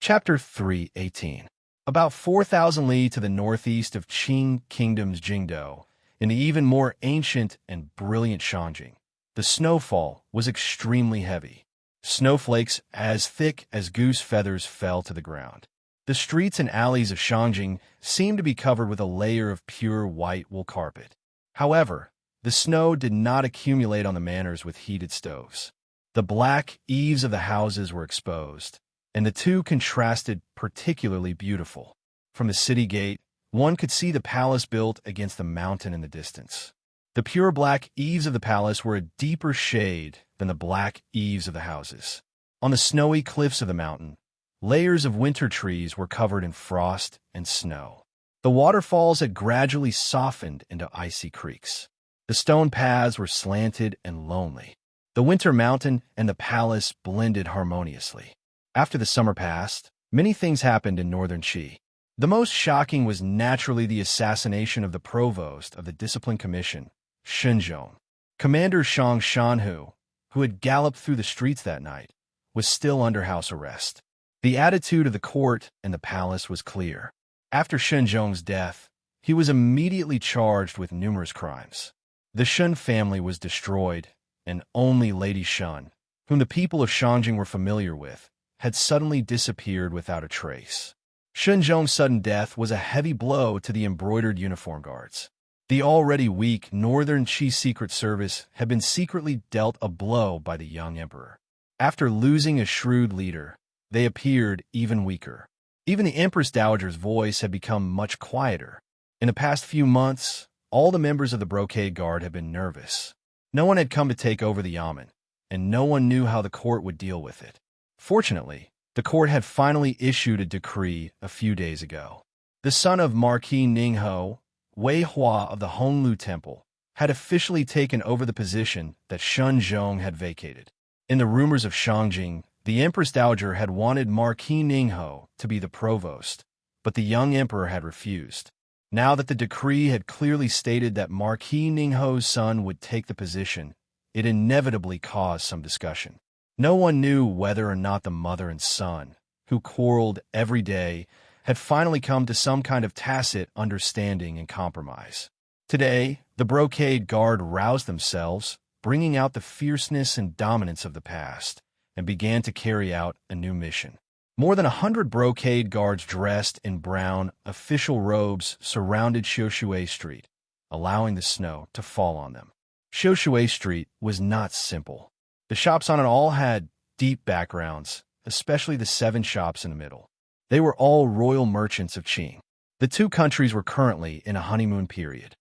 Chapter 3:18. About 4,000 li to the northeast of Qing Kingdom's Jingdou, in the even more ancient and brilliant Shanjing, the snowfall was extremely heavy. Snowflakes as thick as goose feathers fell to the ground. The streets and alleys of Shanjing seemed to be covered with a layer of pure white wool carpet. However, the snow did not accumulate on the manors with heated stoves. The black eaves of the houses were exposed, and the two contrasted particularly beautiful. From the city gate, one could see the palace built against the mountain in the distance. The pure black eaves of the palace were a deeper shade than the black eaves of the houses. On the snowy cliffs of the mountain, layers of winter trees were covered in frost and snow. The waterfalls had gradually softened into icy creeks. The stone paths were slanted and lonely. The winter mountain and the palace blended harmoniously. After the summer passed, many things happened in northern Qi. The most shocking was naturally the assassination of the provost of the Discipline Commission, Shenzhong. Commander Shang Shanhu, who had galloped through the streets that night, was still under house arrest. The attitude of the court and the palace was clear. After Shenzhong's death, he was immediately charged with numerous crimes. The Shun family was destroyed, and only Lady Shun, whom the people of Shanjing were familiar with, had suddenly disappeared without a trace. Shenzhong's sudden death was a heavy blow to the embroidered uniform guards. The already weak Northern Qi Secret Service had been secretly dealt a blow by the young emperor. After losing a shrewd leader, they appeared even weaker. Even the Empress Dowager's voice had become much quieter. In the past few months, all the members of the Brocade Guard had been nervous. No one had come to take over the yamen, and no one knew how the court would deal with it. Fortunately, the court had finally issued a decree a few days ago. The son of Marquis Ningho, Wei Hua of the Honglu Temple, had officially taken over the position that Shenzhong had vacated. In the rumors of Shangjing, the Empress Dowager had wanted Marquis Ningho to be the provost, but the young emperor had refused. Now that the decree had clearly stated that Marquis Ningho's son would take the position, it inevitably caused some discussion. No one knew whether or not the mother and son, who quarreled every day, had finally come to some kind of tacit understanding and compromise. Today, the Brocade Guard roused themselves, bringing out the fierceness and dominance of the past, and began to carry out a new mission. More than 100 Brocade Guards dressed in brown, official robes surrounded Xiushui Street, allowing the snow to fall on them. Xiushui Street was not simple. The shops on it all had deep backgrounds, especially the 7 shops in the middle. They were all royal merchants of Qing. The two countries were currently in a honeymoon period.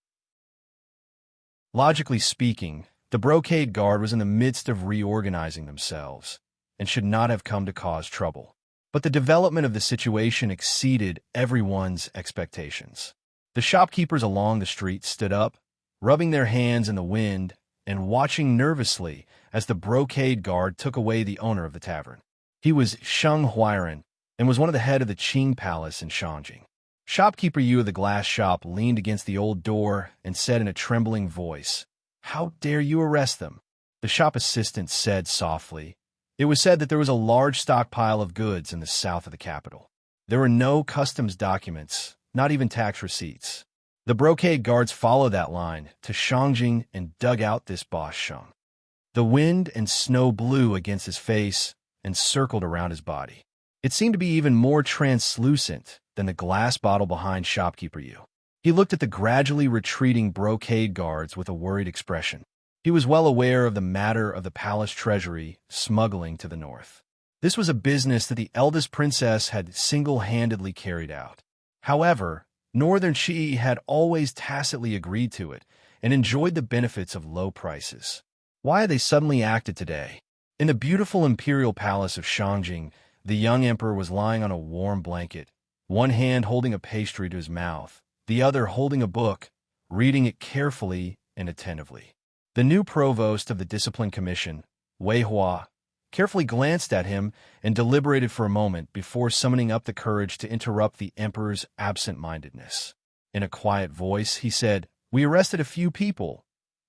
Logically speaking, the Brocade Guard was in the midst of reorganizing themselves and should not have come to cause trouble. But the development of the situation exceeded everyone's expectations. The shopkeepers along the street stood up, rubbing their hands in the wind and watching nervously as the Brocade Guard took away the owner of the tavern. He was Sheng Huairan and was one of the head of the Qing Palace in Shanjing. Shopkeeper Yu of the glass shop leaned against the old door and said in a trembling voice, "How dare you arrest them?" The shop assistant said softly, "It was said that there was a large stockpile of goods in the south of the capital. There were no customs documents, not even tax receipts. The Brocade Guards followed that line to Shangjing and dug out this boss Sheng." The wind and snow blew against his face and circled around his body. It seemed to be even more translucent than the glass bottle behind shopkeeper Yu. He looked at the gradually retreating Brocade Guards with a worried expression. He was well aware of the matter of the palace treasury smuggling to the north. This was a business that the eldest princess had single-handedly carried out. However, Northern Qi had always tacitly agreed to it and enjoyed the benefits of low prices. Why had they suddenly acted today? In the beautiful imperial palace of Shangjing, the young emperor was lying on a warm blanket, one hand holding a pastry to his mouth, the other holding a book, reading it carefully and attentively. The new provost of the Discipline Commission, Wei Hua, carefully glanced at him and deliberated for a moment before summoning up the courage to interrupt the emperor's absent-mindedness. In a quiet voice, he said, "We arrested a few people,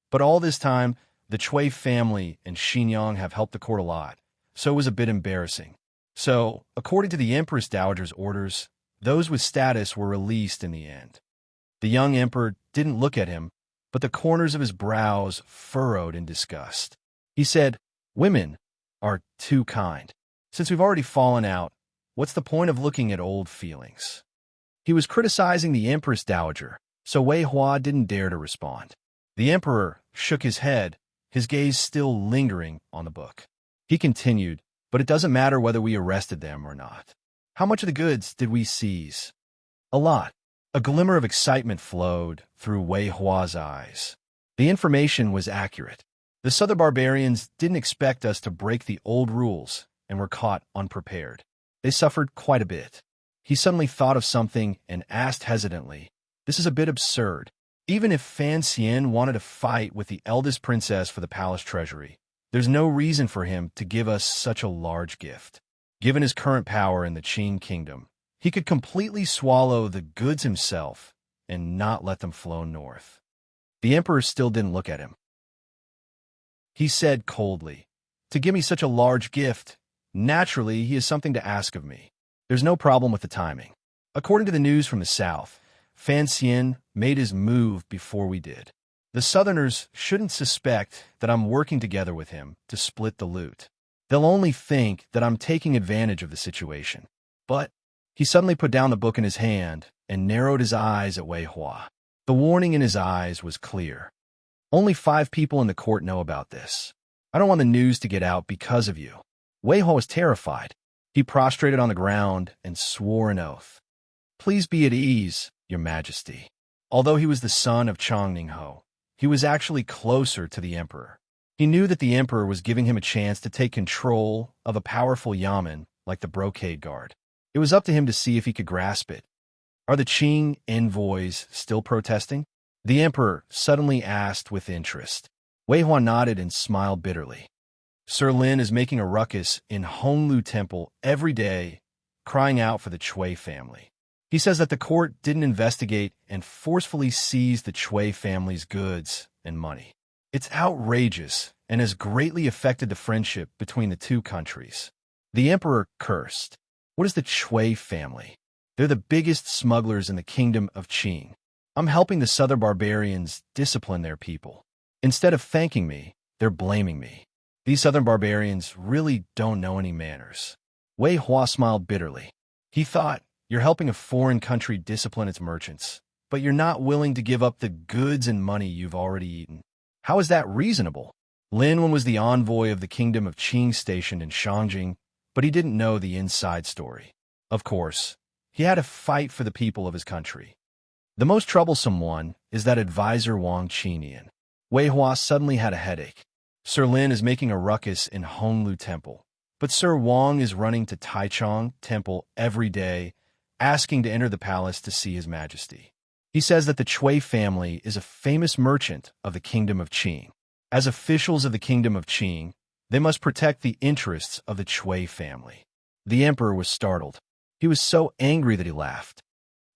but all this time, the Chui family and Xinyang have helped the court a lot, so it was a bit embarrassing. So, according to the Empress Dowager's orders, those with status were released in the end. The young emperor didn't look at him, but the corners of his brows furrowed in disgust. He said, "Women are too kind. Since we've already fallen out, what's the point of looking at old feelings?" He was criticizing the Empress Dowager, so Wei Hua didn't dare to respond. The emperor shook his head, his gaze still lingering on the book. He continued, "But it doesn't matter whether we arrested them or not. How much of the goods did we seize?" "A lot." A glimmer of excitement flowed through Wei Hua's eyes. The information was accurate. The Southern barbarians didn't expect us to break the old rules and were caught unprepared. They suffered quite a bit. He suddenly thought of something and asked hesitantly, "This is a bit absurd. Even if Fan Xian wanted to fight with the eldest princess for the palace treasury, there's no reason for him to give us such a large gift. Given his current power in the Qing kingdom, he could completely swallow the goods himself and not let them flow north." The emperor still didn't look at him. He said coldly, "To give me such a large gift, naturally he has something to ask of me. There's no problem with the timing. According to the news from the south, Fan Xian made his move before we did. The Southerners shouldn't suspect that I'm working together with him to split the loot. They'll only think that I'm taking advantage of the situation." But he suddenly put down the book in his hand and narrowed his eyes at Wei Hua. The warning in his eyes was clear. "Only 5 people in the court know about this. I don't want the news to get out because of you." Wei Hua was terrified. He prostrated on the ground and swore an oath. "Please be at ease, Your Majesty." Although he was the son of Chang Ningho, he was actually closer to the emperor. He knew that the emperor was giving him a chance to take control of a powerful yamen like the Brocade Guard. It was up to him to see if he could grasp it. "Are the Qing envoys still protesting?" the emperor suddenly asked with interest. Wei Hua nodded and smiled bitterly. "Sir Lin is making a ruckus in Honglu Temple every day, crying out for the Chui family. He says that the court didn't investigate and forcefully seized the Chui family's goods and money. It's outrageous and has greatly affected the friendship between the two countries." The emperor cursed. "What is the Chui family? They're the biggest smugglers in the kingdom of Qing. I'm helping the Southern barbarians discipline their people. Instead of thanking me, they're blaming me. These Southern barbarians really don't know any manners." Wei Hua smiled bitterly. He thought, "You're helping a foreign country discipline its merchants, but you're not willing to give up the goods and money you've already eaten. How is that reasonable?" Lin was the envoy of the kingdom of Qing stationed in Shangjing, but he didn't know the inside story. Of course, he had to fight for the people of his country. The most troublesome one is that advisor Wang Qinian. Wei Hua suddenly had a headache. "Sir Lin is making a ruckus in Honglu Temple, but Sir Wang is running to Taichung Temple every day, asking to enter the palace to see His Majesty. He says that the Chui family is a famous merchant of the Kingdom of Qing. As officials of the Kingdom of Qing, they must protect the interests of the Chui family." The emperor was startled. He was so angry that he laughed.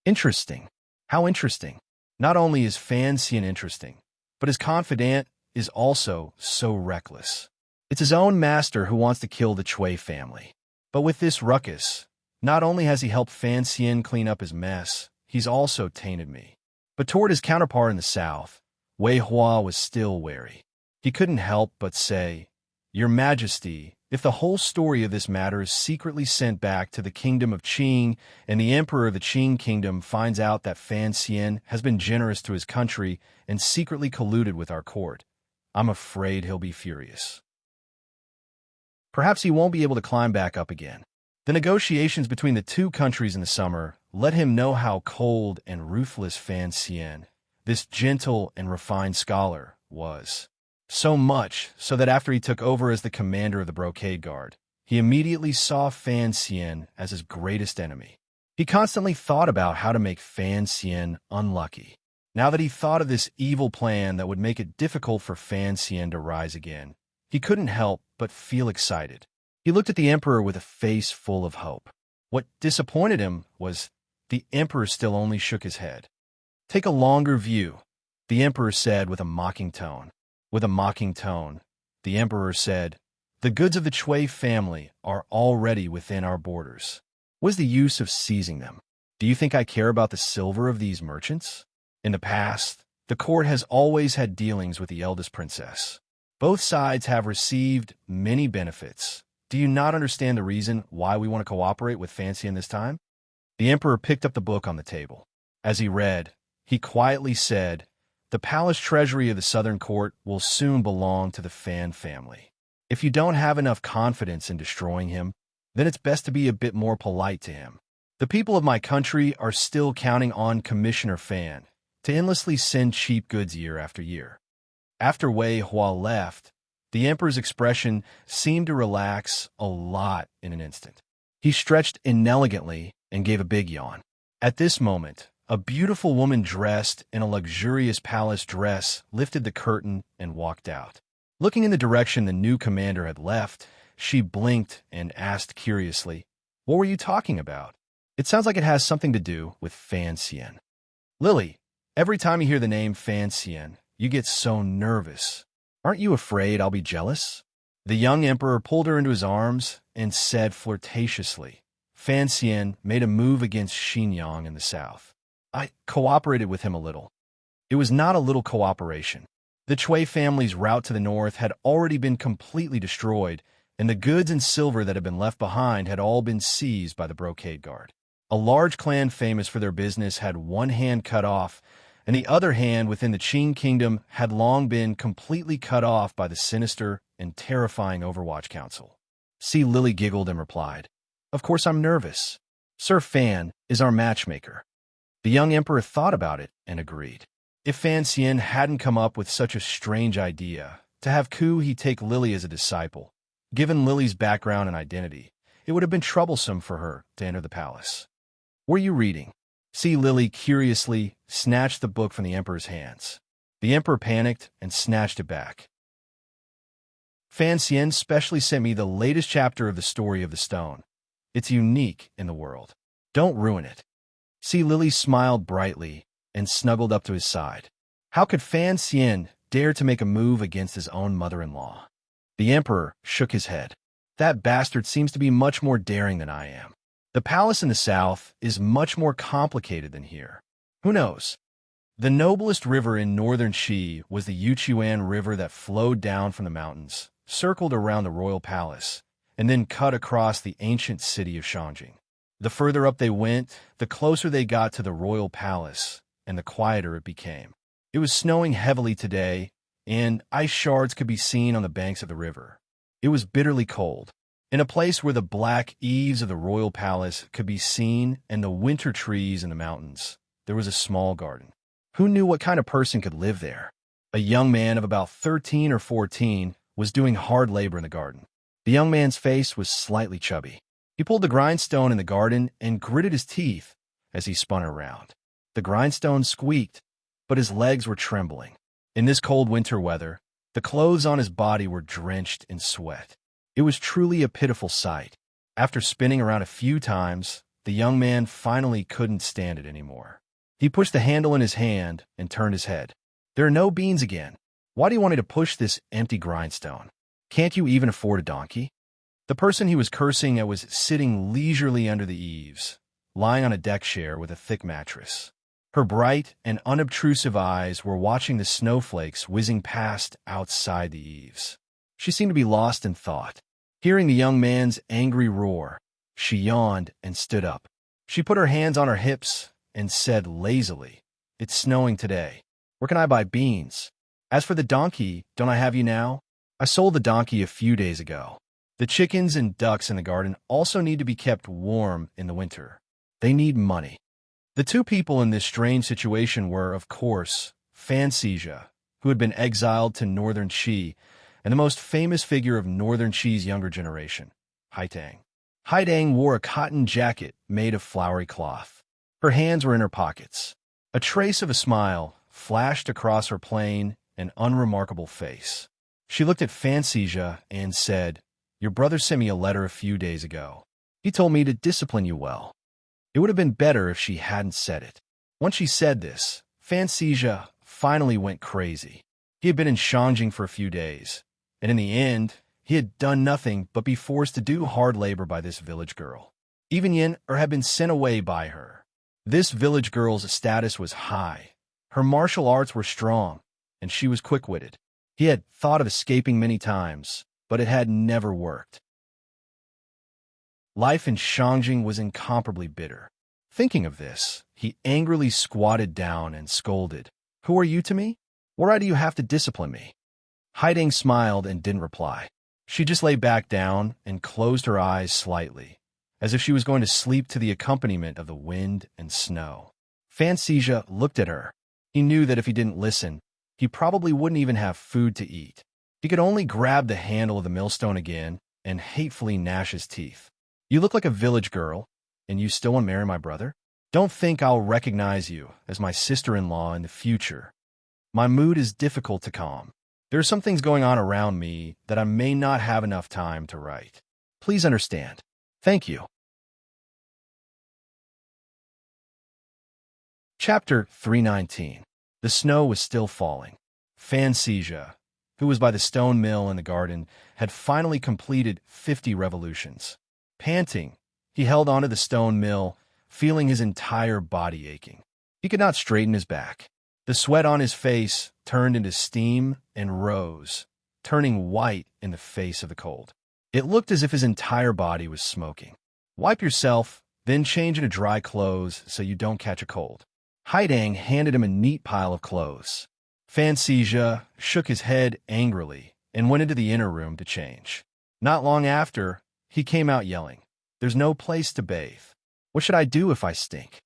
"Interesting. How interesting. Not only is Fan Xian interesting, but his confidant is also so reckless. It's his own master who wants to kill the Chui family. But with this ruckus, not only has he helped Fan Xian clean up his mess, he's also tainted me." But toward his counterpart in the south, Wei Hua was still wary. He couldn't help but say, "Your Majesty, if the whole story of this matter is secretly sent back to the kingdom of Qing, and the emperor of the Qing kingdom finds out that Fan Xian has been generous to his country and secretly colluded with our court, I'm afraid he'll be furious. Perhaps he won't be able to climb back up again." The negotiations between the two countries in the summer let him know how cold and ruthless Fan Xian, this gentle and refined scholar, was. So much so that after he took over as the commander of the Brocade Guard, he immediately saw Fan Xian as his greatest enemy. He constantly thought about how to make Fan Xian unlucky. Now that he thought of this evil plan that would make it difficult for Fan Xian to rise again, he couldn't help but feel excited. He looked at the emperor with a face full of hope. What disappointed him was the emperor still only shook his head. "Take a longer view," the emperor said with a mocking tone. With a mocking tone, the emperor said, The goods of the Chui family are already within our borders. What is the use of seizing them? Do you think I care about the silver of these merchants? In the past, the court has always had dealings with the eldest princess. Both sides have received many benefits. Do you not understand the reason why we want to cooperate with Fan Xian this time? The emperor picked up the book on the table. As he read, he quietly said, "The palace treasury of the southern court will soon belong to the Fan family. If you don't have enough confidence in destroying him, then it's best to be a bit more polite to him. The people of my country are still counting on Commissioner Fan to endlessly send cheap goods year after year." After Wei Hua left, the emperor's expression seemed to relax a lot in an instant. He stretched inelegantly and gave a big yawn. At this moment, a beautiful woman dressed in a luxurious palace dress lifted the curtain and walked out. Looking in the direction the new commander had left, she blinked and asked curiously, "What were you talking about? It sounds like it has something to do with Fan Xian." "Lily, every time you hear the name Fan Xian, you get so nervous. Aren't you afraid I'll be jealous?" The young emperor pulled her into his arms and said flirtatiously, "Fan Xian made a move against Xinyang in the south. I cooperated with him a little." It was not a little cooperation. The Chui family's route to the north had already been completely destroyed, and the goods and silver that had been left behind had all been seized by the Brocade Guard. A large clan famous for their business had one hand cut off, and the other hand within the Qing kingdom had long been completely cut off by the sinister and terrifying Overwatch Council. See, Lily giggled and replied, "Of course I'm nervous. Sir Fan is our matchmaker." The young emperor thought about it and agreed. If Fan Xian hadn't come up with such a strange idea, to have Ku he take Lily as a disciple, given Lily's background and identity, it would have been troublesome for her to enter the palace. "Were you reading?" See, Lily curiously snatched the book from the emperor's hands. The emperor panicked and snatched it back. "Fan Xian specially sent me the latest chapter of the story of the stone. It's unique in the world. Don't ruin it." See, Lily smiled brightly and snuggled up to his side. How could Fan Xian dare to make a move against his own mother-in-law? The emperor shook his head. "That bastard seems to be much more daring than I am. The palace in the south is much more complicated than here. Who knows?" The noblest river in northern Qi was the Yuchuan River that flowed down from the mountains, circled around the royal palace, and then cut across the ancient city of Shangjing. The further up they went, the closer they got to the royal palace, and the quieter it became. It was snowing heavily today, and ice shards could be seen on the banks of the river. It was bitterly cold. In a place where the black eaves of the royal palace could be seen and the winter trees in the mountains, there was a small garden. Who knew what kind of person could live there? A young man of about 13 or 14 was doing hard labor in the garden. The young man's face was slightly chubby. He pulled the grindstone in the garden and gritted his teeth as he spun it around. The grindstone squeaked, but his legs were trembling. In this cold winter weather, the clothes on his body were drenched in sweat. It was truly a pitiful sight. After spinning around a few times, the young man finally couldn't stand it anymore. He pushed the handle in his hand and turned his head. "There are no beans again. Why do you want me to push this empty grindstone? Can't you even afford a donkey?" The person he was cursing at was sitting leisurely under the eaves, lying on a deck chair with a thick mattress. Her bright and unobtrusive eyes were watching the snowflakes whizzing past outside the eaves. She seemed to be lost in thought. Hearing the young man's angry roar, she yawned and stood up. She put her hands on her hips and said lazily, "It's snowing today. Where can I buy beans? As for the donkey, don't I have you now? I sold the donkey a few days ago. The chickens and ducks in the garden also need to be kept warm in the winter. They need money." The two people in this strange situation were, of course, Fan Xian, who had been exiled to northern Qi, and the most famous figure of northern Qi's younger generation, Haidang. Haidang wore a cotton jacket made of flowery cloth. Her hands were in her pockets. A trace of a smile flashed across her plain and unremarkable face. She looked at Fan Xian and said, "Your brother sent me a letter a few days ago. He told me to discipline you well." It would have been better if she hadn't said it. Once she said this, Fan Xian finally went crazy. He had been in Shangjing for a few days, and in the end, he He had done nothing but be forced to do hard labor by this village girl. Even Yin had been sent away by her. This village girl's status was high. Her martial arts were strong, and she was quick-witted. He had thought of escaping many times, but it had never worked. Life in Shangjing was incomparably bitter. Thinking of this, he angrily squatted down and scolded. "Who are you to me? Why do you have to discipline me?" Haidang smiled and didn't reply. She just lay back down and closed her eyes slightly, as if she was going to sleep to the accompaniment of the wind and snow. Fan Xizha looked at her. He knew that if he didn't listen, he probably wouldn't even have food to eat. He could only grab the handle of the millstone again and hatefully gnash his teeth. "You look like a village girl, and you still want to marry my brother? Don't think I'll recognize you as my sister-in-law in the future. My mood is difficult to calm. There are some things going on around me that I may not have enough time to write. Please understand. Thank you." Chapter 319. The snow was still falling. Fan Xizha, who was by the stone mill in the garden, had finally completed 50 revolutions. Panting, he held onto the stone mill, feeling his entire body aching. He could not straighten his back. The sweat on his face turned into steam and rose, turning white in the face of the cold. It looked as if his entire body was smoking. "Wipe yourself, then change into dry clothes so you don't catch a cold." Haidang handed him a neat pile of clothes. Fan Xizha shook his head angrily and went into the inner room to change. Not long after, he came out yelling, "There's no place to bathe. What should I do if I stink?"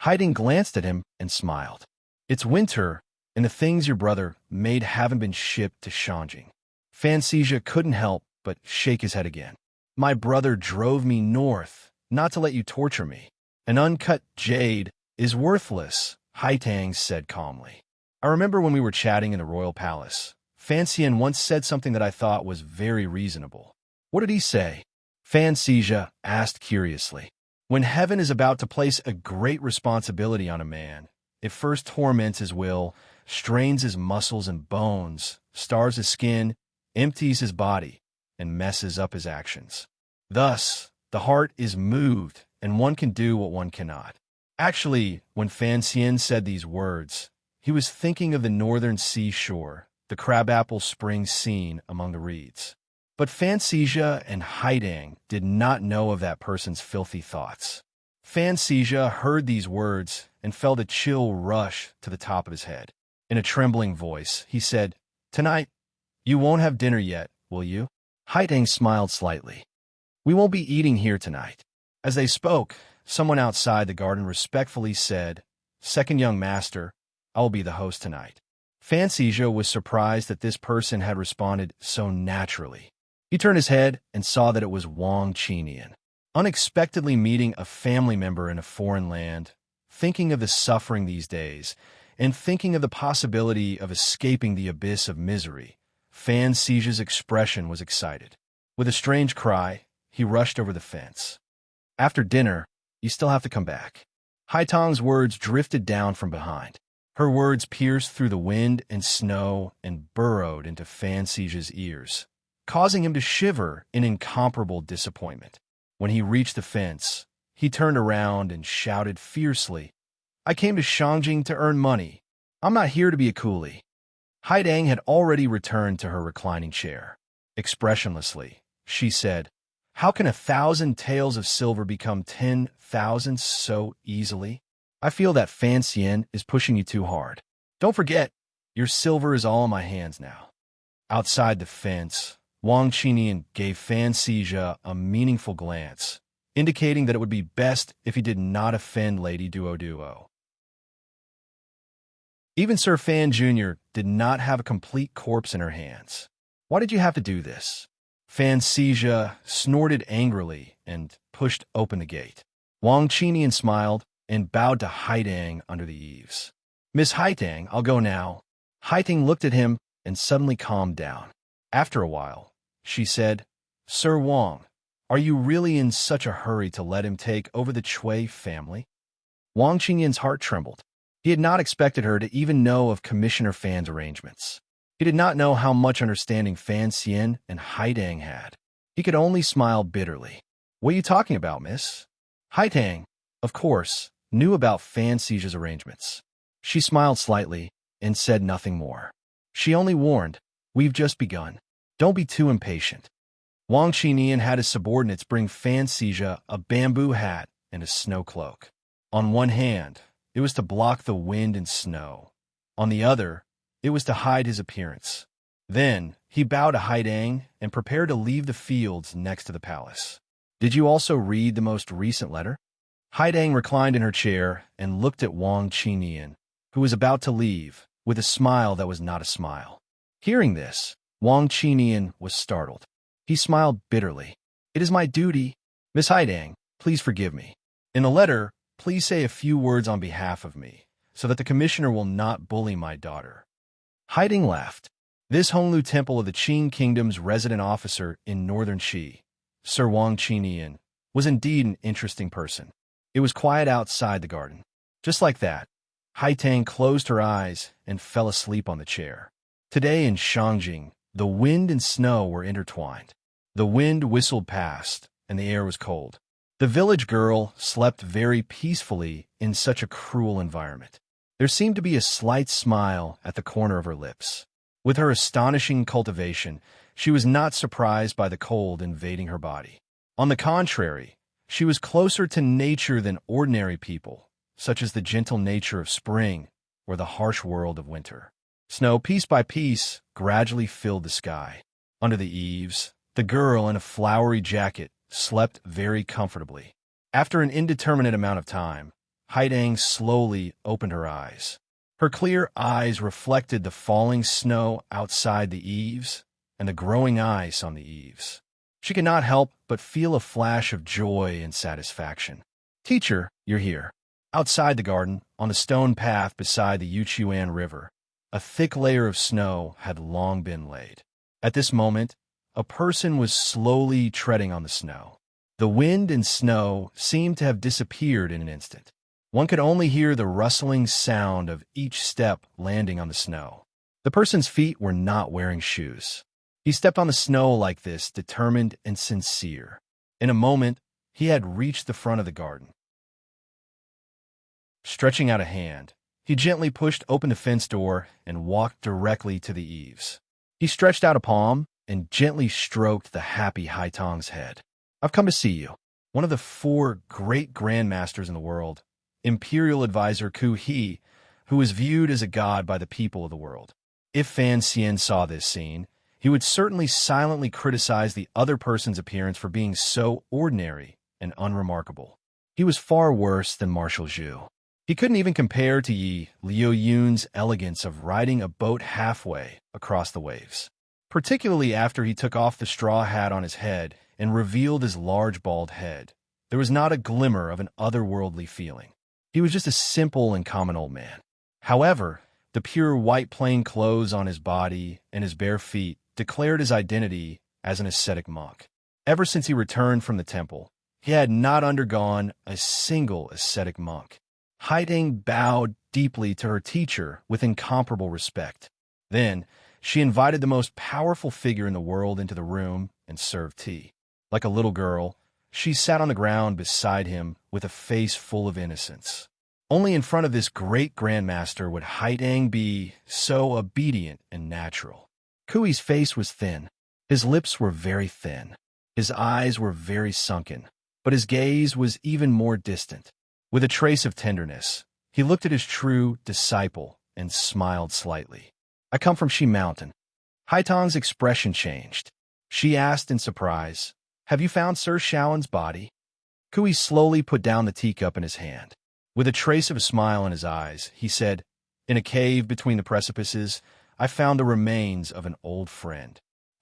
Haidang glanced at him and smiled. "It's winter, and the things your brother made haven't been shipped to Shangjing." Fan Xizha couldn't help but shake his head again. "My brother drove me north, not to let you torture me. An uncut jade is worthless," Haitang said calmly. "I remember when we were chatting in the royal palace. Fan Xian once said something that I thought was very reasonable." "What did he say?" Fan Xizha asked curiously. "When heaven is about to place a great responsibility on a man, it first torments his will, strains his muscles and bones, stars his skin, empties his body, and messes up his actions. Thus, the heart is moved, and one can do what one cannot." Actually, when Fan Xian said these words, he was thinking of the northern seashore, the crabapple spring scene among the reeds. But Fan Xizha and Haidang did not know of that person's filthy thoughts. Fan Xizha heard these words and felt a chill rush to the top of his head. In a trembling voice, he said, "Tonight, you won't have dinner yet, will you?" Haidang smiled slightly. "We won't be eating here tonight." As they spoke, someone outside the garden respectfully said, "Second young master, I will be the host tonight." Fan Xizha was surprised that this person had responded so naturally. He turned his head and saw that it was Wang Qinian. Unexpectedly meeting a family member in a foreign land, thinking of the suffering these days, and thinking of the possibility of escaping the abyss of misery, Fan Xizha's expression was excited. With a strange cry, he rushed over the fence. "After dinner, you still have to come back." Haitang's words drifted down from behind. Her words pierced through the wind and snow and burrowed into Fan Xizha's ears, causing him to shiver in incomparable disappointment. When he reached the fence, he turned around and shouted fiercely, "I came to Shangjing to earn money. I'm not here to be a coolie." Haidang had already returned to her reclining chair. Expressionlessly, she said, "How can 1,000 taels of silver become 10,000 so easily? I feel that Fan Xian is pushing you too hard. Don't forget, your silver is all in my hands now." Outside the fence, Wang Qinian gave Fan Xizha a meaningful glance, indicating that it would be best if he did not offend Lady Duo. Even Sir Fan Jr. did not have a complete corpse in her hands. "Why did you have to do this?" Fan Xizha snorted angrily and pushed open the gate. Wang Qinian smiled and bowed to Haidang under the eaves. "Miss Haitang, I'll go now." Haitang looked at him and suddenly calmed down. After a while, she said, "Sir Wang, are you really in such a hurry to let him take over the Chui family?" Wang Qinian's heart trembled. He had not expected her to even know of Commissioner Fan's arrangements. He did not know how much understanding Fan Xian and Haidang had. He could only smile bitterly. What are you talking about, miss? Haidang, of course, knew about Fan Xia's arrangements. She smiled slightly and said nothing more. She only warned, we've just begun. Don't be too impatient. Wang Qinian had his subordinates bring Fan Xia a bamboo hat and a snow cloak. On one hand, it was to block the wind and snow. On the other, it was to hide his appearance. Then, he bowed to Haidang and prepared to leave the fields next to the palace. Did you also read the most recent letter? Haidang reclined in her chair and looked at Wang Qinian, who was about to leave, with a smile that was not a smile. Hearing this, Wang Qinian was startled. He smiled bitterly. It is my duty. Miss Haidang, please forgive me. In the letter, please say a few words on behalf of me, so that the commissioner will not bully my daughter. Haidang laughed. This Honglu Temple of the Qing Kingdom's resident officer in northern Qi, Sir Wang Qinian, was indeed an interesting person. It was quiet outside the garden. Just like that, Haitang closed her eyes and fell asleep on the chair. Today in Shangjing, the wind and snow were intertwined. The wind whistled past, and the air was cold. The village girl slept very peacefully in such a cruel environment. There seemed to be a slight smile at the corner of her lips. With her astonishing cultivation, she was not surprised by the cold invading her body. On the contrary, she was closer to nature than ordinary people, such as the gentle nature of spring or the harsh world of winter. Snow, piece by piece, gradually filled the sky. Under the eaves, the girl in a flowery jacket slept very comfortably. After an indeterminate amount of time, Haidang slowly opened her eyes. Her clear eyes reflected the falling snow outside the eaves and the growing ice on the eaves. She could not help but feel a flash of joy and satisfaction. Teacher, you're here. Outside the garden, on the stone path beside the Yuchuan River, a thick layer of snow had long been laid. At this moment, a person was slowly treading on the snow. The wind and snow seemed to have disappeared in an instant. One could only hear the rustling sound of each step landing on the snow. The person's feet were not wearing shoes. He stepped on the snow like this, determined and sincere. In a moment, he had reached the front of the garden. Stretching out a hand, he gently pushed open the fence door and walked directly to the eaves. He stretched out a palm and gently stroked the happy Haitang's head. I've come to see you, one of the 4 great grandmasters in the world, Imperial Advisor Ku He, who is viewed as a god by the people of the world. If Fan Xian saw this scene, he would certainly silently criticize the other person's appearance for being so ordinary and unremarkable. He was far worse than Marshal Zhu. He couldn't even compare to Yi Liu Yun's elegance of riding a boat halfway across the waves, particularly after he took off the straw hat on his head and revealed his large bald head. There was not a glimmer of an otherworldly feeling. He was just a simple and common old man. However, the pure white plain clothes on his body and his bare feet declared his identity as an ascetic monk. Ever since he returned from the temple, he had not undergone a single ascetic monk. Haidang bowed deeply to her teacher with incomparable respect. Then, she invited the most powerful figure in the world into the room and served tea. Like a little girl, she sat on the ground beside him with a face full of innocence. Only in front of this great grandmaster would Haidang be so obedient and natural. Kui's face was thin. His lips were very thin. His eyes were very sunken, but his gaze was even more distant. With a trace of tenderness, he looked at his true disciple and smiled slightly. I come from Shi Mountain. Haitang's expression changed. She asked in surprise, have you found Sir Shaoan's body? Kui slowly put down the teacup in his hand. With a trace of a smile in his eyes, he said, in a cave between the precipices, I found the remains of an old friend.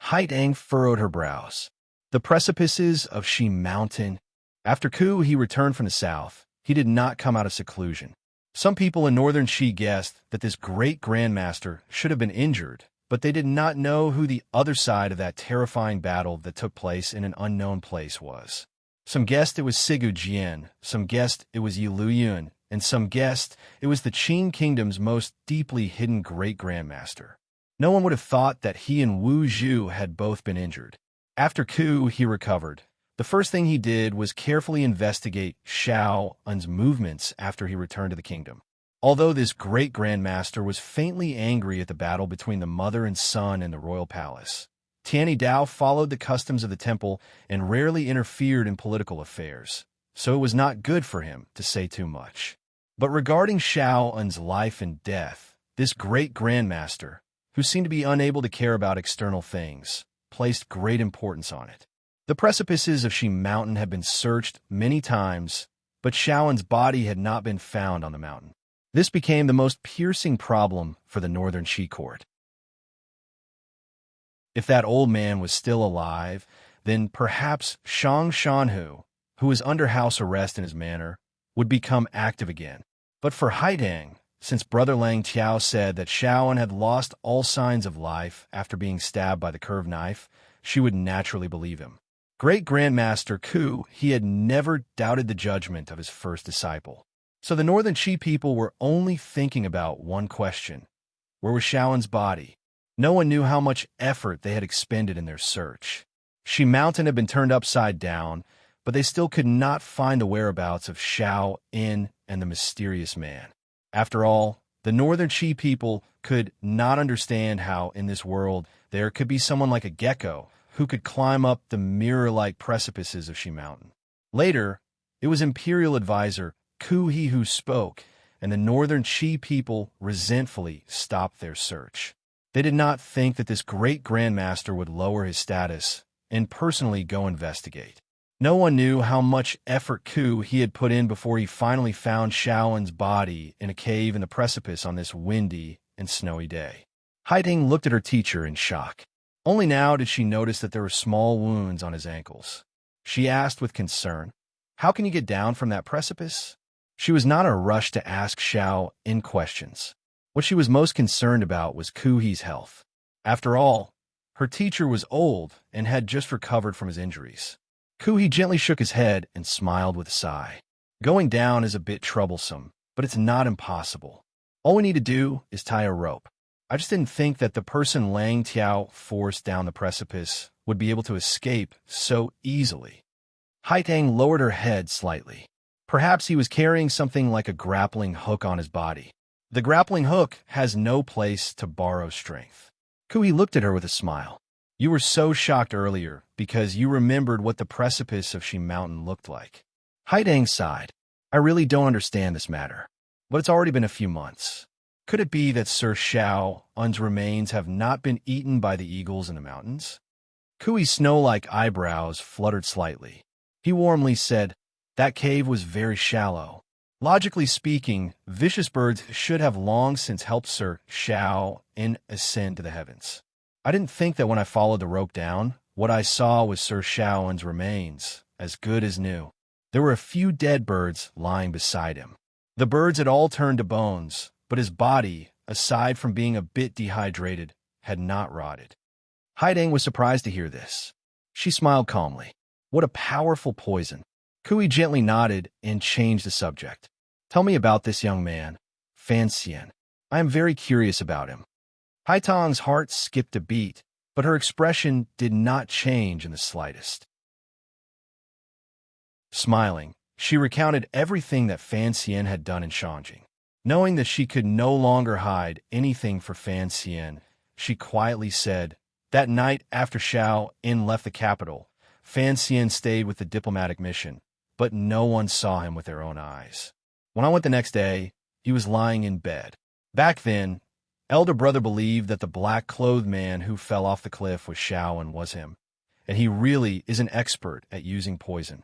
Haitang furrowed her brows. The precipices of Shi Mountain. After Ku he returned from the south, he did not come out of seclusion. Some people in northern Qi guessed that this great grandmaster should have been injured, but they did not know who the other side of that terrifying battle that took place in an unknown place was. Some guessed it was Sigu Jian, some guessed it was Yi Luyun, and some guessed it was the Qing Kingdom's most deeply hidden great grandmaster. No one would have thought that he and Wu Zhu had both been injured. After He recovered, the first thing he did was carefully investigate Xiao En's movements after he returned to the kingdom. Although this great grandmaster was faintly angry at the battle between the mother and son in the royal palace, Tianyi Dao followed the customs of the temple and rarely interfered in political affairs, so it was not good for him to say too much. But regarding Xiao En's life and death, this great grandmaster, who seemed to be unable to care about external things, placed great importance on it. The precipices of Shi Mountain had been searched many times, but Xiao En's body had not been found on the mountain. This became the most piercing problem for the northern Qi court. If that old man was still alive, then perhaps Shang Shanhu, who was under house arrest in his manor, would become active again. But for Haidang, since Brother Lang Tiao said that Xiao En had lost all signs of life after being stabbed by the curved knife, she would naturally believe him. Great Grandmaster Ku, he had never doubted the judgment of his first disciple. So the northern Qi people were only thinking about one question. Where was Xiao En's body? No one knew how much effort they had expended in their search. Shi Mountain had been turned upside down, but they still could not find the whereabouts of Xiao En and the mysterious man. After all, the northern Qi people could not understand how, in this world, there could be someone like a gecko who could climb up the mirror-like precipices of Shi Mountain. Later, it was Imperial Advisor Ku He who spoke, and the northern Qi people resentfully stopped their search. They did not think that this great grandmaster would lower his status and personally go investigate. No one knew how much effort Ku he had put in before he finally found Xiao En's body in a cave in the precipice on this windy and snowy day. Haiding looked at her teacher in shock. Only now did she notice that there were small wounds on his ankles. She asked with concern, "How can you get down from that precipice?" She was not in a rush to ask Xiao En questions. What she was most concerned about was Ku He's health. After all, her teacher was old and had just recovered from his injuries. Ku He gently shook his head and smiled with a sigh. Going down is a bit troublesome, but it's not impossible. All we need to do is tie a rope. I just didn't think that the person Lang Tiao forced down the precipice would be able to escape so easily. Haitang lowered her head slightly. Perhaps he was carrying something like a grappling hook on his body. The grappling hook has no place to borrow strength. Ku He looked at her with a smile. You were so shocked earlier because you remembered what the precipice of Shi Mountain looked like. Haidang sighed. I really don't understand this matter, but it's already been a few months. Could it be that Sir Xiao En's remains have not been eaten by the eagles in the mountains? Ku He's snow-like eyebrows fluttered slightly. He warmly said, that cave was very shallow. Logically speaking, vicious birds should have long since helped Sir Xiao En ascend to the heavens. I didn't think that when I followed the rope down, what I saw was Sir Xiao En's remains, as good as new. There were a few dead birds lying beside him. The birds had all turned to bones, but his body, aside from being a bit dehydrated, had not rotted. Haidang was surprised to hear this. She smiled calmly. What a powerful poison. Ku He gently nodded and changed the subject. Tell me about this young man, Fan Xian. I am very curious about him. Haitang's heart skipped a beat, but her expression did not change in the slightest. Smiling, she recounted everything that Fan Xian had done in Shangjing. Knowing that she could no longer hide anything for Fan Xian, she quietly said, that night after Xiao En left the capital, Fan Xian stayed with the diplomatic mission, but no one saw him with their own eyes. When I went the next day, he was lying in bed. Back then, elder brother believed that the black-clothed man who fell off the cliff was Xiao En was him, and he really is an expert at using poison.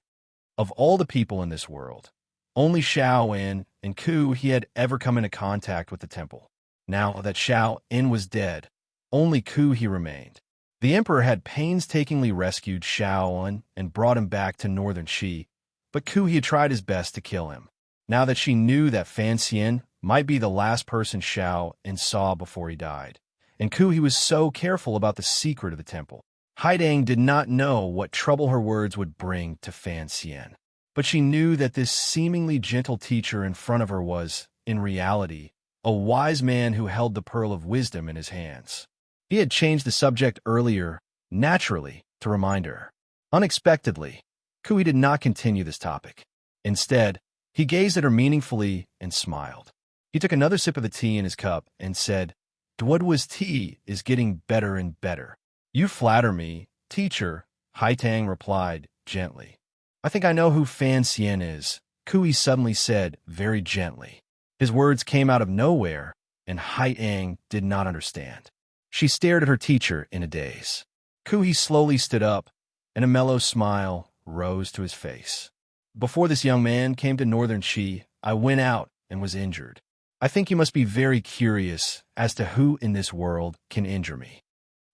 Of all the people in this world, only Xiao En and Ku he had ever come into contact with the temple. Now that Xiao En was dead, only Ku he remained. The emperor had painstakingly rescued Xiao En and brought him back to northern Qi, but Ku he had tried his best to kill him. Now that she knew that Fan Xian might be the last person Xiao En saw before he died, and Ku he was so careful about the secret of the temple, Haidang did not know what trouble her words would bring to Fan Xian. But she knew that this seemingly gentle teacher in front of her was, in reality, a wise man who held the pearl of wisdom in his hands. He had changed the subject earlier, naturally, to remind her. Unexpectedly, Kui did not continue this topic. Instead, he gazed at her meaningfully and smiled. He took another sip of the tea in his cup and said, Duodwa's tea is getting better and better. You flatter me, teacher, Haitang replied gently. I think I know who Fan Xian is, Kui suddenly said very gently. His words came out of nowhere, and Haitang did not understand. She stared at her teacher in a daze. Kui slowly stood up, and a mellow smile rose to his face. Before this young man came to Northern Qi, I went out and was injured. I think you must be very curious as to who in this world can injure me.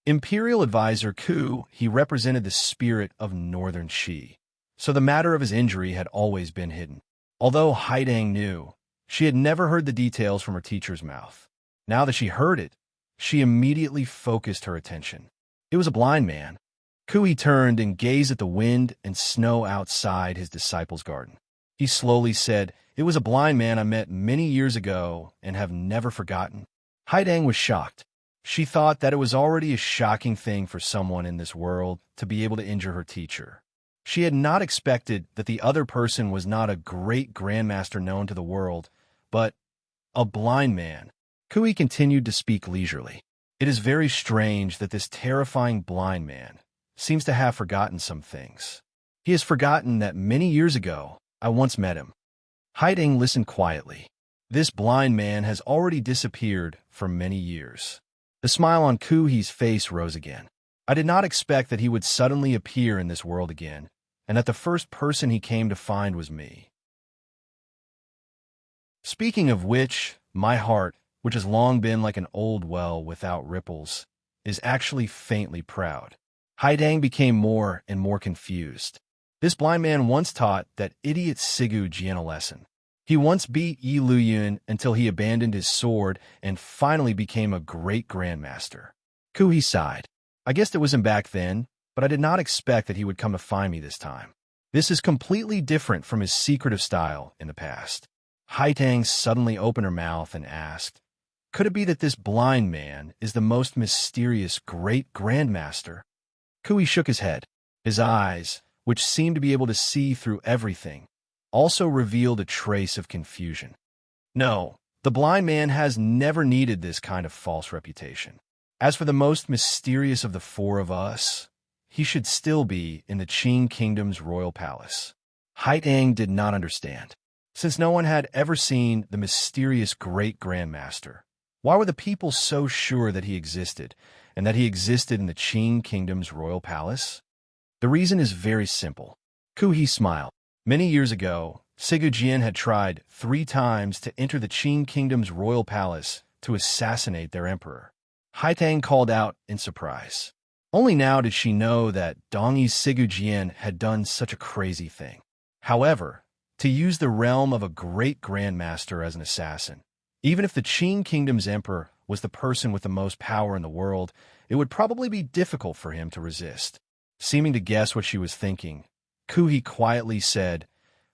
Imperial advisor Ku, he represented the spirit of Northern Qi, so the matter of his injury had always been hidden. Although Haidang knew, she had never heard the details from her teacher's mouth. Now that she heard it, she immediately focused her attention. It was a blind man. Kui turned and gazed at the wind and snow outside his disciple's garden. He slowly said, It was a blind man I met many years ago and have never forgotten. Haidang was shocked. She thought that it was already a shocking thing for someone in this world to be able to injure her teacher. She had not expected that the other person was not a great grandmaster known to the world, but a blind man. Kui continued to speak leisurely. It is very strange that this terrifying blind man seems to have forgotten some things. He has forgotten that many years ago, I once met him. Haiding listened quietly. This blind man has already disappeared for many years. The smile on Kui's face rose again. I did not expect that he would suddenly appear in this world again, and that the first person he came to find was me. Speaking of which, my heart, which has long been like an old well without ripples, is actually faintly proud. Haidang became more and more confused. This blind man once taught that idiot Sigu Jian a lesson. He once beat Yi Luyun until he abandoned his sword and finally became a great grandmaster. Kui sighed. I guessed it was him back then, but I did not expect that he would come to find me this time. This is completely different from his secretive style in the past. Haitang suddenly opened her mouth and asked, Could it be that this blind man is the most mysterious great grandmaster? Kui shook his head. His eyes, which seemed to be able to see through everything, also revealed a trace of confusion. No, the blind man has never needed this kind of false reputation. As for the most mysterious of the four of us, he should still be in the Qing Kingdom's royal palace. Haitang did not understand. Since no one had ever seen the mysterious great grandmaster, why were the people so sure that he existed, and that he existed in the Qing Kingdom's royal palace? The reason is very simple. Kui smiled. Many years ago, Sigu Jian had tried 3 times to enter the Qing Kingdom's royal palace to assassinate their emperor. Haitang called out in surprise. Only now did she know that Dongyi's Sigu Jian had done such a crazy thing. However, to use the realm of a great grandmaster as an assassin, even if the Qing Kingdom's emperor was the person with the most power in the world, it would probably be difficult for him to resist. Seeming to guess what she was thinking, Kui quietly said,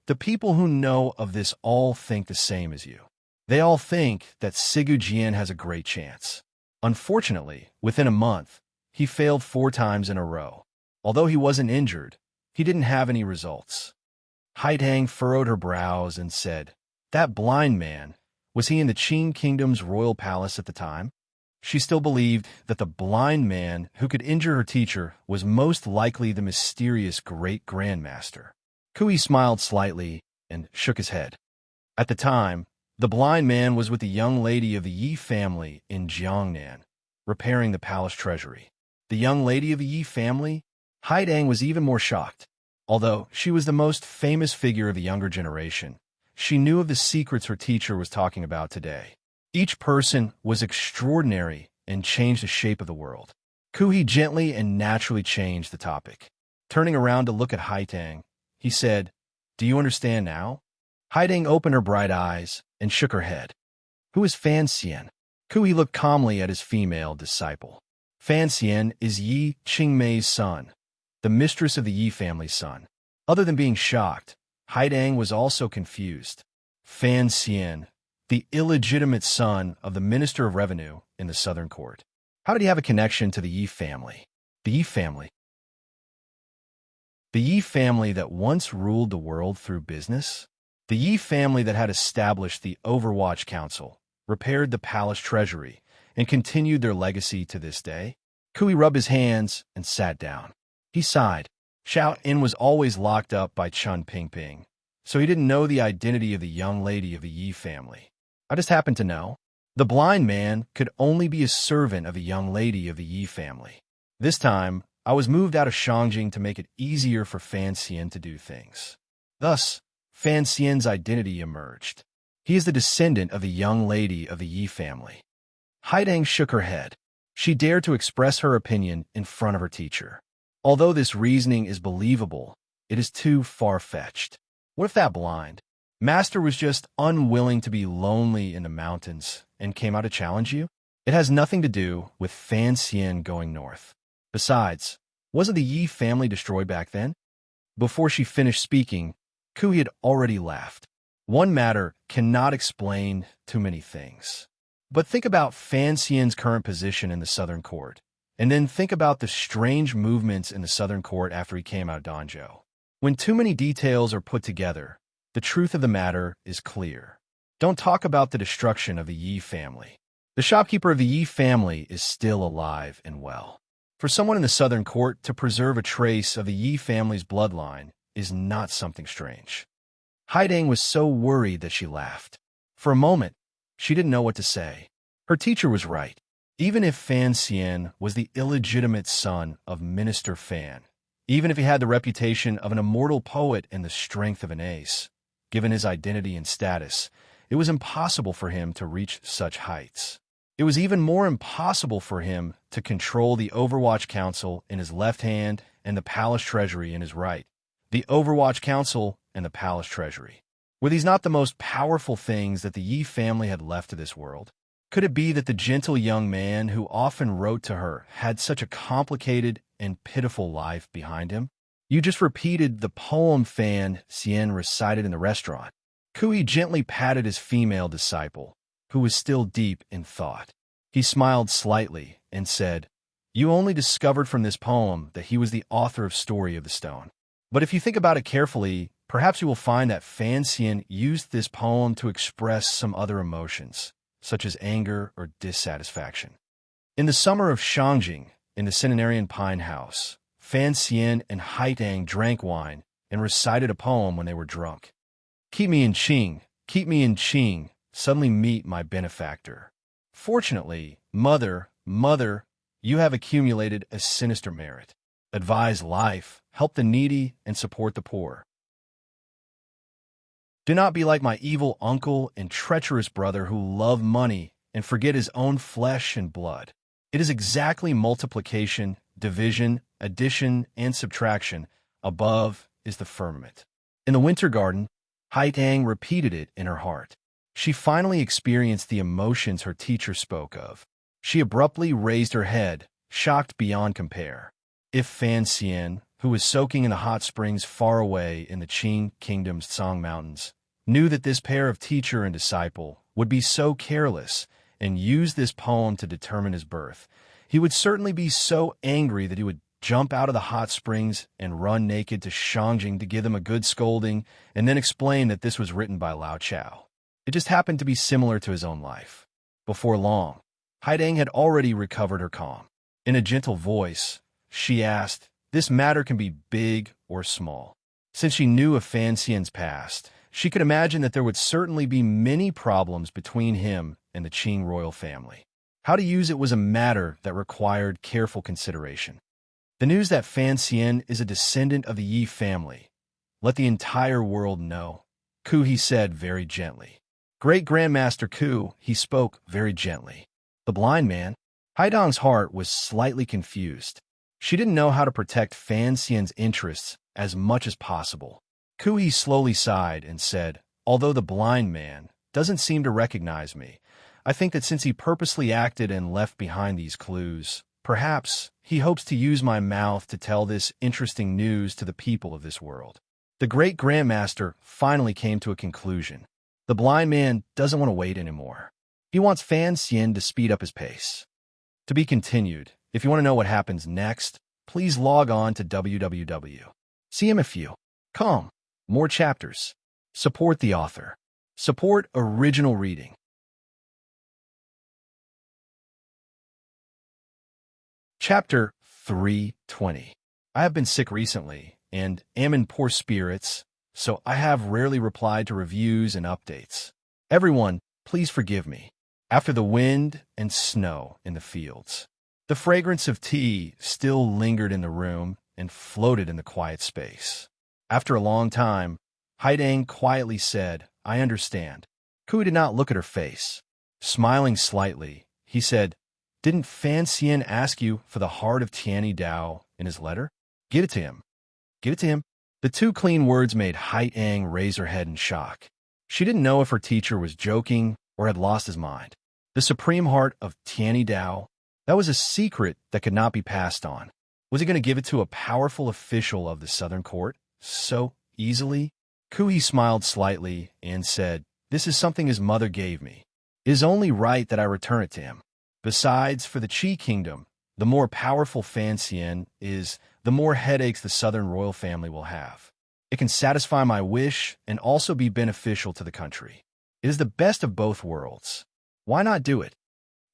The people who know of this all think the same as you. They all think that Sigu Jian has a great chance. Unfortunately, within a month, he failed 4 times in a row. Although he wasn't injured, he didn't have any results. Haitang furrowed her brows and said, That blind man, was he in the Qing Kingdom's royal palace at the time? She still believed that the blind man who could injure her teacher was most likely the mysterious great grandmaster. Kui smiled slightly and shook his head. At the time, the blind man was with the young lady of the Yi family in Jiangnan, repairing the palace treasury. The young lady of the Yi family? Haidang was even more shocked. Although she was the most famous figure of the younger generation, she knew of the secrets her teacher was talking about today. Each person was extraordinary and changed the shape of the world. Kui gently and naturally changed the topic. Turning around to look at Haitang, he said, Do you understand now? Haitang opened her bright eyes and shook her head. Who is Fan Xian? Kui looked calmly at his female disciple. Fan Xian is Yi Qingmei's son, the mistress of the Yi family's son. Other than being shocked, Haidang was also confused. Fan Xian, the illegitimate son of the Minister of Revenue in the Southern Court. How did he have a connection to the Yi family? The Yi family. The Yi family that once ruled the world through business? The Yi family that had established the Overwatch Council, repaired the palace treasury, and continued their legacy to this day? Kui rubbed his hands and sat down. He sighed. Xiao In was always locked up by Chun Pingping, so he didn't know the identity of the young lady of the Yi family. I just happened to know. The blind man could only be a servant of a young lady of the Yi family. This time, I was moved out of Shangjing to make it easier for Fan Xian to do things. Thus, Fan Xian's identity emerged. He is the descendant of the young lady of the Yi family. Haidang shook her head. She dared to express her opinion in front of her teacher. Although this reasoning is believable, it is too far-fetched. What if that blind master was just unwilling to be lonely in the mountains and came out to challenge you? It has nothing to do with Fan Xian going north. Besides, wasn't the Yi family destroyed back then? Before she finished speaking, Kui had already laughed. One matter cannot explain too many things. But think about Fan Xian's current position in the Southern Court, and then think about the strange movements in the Southern Court after he came out of Danzhou. When too many details are put together, the truth of the matter is clear. Don't talk about the destruction of the Yi family. The shopkeeper of the Yi family is still alive and well. For someone in the Southern Court to preserve a trace of the Yi family's bloodline is not something strange. Haidang was so worried that she laughed. For a moment, she didn't know what to say. Her teacher was right. Even if Fan Xian was the illegitimate son of Minister Fan, even if he had the reputation of an immortal poet and the strength of an ace, given his identity and status, it was impossible for him to reach such heights. It was even more impossible for him to control the Overwatch Council in his left hand and the palace treasury in his right. The Overwatch Council and the palace treasury. Were these not the most powerful things that the Yi family had left to this world? Could it be that the gentle young man who often wrote to her had such a complicated and pitiful life behind him? You just repeated the poem Fan Xian recited in the restaurant. Kui gently patted his female disciple, who was still deep in thought. He smiled slightly and said, "You only discovered from this poem that he was the author of Story of the Stone. But if you think about it carefully, perhaps you will find that Fan Xian used this poem to express some other emotions, such as anger or dissatisfaction." In the summer of Shangjing, in the centenarian pine house, Fan Xian and Haidang drank wine and recited a poem when they were drunk. Keep me in Qing, suddenly meet my benefactor. Fortunately, mother, you have accumulated a sinister merit. Advise life, help the needy, and support the poor. Do not be like my evil uncle and treacherous brother who love money and forget his own flesh and blood. It is exactly multiplication, division, addition, and subtraction. Above is the firmament. In the winter garden, Haidang repeated it in her heart. She finally experienced the emotions her teacher spoke of. She abruptly raised her head, shocked beyond compare. If Fan Xian, who was soaking in the hot springs far away in the Qing Kingdom's Song Mountains, knew that this pair of teacher and disciple would be so careless and use this poem to determine his birth, he would certainly be so angry that he would jump out of the hot springs and run naked to Shangjing to give them a good scolding and then explain that this was written by Lao Chao. It just happened to be similar to his own life. Before long, Haidang had already recovered her calm. In a gentle voice, she asked, "This matter can be big or small." Since she knew of Fan Xian's past, she could imagine that there would certainly be many problems between him and the Qing royal family. How to use it was a matter that required careful consideration. The news that Fan Xian is a descendant of the Yi family. Let the entire world know. Ku, he said very gently. Great Grandmaster Ku, he spoke very gently. The blind man. Haidang's heart was slightly confused. She didn't know how to protect Fan Xian's interests as much as possible. Ku, he slowly sighed and said, "Although the blind man doesn't seem to recognize me, I think that since he purposely acted and left behind these clues, perhaps he hopes to use my mouth to tell this interesting news to the people of this world." The great Grandmaster finally came to a conclusion. The blind man doesn't want to wait anymore. He wants Fan Xian to speed up his pace. To be continued. If you want to know what happens next, please log on to www.cmfu.com. More chapters. Support the author. Support original reading. Chapter 320. I have been sick recently and am in poor spirits, so I have rarely replied to reviews and updates. Everyone, please forgive me. After the wind and snow in the fields, the fragrance of tea still lingered in the room and floated in the quiet space. After a long time, Haidang quietly said, "I understand." Kui did not look at her face. Smiling slightly, he said, "Didn't Fan Xian ask you for the heart of Tianyi Dao in his letter? Give it to him. Give it to him." The two clean words made Haidang raise her head in shock. She didn't know if her teacher was joking or had lost his mind. The supreme heart of Tianyi Dao, that was a secret that could not be passed on. Was he going to give it to a powerful official of the southern court so easily? Kui smiled slightly and said, "This is something his mother gave me. It is only right that I return it to him. Besides, for the Qi kingdom, the more powerful Fan Xian is, the more headaches the southern royal family will have. It can satisfy my wish and also be beneficial to the country. It is the best of both worlds. Why not do it?"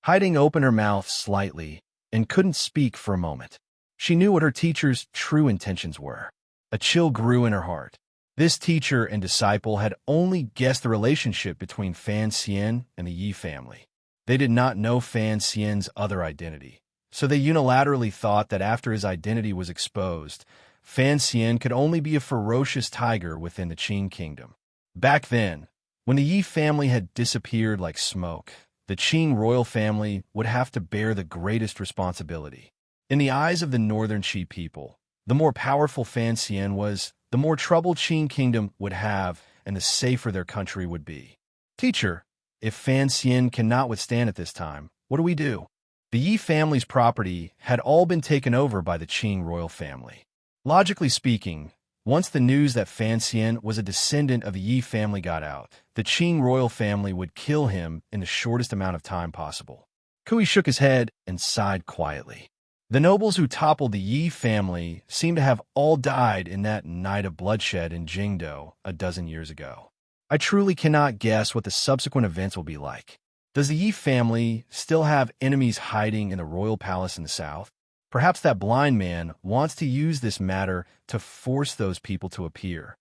Haidang opened her mouth slightly and couldn't speak for a moment. She knew what her teacher's true intentions were. A chill grew in her heart. This teacher and disciple had only guessed the relationship between Fan Xian and the Yi family. They did not know Fan Xian's other identity, so they unilaterally thought that after his identity was exposed, Fan Xian could only be a ferocious tiger within the Qing kingdom. Back then, when the Yi family had disappeared like smoke, the Qing royal family would have to bear the greatest responsibility. In the eyes of the northern Qi people, the more powerful Fan Xian was, the more trouble Qing kingdom would have and the safer their country would be. "Teacher, if Fan Xian cannot withstand at this time, what do we do?" The Yi family's property had all been taken over by the Qing royal family. Logically speaking, once the news that Fan Xian was a descendant of the Yi family got out, the Qing royal family would kill him in the shortest amount of time possible. Kui shook his head and sighed quietly. The nobles who toppled the Yi family seemed to have all died in that night of bloodshed in Jingdo a dozen years ago. I truly cannot guess what the subsequent events will be like. Does the Yi family still have enemies hiding in the royal palace in the south? Perhaps that blind man wants to use this matter to force those people to appear.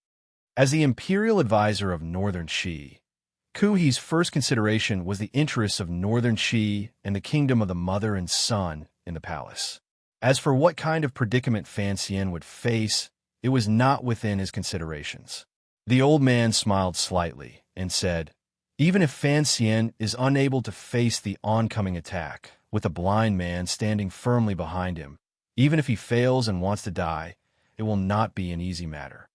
As the imperial advisor of Northern Qi, Kui's first consideration was the interests of Northern Qi and the kingdom of the mother and son in the palace. As for what kind of predicament Fan Xian would face, it was not within his considerations. The old man smiled slightly and said, "Even if Fan Xian is unable to face the oncoming attack, with a blind man standing firmly behind him, even if he fails and wants to die, it will not be an easy matter."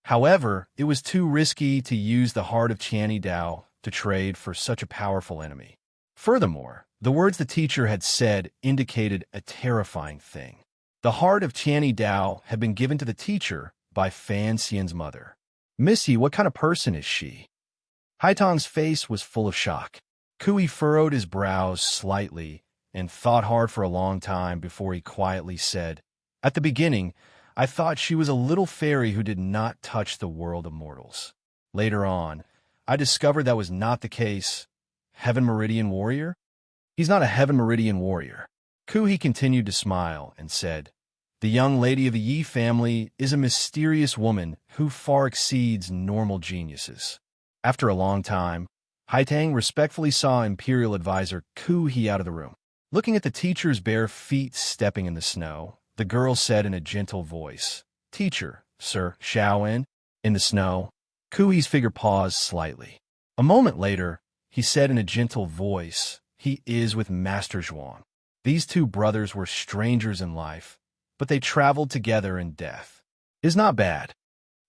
However, it was too risky to use the heart of Tianyi Dao to trade for such a powerful enemy. Furthermore, the words the teacher had said indicated a terrifying thing. The heart of Tianyi Dao had been given to the teacher by Fan Xian's mother. "Missy, what kind of person is she?" Haitang's face was full of shock. Kui furrowed his brows slightly and thought hard for a long time before he quietly said, "At the beginning, I thought she was a little fairy who did not touch the world of mortals. Later on, I discovered that was not the case. Heaven Meridian warrior?" "He's not a Heaven Meridian warrior." Kui continued to smile and said, "The young lady of the Yi family is a mysterious woman who far exceeds normal geniuses." After a long time, Haitang respectfully saw Imperial Advisor Kui out of the room. Looking at the teacher's bare feet stepping in the snow, the girl said in a gentle voice, "Teacher, Sir Shaoen." In the snow, Kui's figure paused slightly. A moment later, he said in a gentle voice, "He is with Master Zhuang." These two brothers were strangers in life, but they traveled together in death. "Is not bad."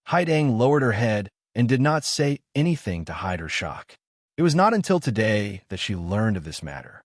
Haidang lowered her head and did not say anything to hide her shock. It was not until today that she learned of this matter.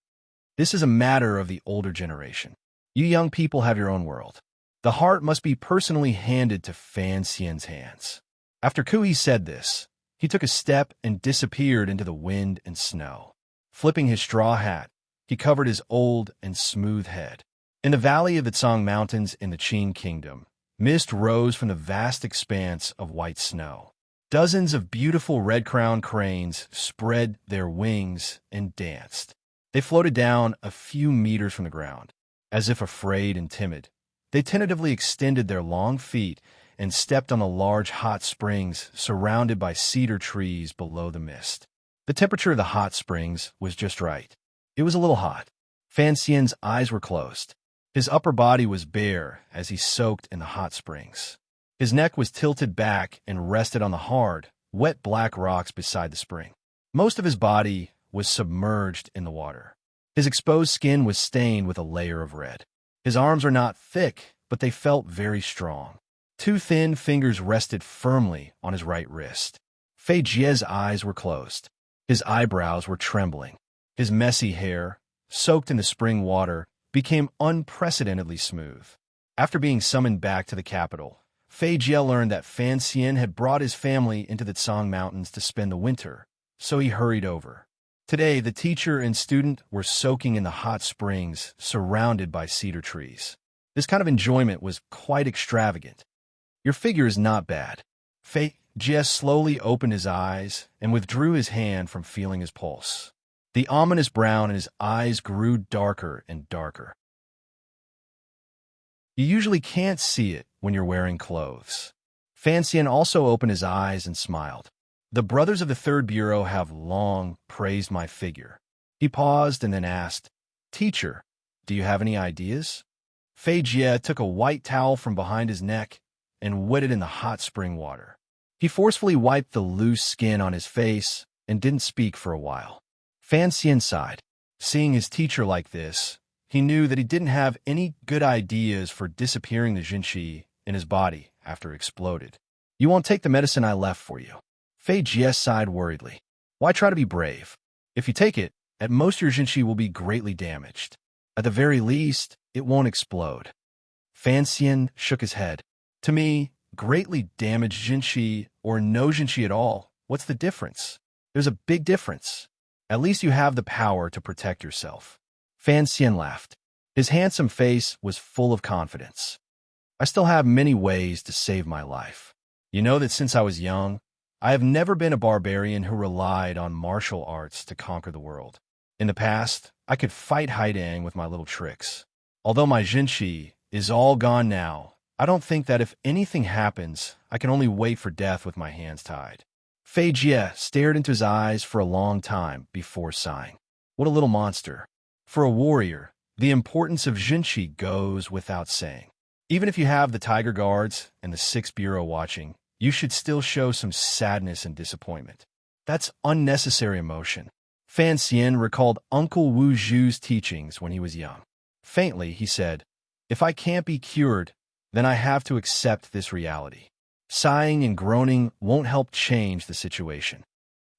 This is a matter of the older generation. You young people have your own world. The heart must be personally handed to Fan Xian's hands. After Kui said this, he took a step and disappeared into the wind and snow. Flipping his straw hat, He covered his old and smooth head. In the valley of the Tsang Mountains in the Qing Kingdom, mist rose from the vast expanse of white snow. Dozens of beautiful red-crowned cranes spread their wings and danced. They floated down a few meters from the ground. As if afraid and timid, they tentatively extended their long feet and stepped on the large hot springs surrounded by cedar trees below the mist. The temperature of the hot springs was just right. It was a little hot. Fan Xian's eyes were closed. His upper body was bare as he soaked in the hot springs. His neck was tilted back and rested on the hard, wet black rocks beside the spring. Most of his body was submerged in the water. His exposed skin was stained with a layer of red. His arms were not thick, but they felt very strong. Two thin fingers rested firmly on his right wrist. Fei Jie's eyes were closed. His eyebrows were trembling. His messy hair, soaked in the spring water, became unprecedentedly smooth. After being summoned back to the capital, Fei Jie learned that Fan Xian had brought his family into the Tsang Mountains to spend the winter, so he hurried over. Today, the teacher and student were soaking in the hot springs surrounded by cedar trees. This kind of enjoyment was quite extravagant. Your figure is not bad. Fei Jie slowly opened his eyes and withdrew his hand from feeling his pulse. The ominous brown in his eyes grew darker and darker. You usually can't see it when you're wearing clothes. Fan Xian also opened his eyes and smiled. The brothers of the Third Bureau have long praised my figure. He paused and then asked, "Teacher, do you have any ideas?" Fei Jie took a white towel from behind his neck and wet it in the hot spring water. He forcefully wiped the loose skin on his face and didn't speak for a while. Fan Xian sighed. Seeing his teacher like this, he knew that he didn't have any good ideas for disappearing the Jinqi in his body after it exploded. "You won't take the medicine I left for you." Fei Jie sighed worriedly. "Why try to be brave? If you take it, at most your Jinqi will be greatly damaged. At the very least, it won't explode." Fan Xian shook his head. "To me, greatly damaged Jinqi or no Jinqi at all, what's the difference? There's a big difference. At least you have the power to protect yourself." Fan Xian laughed. His handsome face was full of confidence. "I still have many ways to save my life. You know that since I was young, I have never been a barbarian who relied on martial arts to conquer the world. In the past, I could fight Haidang with my little tricks. Although my Jinqi is all gone now, I don't think that if anything happens, I can only wait for death with my hands tied." Fei Jie stared into his eyes for a long time before sighing. What a little monster. For a warrior, the importance of Jinqi goes without saying. Even if you have the Tiger Guards and the Sixth Bureau watching, you should still show some sadness and disappointment. That's unnecessary emotion. Fan Xian recalled Uncle Wu Zhu's teachings when he was young. Faintly, he said, "If I can't be cured, then I have to accept this reality. Sighing and groaning won't help change the situation."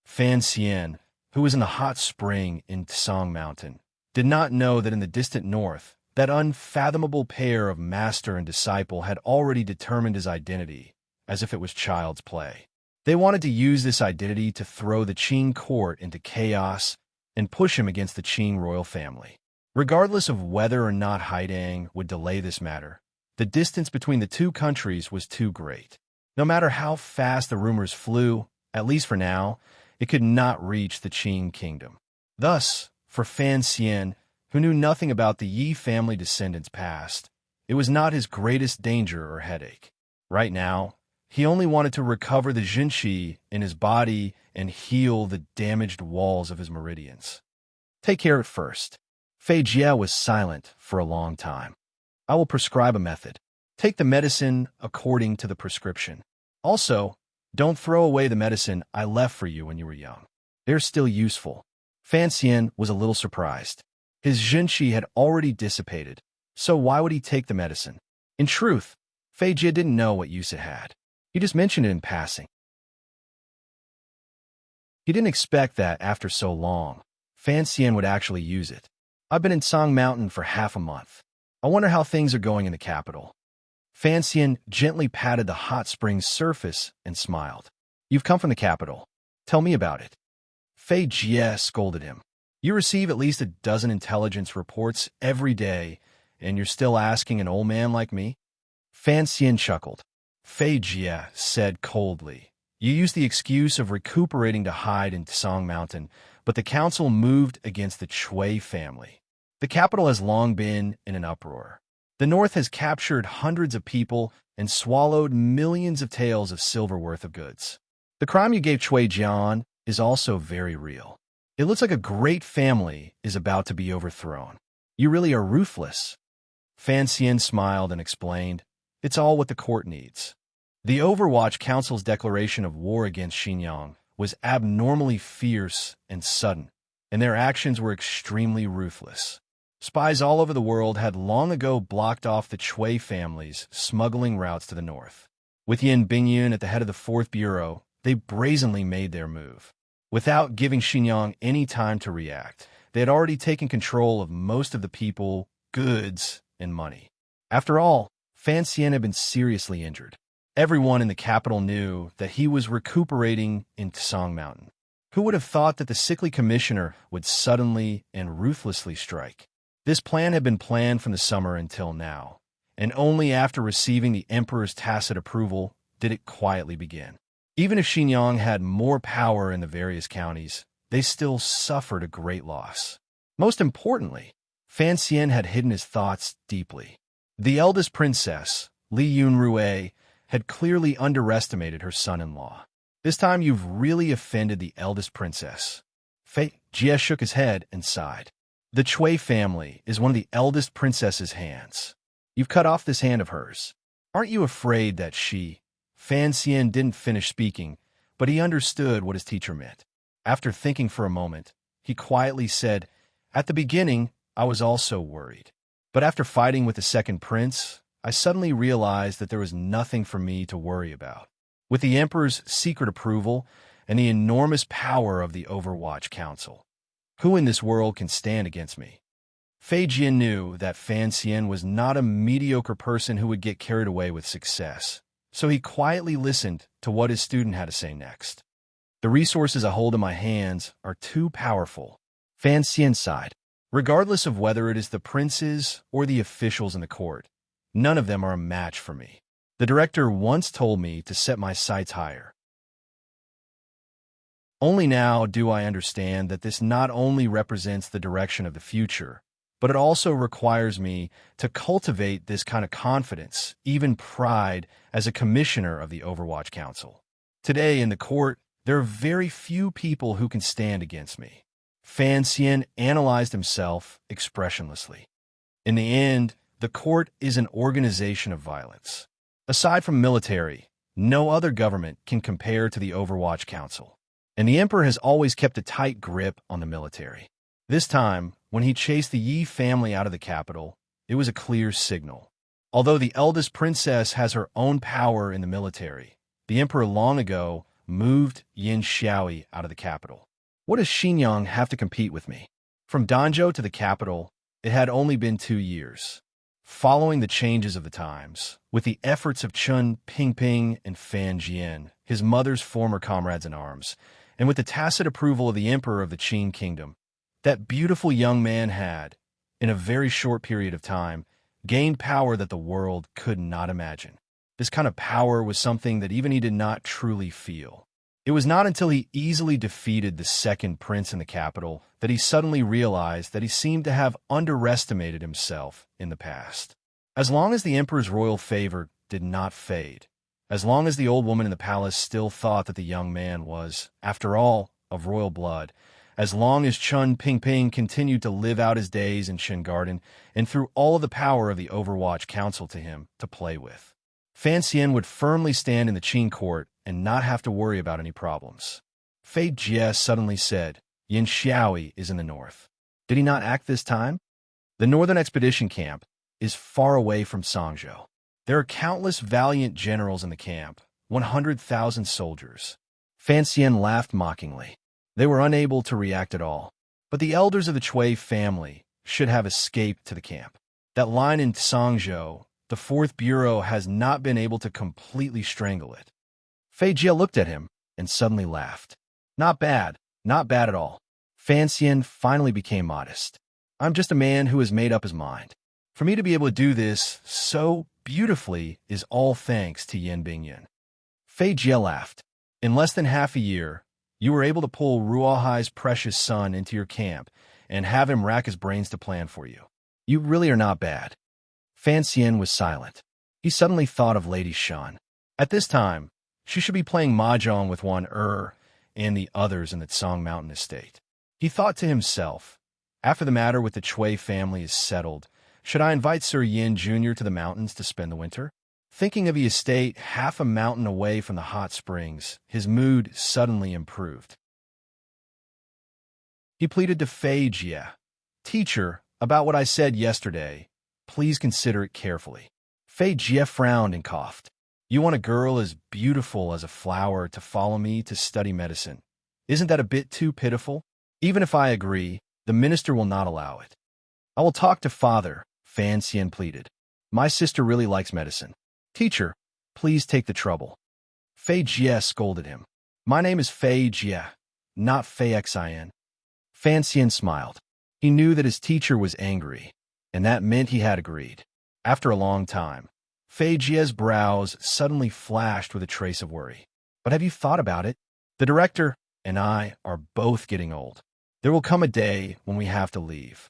Fan Xian, who was in the hot spring in Tsang Mountain, did not know that in the distant north, that unfathomable pair of master and disciple had already determined his identity, as if it was child's play. They wanted to use this identity to throw the Qing court into chaos and push him against the Qing royal family. Regardless of whether or not Haidang would delay this matter, the distance between the two countries was too great. No matter how fast the rumors flew, at least for now, it could not reach the Qing kingdom. Thus, for Fan Xian, who knew nothing about the Yi family descendants' past, it was not his greatest danger or headache. Right now, he only wanted to recover the Jinqi in his body and heal the damaged walls of his meridians. "Take care at first." Fei Jie was silent for a long time. "I will prescribe a method. Take the medicine according to the prescription. Also, don't throw away the medicine I left for you when you were young. They're still useful." Fan Xian was a little surprised. His Jinqi had already dissipated, so why would he take the medicine? In truth, Fei Jie didn't know what use it had. He just mentioned it in passing. He didn't expect that after so long, Fan Xian would actually use it. "I've been in Tsang Mountain for half a month. I wonder how things are going in the capital." Fan Xian gently patted the hot spring's surface and smiled. "You've come from the capital. Tell me about it." Fei Jie scolded him. You receive at least a dozen intelligence reports every day, and you're still asking an old man like me? Fan Xian chuckled. Fei Jie said coldly, you used the excuse of recuperating to hide in Tsang Mountain, but the council moved against the Chui family. The capital has long been in an uproar. The North has captured hundreds of people and swallowed millions of taels of silver worth of goods. The crime you gave Chui Jian is also very real. It looks like a great family is about to be overthrown. You really are ruthless. Fan Xian smiled and explained, it's all what the court needs. The Overwatch Council's declaration of war against Xinjiang was abnormally fierce and sudden, and their actions were extremely ruthless. Spies all over the world had long ago blocked off the Chui family's smuggling routes to the north. With Yin Bingyun at the head of the 4th Bureau, they brazenly made their move. Without giving Xinjiang any time to react, they had already taken control of most of the people, goods, and money. After all, Fan Xian had been seriously injured. Everyone in the capital knew that he was recuperating in Tsang Mountain. Who would have thought that the sickly commissioner would suddenly and ruthlessly strike? This plan had been planned from the summer until now, and only after receiving the emperor's tacit approval did it quietly begin. Even if Xinjiang had more power in the various counties, they still suffered a great loss. Most importantly, Fan Xian had hidden his thoughts deeply. The eldest princess, Li Yunrui, had clearly underestimated her son-in-law. This time you've really offended the eldest princess. Fei Jie shook his head and sighed. The Chui family is one of the eldest princess's hands. You've cut off this hand of hers. Aren't you afraid that she... Fan Xian didn't finish speaking, but he understood what his teacher meant. After thinking for a moment, he quietly said, at the beginning, I was also worried. But after fighting with the second prince, I suddenly realized that there was nothing for me to worry about. With the Emperor's secret approval and the enormous power of the Overwatch Council, who in this world can stand against me? Fei Jian knew that Fan Xian was not a mediocre person who would get carried away with success, so he quietly listened to what his student had to say next. The resources I hold in my hands are too powerful. Fan Xian sighed. Regardless of whether it is the princes or the officials in the court, none of them are a match for me. The director once told me to set my sights higher. Only now do I understand that this not only represents the direction of the future, but it also requires me to cultivate this kind of confidence, even pride, as a commissioner of the Overwatch Council. Today in the court, there are very few people who can stand against me. Fan Xian analyzed himself expressionlessly. In the end, the court is an organization of violence. Aside from military, no other government can compare to the Overwatch Council. And the emperor has always kept a tight grip on the military. This time, when he chased the Yi family out of the capital, it was a clear signal. Although the eldest princess has her own power in the military, the emperor long ago moved Yin Xiaoyi out of the capital. What does Xinjiang have to compete with me? From Danzhou to the capital, it had only been 2 years. Following the changes of the times, with the efforts of Chun Pingping and Fan Jian, his mother's former comrades in arms, and with the tacit approval of the emperor of the Qin kingdom, that beautiful young man had, in a very short period of time, gained power that the world could not imagine. This kind of power was something that even he did not truly feel. It was not until he easily defeated the second prince in the capital that he suddenly realized that he seemed to have underestimated himself in the past. As long as the emperor's royal favor did not fade, as long as the old woman in the palace still thought that the young man was, after all, of royal blood, as long as Chun Pingping continued to live out his days in Shen Garden and threw all of the power of the Overwatch Council to him to play with, Fan Xian would firmly stand in the Qin court and not have to worry about any problems. Fei Jie suddenly said, Yin Xiaoyi is in the north. Did he not act this time? The northern expedition camp is far away from Sangzhou. There are countless valiant generals in the camp, 100,000 soldiers. Fan Xian laughed mockingly. They were unable to react at all. But the elders of the Chui family should have escaped to the camp. That line in Sangzhou, the 4th Bureau has not been able to completely strangle it. Fei Jie looked at him and suddenly laughed. Not bad at all. Fan Xian finally became modest. I'm just a man who has made up his mind. For me to be able to do this so beautifully is all thanks to Yin Bingyan. Fei Jie laughed. In less than half a year, you were able to pull Ruohai's precious son into your camp and have him rack his brains to plan for you. You really are not bad. Fan Xian was silent. He suddenly thought of Lady Shan. At this time, she should be playing mahjong with one and the others in the Tsang Mountain estate. He thought to himself, after the matter with the Chui family is settled, should I invite Sir Yin Jr. to the mountains to spend the winter? Thinking of the estate half a mountain away from the hot springs, his mood suddenly improved. He pleaded to Fei Jie, "Teacher, about what I said yesterday, please consider it carefully." Fei Jie frowned and coughed. "You want a girl as beautiful as a flower to follow me to study medicine. Isn't that a bit too pitiful? Even if I agree, the minister will not allow it." "I will talk to father," Fan Xian pleaded. "My sister really likes medicine. Teacher, please take the trouble." Fei Jie scolded him. "My name is Fei Jie, not Fei Xin." Fan Xian smiled. He knew that his teacher was angry, and that meant he had agreed. After a long time, Fei Jie's brows suddenly flashed with a trace of worry. "But have you thought about it? The director and I are both getting old. There will come a day when we have to leave."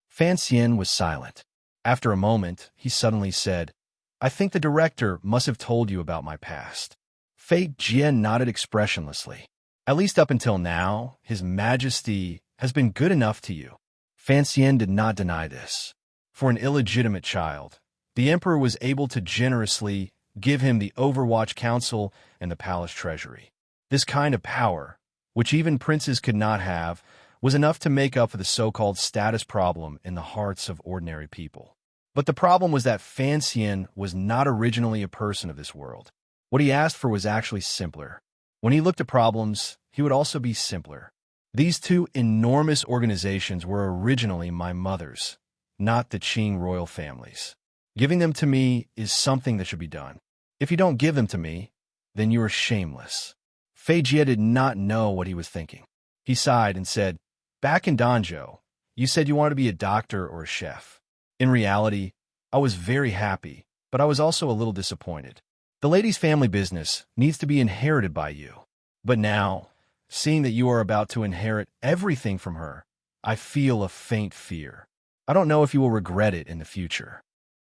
Fan Xian was silent. After a moment, he suddenly said, "I think the director must have told you about my past." Fei Jie nodded expressionlessly. "At least up until now, His Majesty has been good enough to you." Fan Xian did not deny this. For an illegitimate child, the emperor was able to generously give him the Overwatch Council and the palace treasury. This kind of power, which even princes could not have, was enough to make up for the so-called status problem in the hearts of ordinary people. But the problem was that Fan Xian was not originally a person of this world. What he asked for was actually simpler. When he looked at problems, he would also be simpler. These two enormous organizations were originally my mother's, not the Qing royal families. Giving them to me is something that should be done. If you don't give them to me, then you are shameless. Fei Jie did not know what he was thinking. He sighed and said, "Back in Danzhou, you said you wanted to be a doctor or a chef. In reality, I was very happy, but I was also a little disappointed. The lady's family business needs to be inherited by you. But now, seeing that you are about to inherit everything from her, I feel a faint fear. I don't know if you will regret it in the future."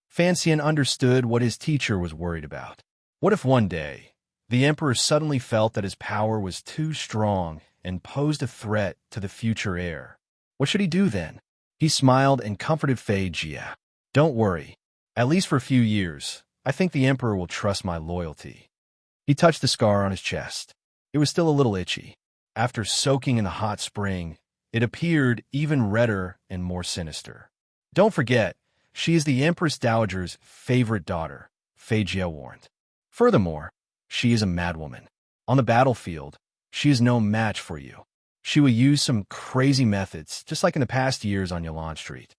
Fan Xian understood what his teacher was worried about. What if one day, the emperor suddenly felt that his power was too strong and posed a threat to the future heir? What should he do then? He smiled and comforted Fei Jie. "Don't worry. At least for a few years, I think the emperor will trust my loyalty." He touched the scar on his chest. It was still a little itchy. After soaking in the hot spring, it appeared even redder and more sinister. "Don't forget, she is the Empress Dowager's favorite daughter," Fei Jie warned. "Furthermore, she is a madwoman. On the battlefield, she is no match for you. She will use some crazy methods, just like in the past years on Yalan Street."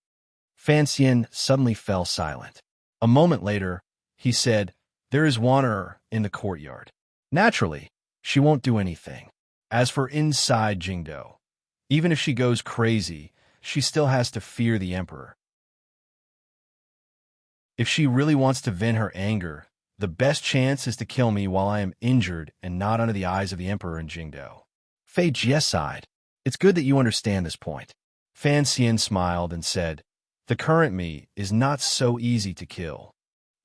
Fan Xian suddenly fell silent. A moment later, he said, "There is one in the courtyard. Naturally, she won't do anything. As for inside Jingdo, even if she goes crazy, she still has to fear the emperor. If she really wants to vent her anger, the best chance is to kill me while I am injured and not under the eyes of the emperor in Jingdo." Fei Jie sighed. "It's good that you understand this point." Fan Xian smiled and said, "The current me is not so easy to kill."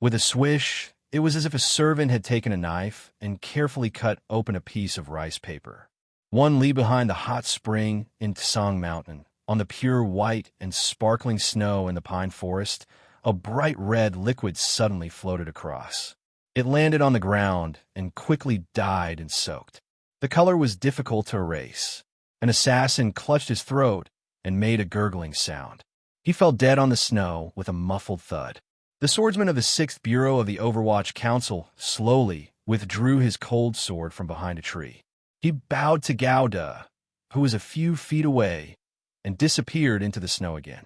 With a swish, it was as if a servant had taken a knife and carefully cut open a piece of rice paper. 1 li behind the hot spring in Tsang Mountain, on the pure white and sparkling snow in the pine forest, a bright red liquid suddenly floated across. It landed on the ground and quickly died and soaked. The color was difficult to erase. An assassin clutched his throat and made a gurgling sound. He fell dead on the snow with a muffled thud. The swordsman of the 6th Bureau of the Overwatch Council slowly withdrew his cold sword from behind a tree. He bowed to Gao De, who was a few feet away, and disappeared into the snow again.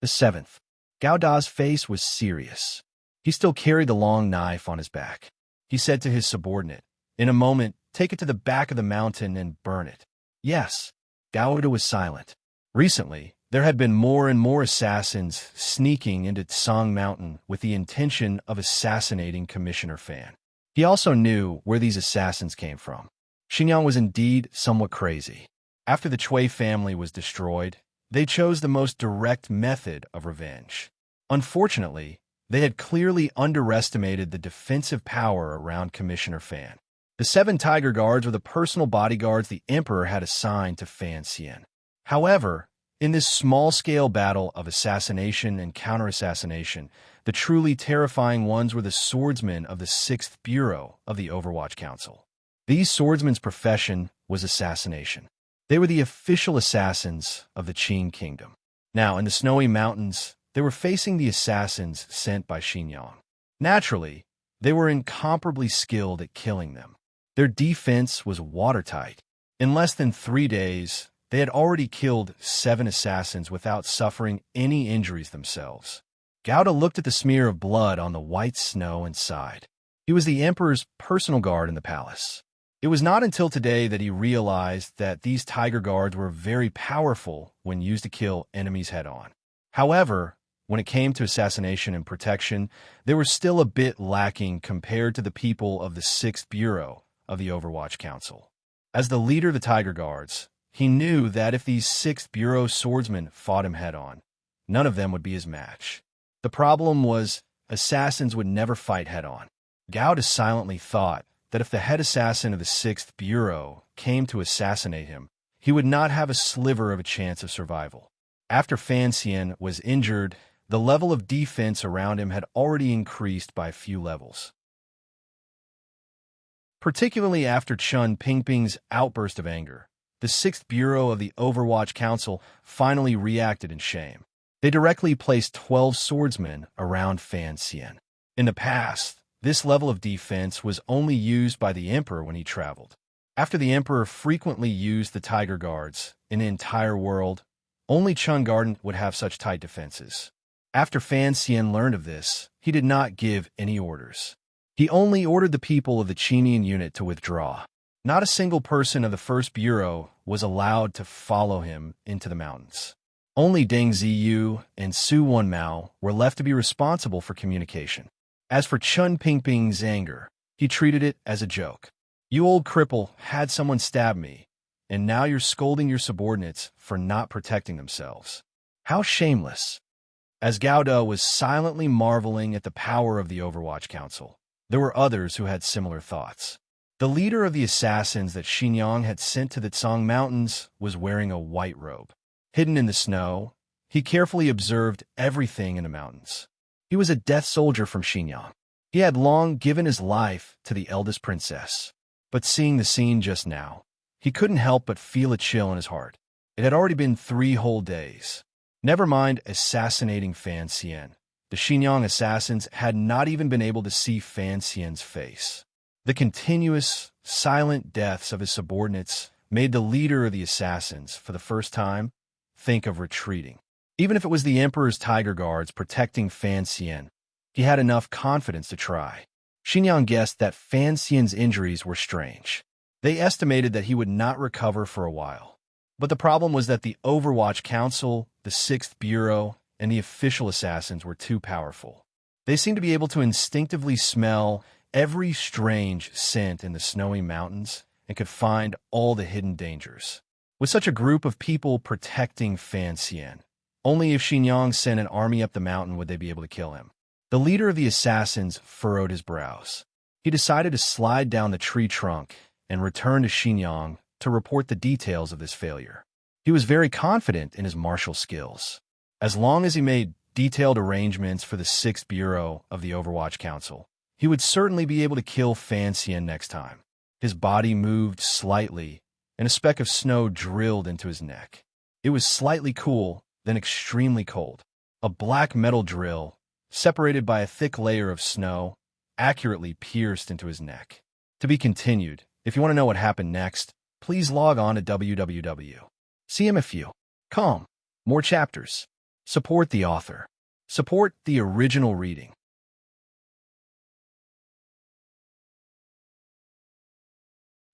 The 7th. Gao Da's face was serious. He still carried the long knife on his back. He said to his subordinate, "In a moment, take it to the back of the mountain and burn it." "Yes." Gauda was silent. Recently, there had been more and more assassins sneaking into Tsang Mountain with the intention of assassinating Commissioner Fan. He also knew where these assassins came from. Xinjiang was indeed somewhat crazy. After the Chui family was destroyed, they chose the most direct method of revenge. Unfortunately, they had clearly underestimated the defensive power around Commissioner Fan. The 7 Tiger Guards were the personal bodyguards the Emperor had assigned to Fan Xian. However, in this small-scale battle of assassination and counter-assassination, the truly terrifying ones were the swordsmen of the 6th Bureau of the Overwatch Council. These swordsmen's profession was assassination. They were the official assassins of the Qing Kingdom. Now, in the snowy mountains, they were facing the assassins sent by Xinjiang. Naturally, they were incomparably skilled at killing them. Their defense was watertight. In less than 3 days, they had already killed 7 assassins without suffering any injuries themselves. Gauda looked at the smear of blood on the white snow and sighed. He was the Emperor's personal guard in the palace. It was not until today that he realized that these Tiger Guards were very powerful when used to kill enemies head-on. However, when it came to assassination and protection, they were still a bit lacking compared to the people of the 6th Bureau of the Overwatch Council. As the leader of the Tiger Guards, he knew that if these 6th Bureau swordsmen fought him head-on, none of them would be his match. The problem was, assassins would never fight head-on. Gauda silently thought that if the head assassin of the 6th Bureau came to assassinate him, he would not have a sliver of a chance of survival. After Fan Xian was injured, the level of defense around him had already increased by a few levels. Particularly after Chun Pingping's outburst of anger, the 6th Bureau of the Overwatch Council finally reacted in shame. They directly placed 12 swordsmen around Fan Xian. In the past, this level of defense was only used by the Emperor when he traveled. After the Emperor frequently used the Tiger Guards in the entire world, only Chun Garden would have such tight defenses. After Fan Xian learned of this, he did not give any orders. He only ordered the people of the Qinian unit to withdraw. Not a single person of the 1st Bureau was allowed to follow him into the mountains. Only Deng Ziyu and Su Wenmao were left to be responsible for communication. As for Chun Pingping's anger, he treated it as a joke. You old cripple had someone stab me, and now you're scolding your subordinates for not protecting themselves. How shameless. As Gauda was silently marveling at the power of the Overwatch Council, there were others who had similar thoughts. The leader of the assassins that Xinjiang had sent to the Tsang Mountains was wearing a white robe. Hidden in the snow, he carefully observed everything in the mountains. He was a death soldier from Xinjiang. He had long given his life to the eldest princess. But seeing the scene just now, he couldn't help but feel a chill in his heart. It had already been 3 whole days. Never mind assassinating Fan Xian. The Xinjiang assassins had not even been able to see Fan Xian's face. The continuous, silent deaths of his subordinates made the leader of the assassins, for the first time, think of retreating. Even if it was the Emperor's Tiger Guards protecting Fan Xian, he had enough confidence to try. Xinjiang guessed that Fan Xian's injuries were strange. They estimated that he would not recover for a while. But the problem was that the Overwatch Council, the 6th Bureau, and the official assassins were too powerful. They seemed to be able to instinctively smell every strange scent in the snowy mountains and could find all the hidden dangers. With such a group of people protecting Fan Xian, only if Xinjiang sent an army up the mountain would they be able to kill him. The leader of the assassins furrowed his brows. He decided to slide down the tree trunk and return to Xinjiang to report the details of this failure. He was very confident in his martial skills. As long as he made detailed arrangements for the 6th Bureau of the Overwatch Council, he would certainly be able to kill Fan Xian next time. His body moved slightly, and a speck of snow drilled into his neck. It was slightly cool, then extremely cold. A black metal drill, separated by a thick layer of snow, accurately pierced into his neck. To be continued. If you want to know what happened next, please log on to www.cmfu.com. More chapters. Support the author. Support the original reading.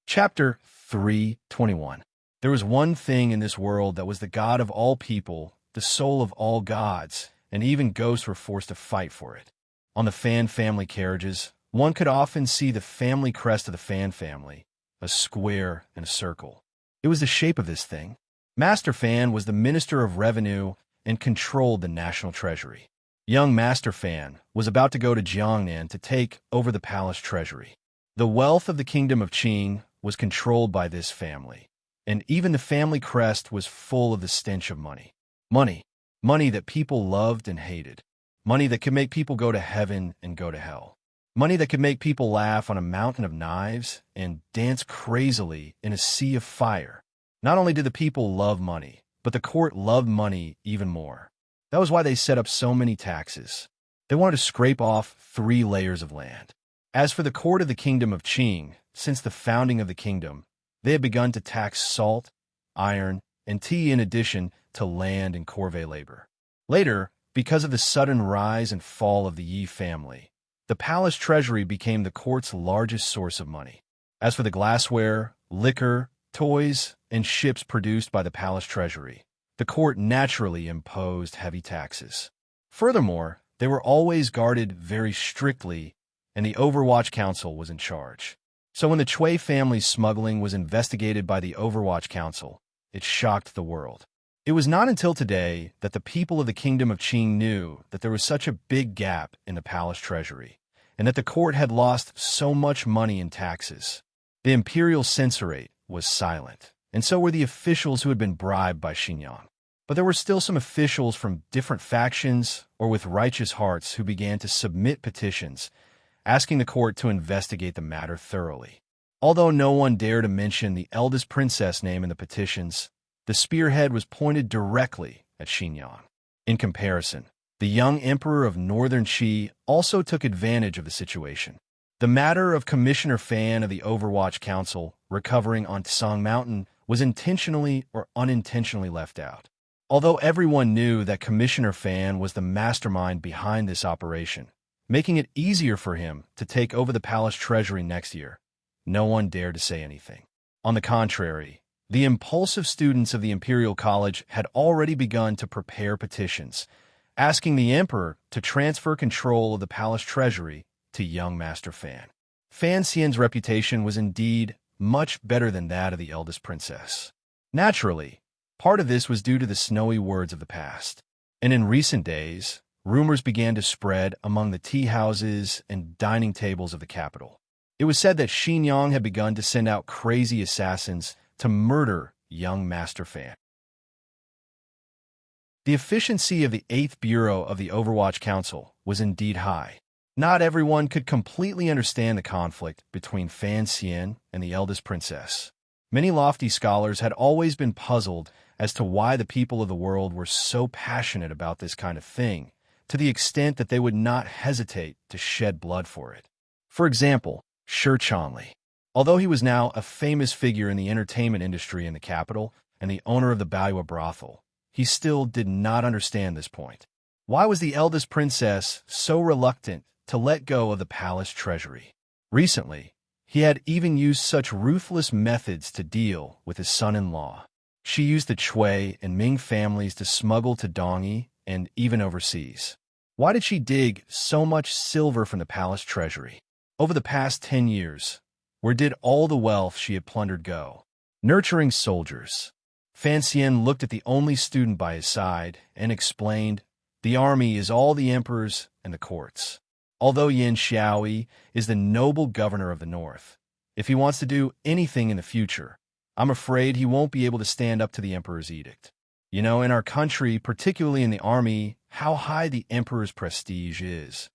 Chapter 321. There was one thing in this world that was the God of all people, the soul of all gods, and even ghosts were forced to fight for it. On the Fan family carriages, one could often see the family crest of the Fan family, a square and a circle. It was the shape of this thing. Master Fan was the Minister of Revenue and controlled the national treasury. Young Master Fan was about to go to Jiangnan to take over the palace treasury. The wealth of the kingdom of Qing was controlled by this family, and even the family crest was full of the stench of money. Money that people loved and hated. Money that could make people go to heaven and go to hell. Money that could make people laugh on a mountain of knives and dance crazily in a sea of fire. Not only did the people love money, but the court loved money even more. That was why they set up so many taxes. They wanted to scrape off 3 layers of land. As for the court of the kingdom of Qing, since the founding of the kingdom, they had begun to tax salt, iron, and tea in addition to land and corvée labor. Later, because of the sudden rise and fall of the Yi family, the palace treasury became the court's largest source of money. As for the glassware, liquor, toys, and ships produced by the palace treasury, the court naturally imposed heavy taxes. Furthermore, they were always guarded very strictly, and the Overwatch Council was in charge. So when the Chui family's smuggling was investigated by the Overwatch Council, it shocked the world. It was not until today that the people of the Kingdom of Qing knew that there was such a big gap in the palace treasury, and that the court had lost so much money in taxes. The imperial censorate was silent, and so were the officials who had been bribed by Xinjiang. But there were still some officials from different factions or with righteous hearts who began to submit petitions, asking the court to investigate the matter thoroughly. Although no one dared to mention the eldest princess name in the petitions, the spearhead was pointed directly at Xinjiang. In comparison, the young emperor of Northern Qi also took advantage of the situation. The matter of Commissioner Fan of the Overwatch Council recovering on Tsang Mountain was intentionally or unintentionally left out. Although everyone knew that Commissioner Fan was the mastermind behind this operation, making it easier for him to take over the palace treasury next year, no one dared to say anything. On the contrary, the impulsive students of the Imperial College had already begun to prepare petitions, asking the emperor to transfer control of the palace treasury to young Master Fan. Fan Xian's reputation was indeed much better than that of the eldest princess. Naturally, part of this was due to the snowy words of the past, and in recent days, rumors began to spread among the tea houses and dining tables of the capital. It was said that Xinjiang had begun to send out crazy assassins to murder young Master Fan. The efficiency of the 8th Bureau of the Overwatch Council was indeed high. Not everyone could completely understand the conflict between Fan Xian and the eldest princess. Many lofty scholars had always been puzzled as to why the people of the world were so passionate about this kind of thing, to the extent that they would not hesitate to shed blood for it. For example, Shi Chanli. Although he was now a famous figure in the entertainment industry in the capital and the owner of the Baiyue brothel, he still did not understand this point. Why was the eldest princess so reluctant to let go of the palace treasury? Recently, he had even used such ruthless methods to deal with his son-in-law. She used the Chui and Ming families to smuggle to Dongyi and even overseas. Why did she dig so much silver from the palace treasury? Over the past 10 years, where did all the wealth she had plundered go? Nurturing soldiers. Fan Xian looked at the only student by his side and explained, "The army is all the emperors and the courts. Although Yin Xiaoyi is the noble governor of the north, if he wants to do anything in the future, I'm afraid he won't be able to stand up to the emperor's edict. You know, in our country, particularly in the army, how high the emperor's prestige is.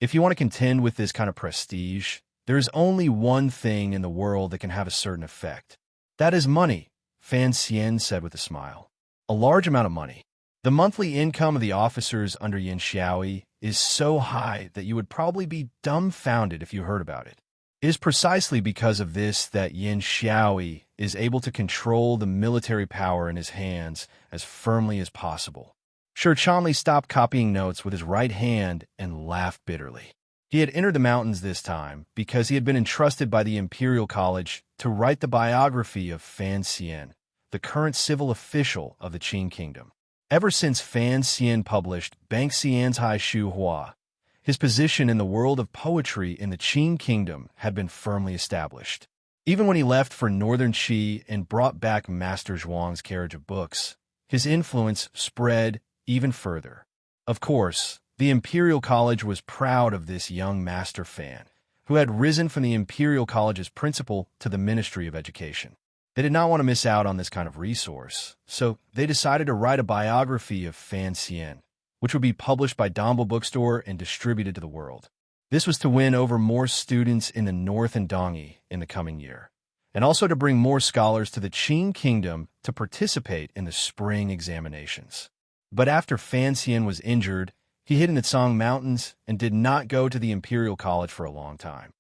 If you want to contend with this kind of prestige, there is only one thing in the world that can have a certain effect. That is money," Fan Xian said with a smile. "A large amount of money. The monthly income of the officers under Yin Xiaoyi is so high that you would probably be dumbfounded if you heard about it. It is precisely because of this that Yin Xiaoyi is able to control the military power in his hands as firmly as possible." Shi Chanli stopped copying notes with his right hand and laughed bitterly. He had entered the mountains this time because he had been entrusted by the Imperial College to write the biography of Fan Xian, the current civil official of the Qing kingdom. Ever since Fan Xian published Bang Xian's Hai Shu Hua, his position in the world of poetry in the Qing kingdom had been firmly established. Even when he left for northern Qi and brought back Master Zhuang's carriage of books, his influence spread even further. Of course, the Imperial College was proud of this young Master Fan, who had risen from the Imperial College's principal to the Ministry of Education. They did not want to miss out on this kind of resource, so they decided to write a biography of Fan Xian, which would be published by Dombo Bookstore and distributed to the world. This was to win over more students in the North and Dongyi in the coming year, and also to bring more scholars to the Qing kingdom to participate in the spring examinations. But after Fan Xian was injured, he hid in the Tsang Mountains and did not go to the Imperial College for a long time.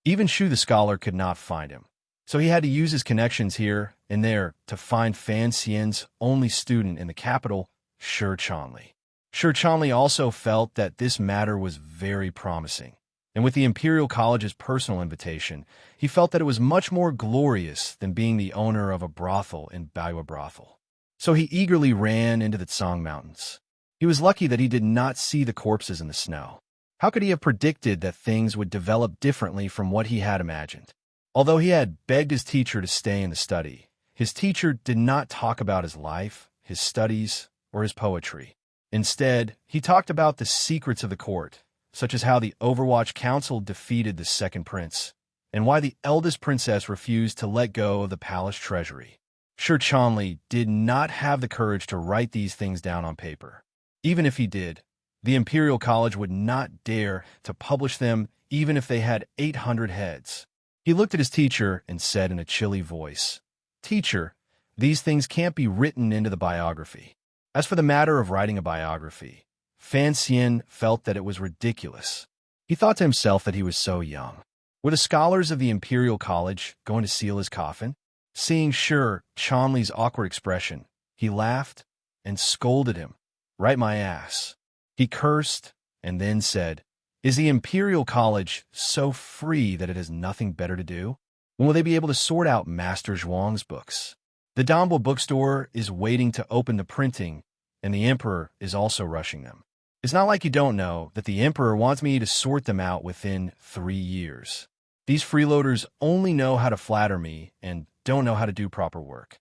Even Shu the scholar could not find him, so he had to use his connections here and there to find Fan Xian's only student in the capital, Shi Chanli. Shi Chanli also felt that this matter was very promising, and with the Imperial College's personal invitation, he felt that it was much more glorious than being the owner of a brothel in Baiwa Brothel. So he eagerly ran into the Tsang Mountains. He was lucky that he did not see the corpses in the snow. How could he have predicted that things would develop differently from what he had imagined? Although he had begged his teacher to stay in the study, his teacher did not talk about his life, his studies, or his poetry. Instead, he talked about the secrets of the court, such as how the Overwatch Council defeated the second prince, and why the eldest princess refused to let go of the palace treasury. Shi Chanli did not have the courage to write these things down on paper. Even if he did, the Imperial College would not dare to publish them even if they had 800 heads. He looked at his teacher and said in a chilly voice, "Teacher, these things can't be written into the biography." As for the matter of writing a biography, Fan Xian felt that it was ridiculous. He thought to himself that he was so young. Were the scholars of the Imperial College going to seal his coffin? Seeing Shi Chanli's awkward expression, he laughed and scolded him. "Right my ass." He cursed and then said, "Is the Imperial College so free that it has nothing better to do? When will they be able to sort out Master Zhuang's books? The Dombo Bookstore is waiting to open the printing, and the Emperor is also rushing them. It's not like you don't know that the Emperor wants me to sort them out within 3 years. These freeloaders only know how to flatter me and don't know how to do proper work."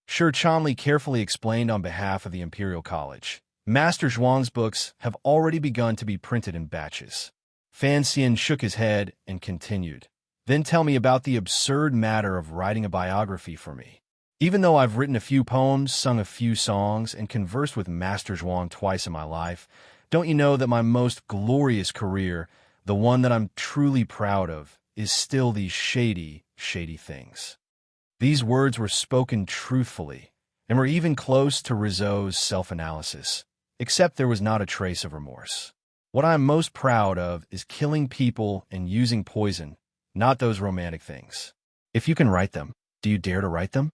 Shi Chanli carefully explained on behalf of the Imperial College. Master Zhuang's books have already begun to be printed in batches. Fan Xian shook his head and continued, "Then tell me about the absurd matter of writing a biography for me. Even though I've written a few poems, sung a few songs, and conversed with Master Zhuang twice in my life, don't you know that my most glorious career, the one that I'm truly proud of, is still these shady, shady things?" These words were spoken truthfully, and were even close to Rizzo's self-analysis, except there was not a trace of remorse. "What I am most proud of is killing people and using poison, not those romantic things. If you can write them, do you dare to write them?"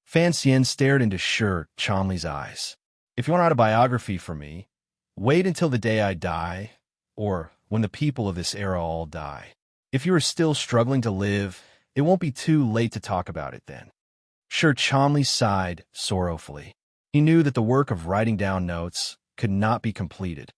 Fan Xian stared into Shi Chanli's eyes. "If you want to write a biography for me, wait until the day I die, or when the people of this era all die. If you are still struggling to live, it won't be too late to talk about it then." Shi Chanli sighed sorrowfully. He knew that the work of writing down notes could not be completed.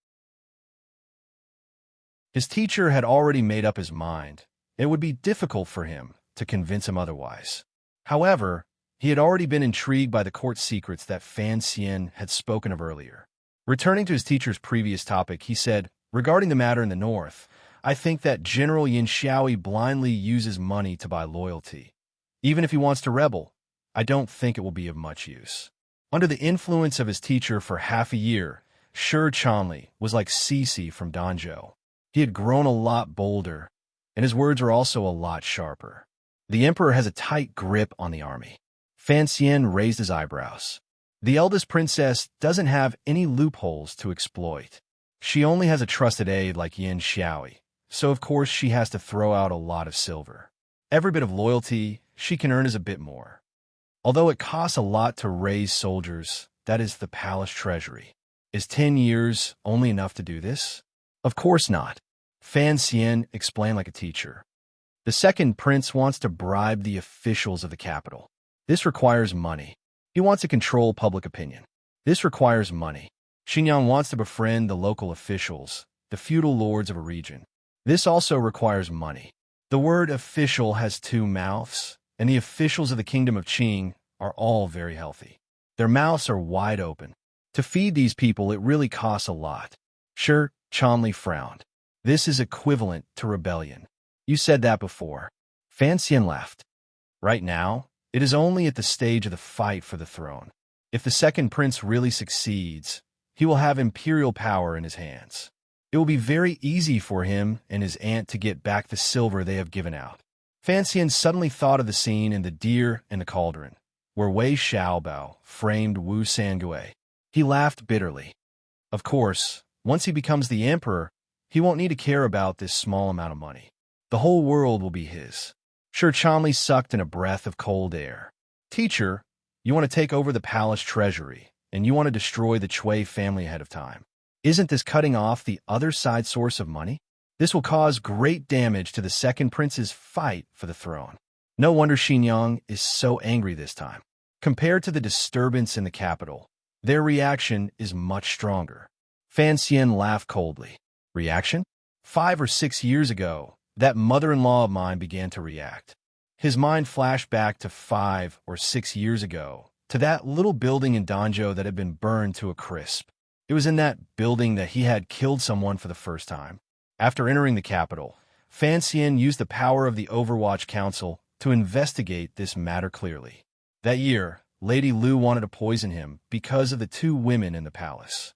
His teacher had already made up his mind. It would be difficult for him to convince him otherwise. However, he had already been intrigued by the court secrets that Fan Xian had spoken of earlier. Returning to his teacher's previous topic, he said, "Regarding the matter in the north, I think that General Yin Xiaoi blindly uses money to buy loyalty. Even if he wants to rebel, I don't think it will be of much use." Under the influence of his teacher for half a year, Shi Chanli was like Cece from Danzhou. He had grown a lot bolder, and his words were also a lot sharper. "The Emperor has a tight grip on the army." Fan Xian raised his eyebrows. "The eldest princess doesn't have any loopholes to exploit. She only has a trusted aide like Yin Xiaoi, so of course she has to throw out a lot of silver. Every bit of loyalty she can earn is a bit more. Although it costs a lot to raise soldiers, that is the palace treasury. Is 10 years only enough to do this? Of course not." Fan Xian explained like a teacher. The second prince wants to bribe the officials of the capital. This requires money. He wants to control public opinion. This requires money. Xinjiang wants to befriend the local officials, the feudal lords of a region. This also requires money. The word official has two mouths, and the officials of the kingdom of Qing are all very healthy. Their mouths are wide open. To feed these people, it really costs a lot. Sure, Chonli frowned. This is equivalent to rebellion. You said that before. Fan Xian laughed. Right now, it is only at the stage of the fight for the throne. If the second prince really succeeds, he will have imperial power in his hands. It will be very easy for him and his aunt to get back the silver they have given out. Fan Xian suddenly thought of the scene in The Deer and the Cauldron, where Wei Xiaobao framed Wu Sangui. He laughed bitterly. Of course, once he becomes the emperor, he won't need to care about this small amount of money. The whole world will be his. Sure, Chonli sucked in a breath of cold air. Teacher, you want to take over the palace treasury, and you want to destroy the Cui family ahead of time. Isn't this cutting off the other side source of money? This will cause great damage to the second prince's fight for the throne. No wonder Xinjiang is so angry this time. Compared to the disturbance in the capital, their reaction is much stronger. Fan Xian laughed coldly. Reaction? 5 or 6 years ago, that mother-in-law of mine began to react. His mind flashed back to 5 or 6 years ago, to that little building in Danzhou that had been burned to a crisp. It was in that building that he had killed someone for the first time. After entering the capital, Fan Xian used the power of the Overwatch Council to investigate this matter clearly. That year, Lady Lu wanted to poison him because of the 2 women in the palace.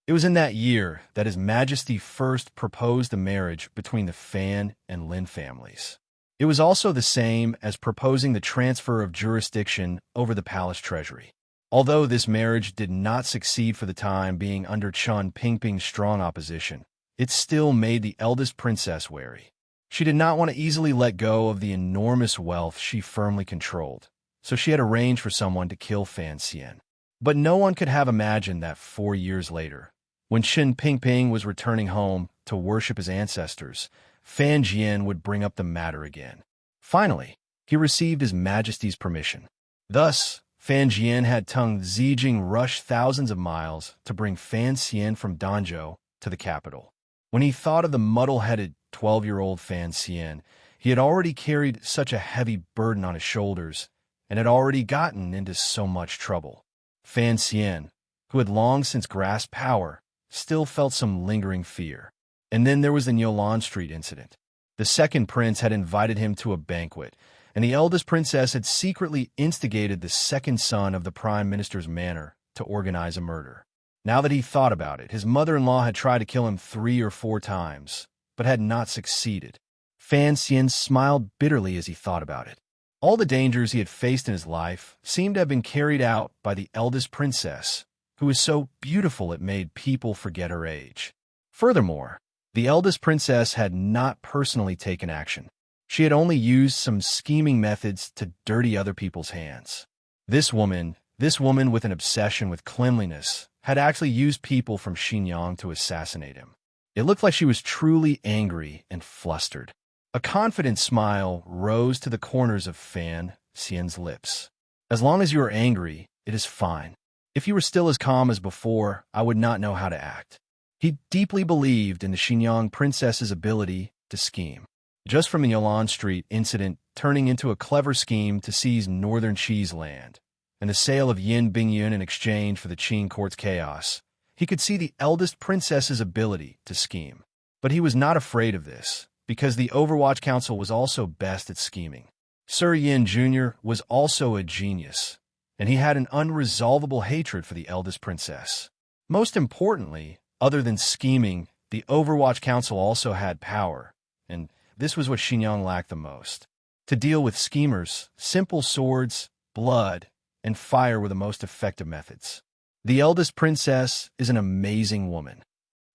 It was in that year that His Majesty first proposed the marriage between the Fan and Lin families. It was also the same as proposing the transfer of jurisdiction over the palace treasury. Although this marriage did not succeed for the time being under Chun Pingping's strong opposition, it still made the eldest princess wary. She did not want to easily let go of the enormous wealth she firmly controlled, so she had arranged for someone to kill Fan Xian. But no one could have imagined that 4 years later, when Qin Pingping was returning home to worship his ancestors, Fan Jian would bring up the matter again. Finally, he received His Majesty's permission. Thus, Fan Jian had Teng Zijing rush thousands of miles to bring Fan Xian from Danzhou to the capital. When he thought of the muddle-headed 12-year-old Fan Xian, he had already carried such a heavy burden on his shoulders and had already gotten into so much trouble. Fan Xian, who had long since grasped power, still felt some lingering fear. And then there was the Nyolan Street incident. The second prince had invited him to a banquet, and the eldest princess had secretly instigated the second son of the prime minister's manor to organize a murder. Now that he thought about it, his mother-in-law had tried to kill him 3 or 4 times, but had not succeeded. Fan Xian smiled bitterly as he thought about it. All the dangers he had faced in his life seemed to have been carried out by the eldest princess, who was so beautiful it made people forget her age. Furthermore, the eldest princess had not personally taken action. She had only used some scheming methods to dirty other people's hands. This woman with an obsession with cleanliness, had actually used people from Xinjiang to assassinate him. It looked like she was truly angry and flustered. A confident smile rose to the corners of Fan Xian's lips. As long as you are angry, it is fine. If you were still as calm as before, I would not know how to act. He deeply believed in the Xinjiang princess's ability to scheme. Just from the Yolan Street incident turning into a clever scheme to seize northern Qi's land, and the sale of Yin Bingyun in exchange for the Qing court's chaos, he could see the eldest princess's ability to scheme. But he was not afraid of this, because the Overwatch Council was also best at scheming. Sir Yin Jr. was also a genius, and he had an unresolvable hatred for the eldest princess. Most importantly, other than scheming, the Overwatch Council also had power, and this was what Xinjiang lacked the most. To deal with schemers, simple swords, blood, and fire were the most effective methods. The eldest princess is an amazing woman.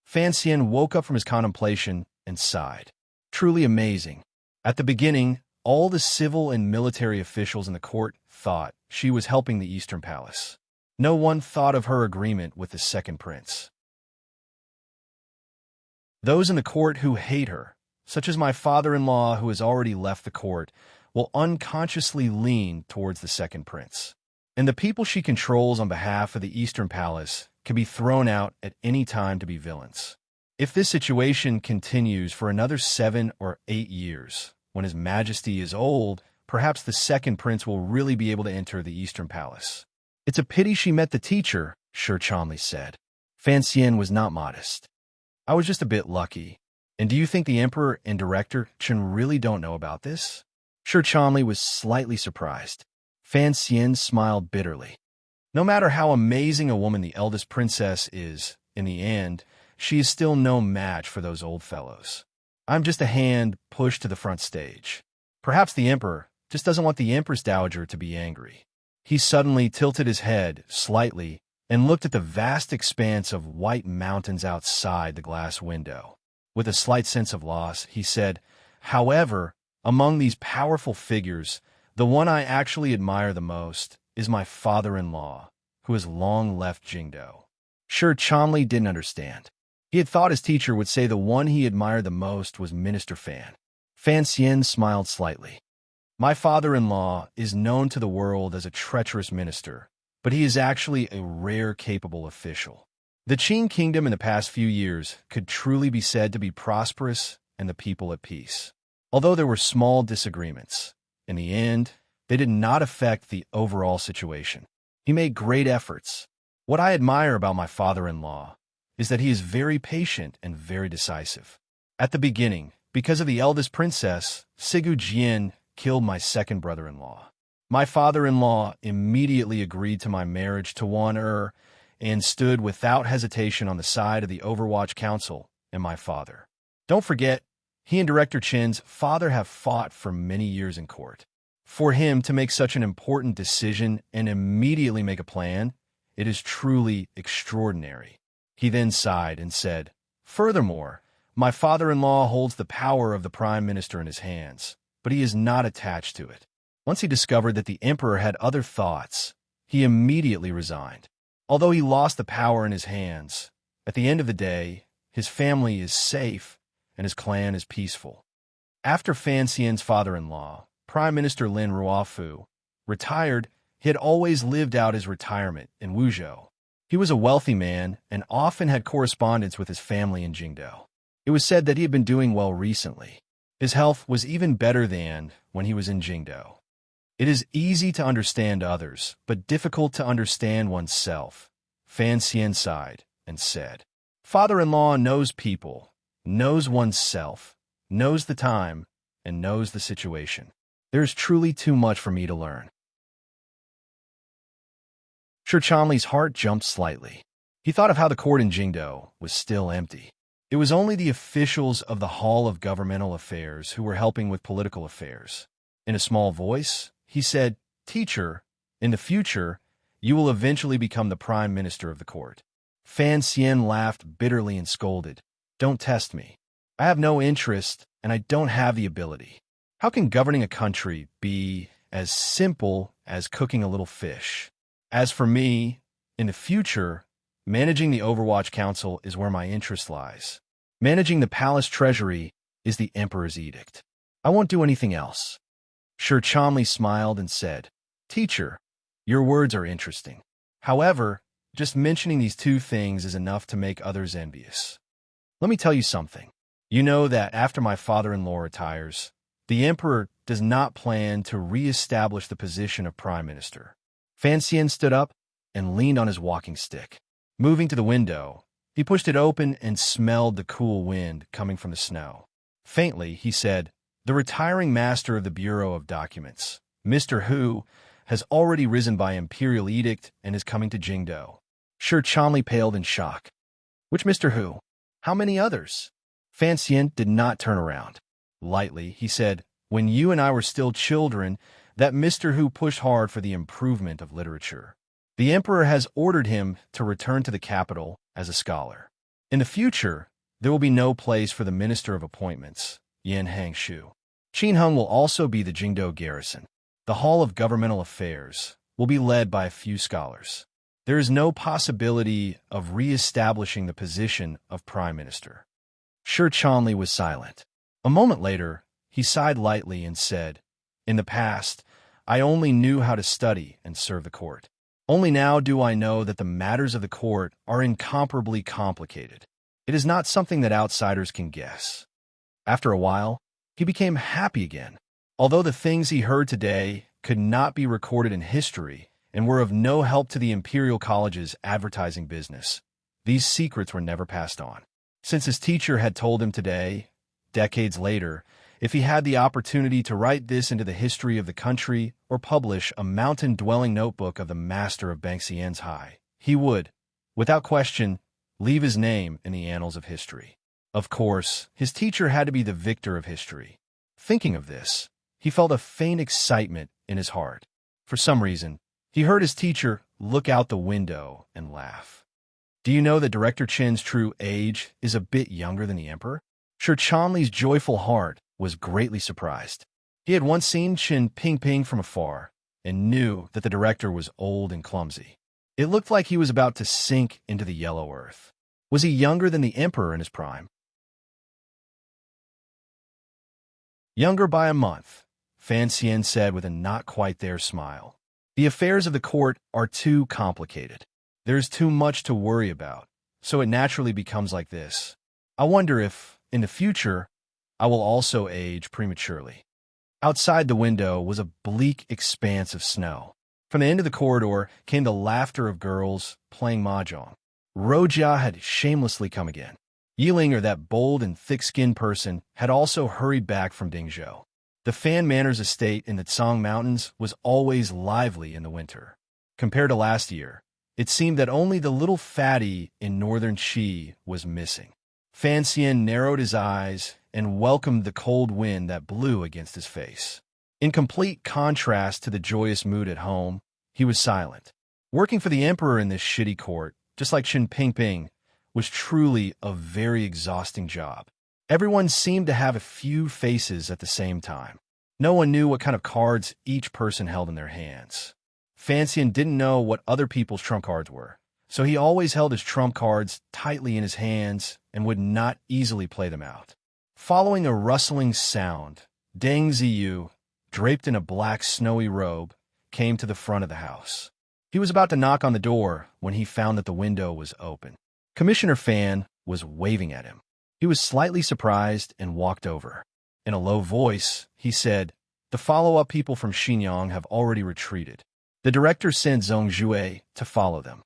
Fan Xian woke up from his contemplation and sighed. Truly amazing. At the beginning, all the civil and military officials in the court thought she was helping the Eastern Palace. No one thought of her agreement with the second prince. Those in the court who hate her such as my father-in-law who has already left the court, will unconsciously lean towards the second prince. And the people she controls on behalf of the Eastern Palace can be thrown out at any time to be villains. If this situation continues for another 7 or 8 years, when His Majesty is old, perhaps the second prince will really be able to enter the Eastern Palace. It's a pity she met the teacher, Sir Cholmondeley said. Fan Xian was not modest. I was just a bit lucky. And do you think the Emperor and Director Chen really don't know about this? Sir Cholmondeley was slightly surprised. Fan Xian smiled bitterly. No matter how amazing a woman the eldest princess is, in the end, she is still no match for those old fellows. I'm just a hand pushed to the front stage. Perhaps the Emperor just doesn't want the Empress Dowager to be angry. He suddenly tilted his head slightly and looked at the vast expanse of white mountains outside the glass window. With a slight sense of loss, he said, "However, among these powerful figures, the one I actually admire the most is my father-in-law, who has long left Jingdo." Sir Cholmondeley didn't understand. He had thought his teacher would say the one he admired the most was Minister Fan. Fan Xian smiled slightly. My father-in-law is known to the world as a treacherous minister, but he is actually a rare capable official. The Qing kingdom in the past few years could truly be said to be prosperous and the people at peace. Although there were small disagreements, in the end, they did not affect the overall situation. He made great efforts. What I admire about my father-in-law is that he is very patient and very decisive. At the beginning, because of the eldest princess, Sigu Jian killed my second brother-in-law. My father-in-law immediately agreed to my marriage to Wan and stood without hesitation on the side of the Overwatch Council and my father. Don't forget, he and Director Chen's father have fought for many years in court. For him to make such an important decision and immediately make a plan, it is truly extraordinary. He then sighed and said, "Furthermore, my father-in-law holds the power of the Prime Minister in his hands, but he is not attached to it. Once he discovered that the Emperor had other thoughts, he immediately resigned. Although he lost the power in his hands, at the end of the day, his family is safe and his clan is peaceful." After Fan Xian's father-in-law, Prime Minister Lin Ruofu, retired, he had always lived out his retirement in Wuzhou. He was a wealthy man and often had correspondence with his family in Jingdo. It was said that he had been doing well recently. His health was even better than when he was in Jingdo. It is easy to understand others, but difficult to understand oneself. Fan Xian sighed and said, "Father-in-law knows people, knows oneself, knows the time, and knows the situation. There is truly too much for me to learn." Sir Cholmondeley's heart jumped slightly. He thought of how the court in Jingdo was still empty. It was only the officials of the Hall of Governmental Affairs who were helping with political affairs. In a small voice, he said, "Teacher, in the future, you will eventually become the Prime Minister of the court." Fan Xian laughed bitterly and scolded, "Don't test me. I have no interest, and I don't have the ability. How can governing a country be as simple as cooking a little fish? As for me, in the future, managing the Overwatch Council is where my interest lies. Managing the palace treasury is the Emperor's edict. I won't do anything else." Sir Cholmondeley smiled and said, "Teacher, your words are interesting. However, just mentioning these two things is enough to make others envious. Let me tell you something. You know that after my father-in-law retires, the Emperor does not plan to re-establish the position of Prime Minister." Fan Xian stood up and leaned on his walking stick. Moving to the window, he pushed it open and smelled the cool wind coming from the snow. Faintly, he said, "The retiring master of the Bureau of Documents, Mr. Hu, has already risen by imperial edict and is coming to Jingdo." Sir Cholmondeley paled in shock. "Which Mr. Hu? How many others?" Fan Xian did not turn around. Lightly, he said, "When you and I were still children, that Mr. Hu pushed hard for the improvement of literature. The Emperor has ordered him to return to the capital as a scholar. In the future, there will be no place for the Minister of Appointments, Yan Hangshu. Qinheng will also be the Jingdo garrison. The Hall of Governmental Affairs will be led by a few scholars. There is no possibility of re-establishing the position of Prime Minister." Sir Cholmondeley was silent. A moment later, he sighed lightly and said, "In the past, I only knew how to study and serve the court. Only now do I know that the matters of the court are incomparably complicated. It is not something that outsiders can guess." After a while, he became happy again. Although the things he heard today could not be recorded in history and were of no help to the Imperial College's advertising business, these secrets were never passed on. Since his teacher had told him today, decades later, if he had the opportunity to write this into the history of the country or publish a mountain-dwelling notebook of the master of Banxian's High, he would, without question, leave his name in the annals of history. Of course, his teacher had to be the victor of history. Thinking of this, he felt a faint excitement in his heart. For some reason, he heard his teacher look out the window and laugh. Do you know that Director Chen's true age is a bit younger than the emperor? Sure, Chanli's joyful heart was greatly surprised. He had once seen Chen Pingping from afar and knew that the director was old and clumsy. It looked like he was about to sink into the yellow earth. Was he younger than the emperor in his prime? Younger by a month, Fan Xian said with a not-quite-there smile. The affairs of the court are too complicated. There is too much to worry about, so it naturally becomes like this. I wonder if, in the future, I will also age prematurely. Outside the window was a bleak expanse of snow. From the end of the corridor came the laughter of girls playing mahjong. Rojia had shamelessly come again. Yiling, or that bold and thick-skinned person, had also hurried back from Dingzhou. The Fan Manor's estate in the Tsang Mountains was always lively in the winter. Compared to last year, it seemed that only the little fatty in northern Qi was missing. Fan Xian narrowed his eyes and welcomed the cold wind that blew against his face. In complete contrast to the joyous mood at home, he was silent. Working for the emperor in this shitty court, just like Chen Pingping, was truly a very exhausting job. Everyone seemed to have a few faces at the same time. No one knew what kind of cards each person held in their hands. Fan Xian didn't know what other people's trump cards were, so he always held his trump cards tightly in his hands and would not easily play them out. Following a rustling sound, Deng Ziyu, draped in a black snowy robe, came to the front of the house. He was about to knock on the door when he found that the window was open. Commissioner Fan was waving at him. He was slightly surprised and walked over. In a low voice, he said, "The follow-up people from Xinjiang have already retreated. The director sent Zhong Jue to follow them."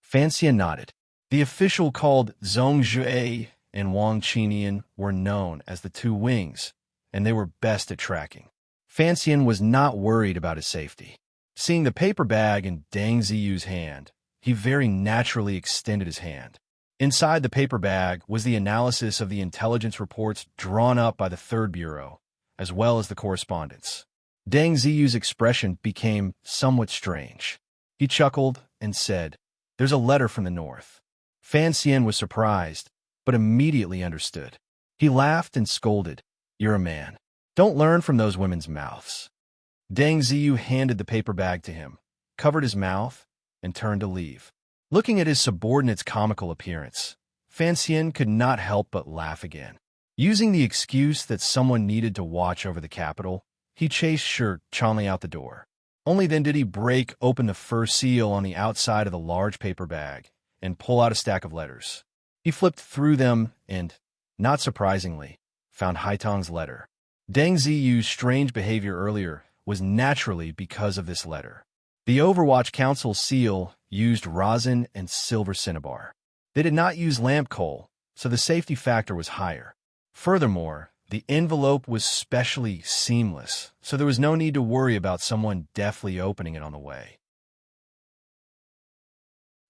Fan Xian nodded. The official called Zhong Jue and Wang Qinian were known as the Two Wings, and they were best at tracking. Fan Xian was not worried about his safety. Seeing the paper bag in Deng Ziyu's hand, he very naturally extended his hand. Inside the paper bag was the analysis of the intelligence reports drawn up by the Third Bureau, as well as the correspondence. Deng Ziyu's expression became somewhat strange. He chuckled and said, "There's a letter from the north." Fan Xian was surprised, but immediately understood. He laughed and scolded, "You're a man. Don't learn from those women's mouths." Deng Ziyu handed the paper bag to him, covered his mouth, and turned to leave. Looking at his subordinate's comical appearance, Fan Xian could not help but laugh again. Using the excuse that someone needed to watch over the capital, he chased Shi Chanli out the door. Only then did he break open the fur seal on the outside of the large paper bag and pull out a stack of letters. He flipped through them and, not surprisingly, found Haitong's letter. Deng Ziyu's strange behavior earlier was naturally because of this letter. The Overwatch Council seal used rosin and silver cinnabar. They did not use lamp coal, so the safety factor was higher. Furthermore, the envelope was specially seamless, so there was no need to worry about someone deftly opening it on the way.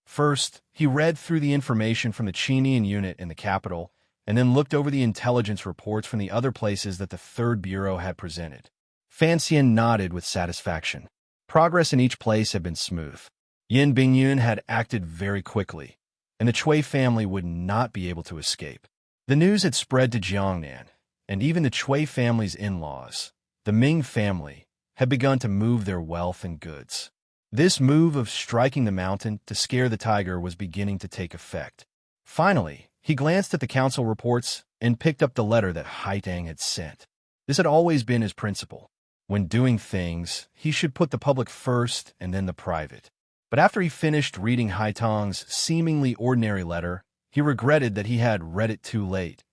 First, he read through the information from the Qinian unit in the capital, and then looked over the intelligence reports from the other places that the Third Bureau had presented. Fan Xian nodded with satisfaction. Progress in each place had been smooth. Yin Bingyun had acted very quickly, and the Cui family would not be able to escape. The news had spread to Jiangnan, and even the Cui family's in-laws, the Ming family, had begun to move their wealth and goods. This move of striking the mountain to scare the tiger was beginning to take effect. Finally, He glanced at the council reports and picked up the letter that Haitang had sent. This had always been his principle. When doing things, he should put the public first and then the private. But after he finished reading Haitang's seemingly ordinary letter, he regretted that he had read it too late,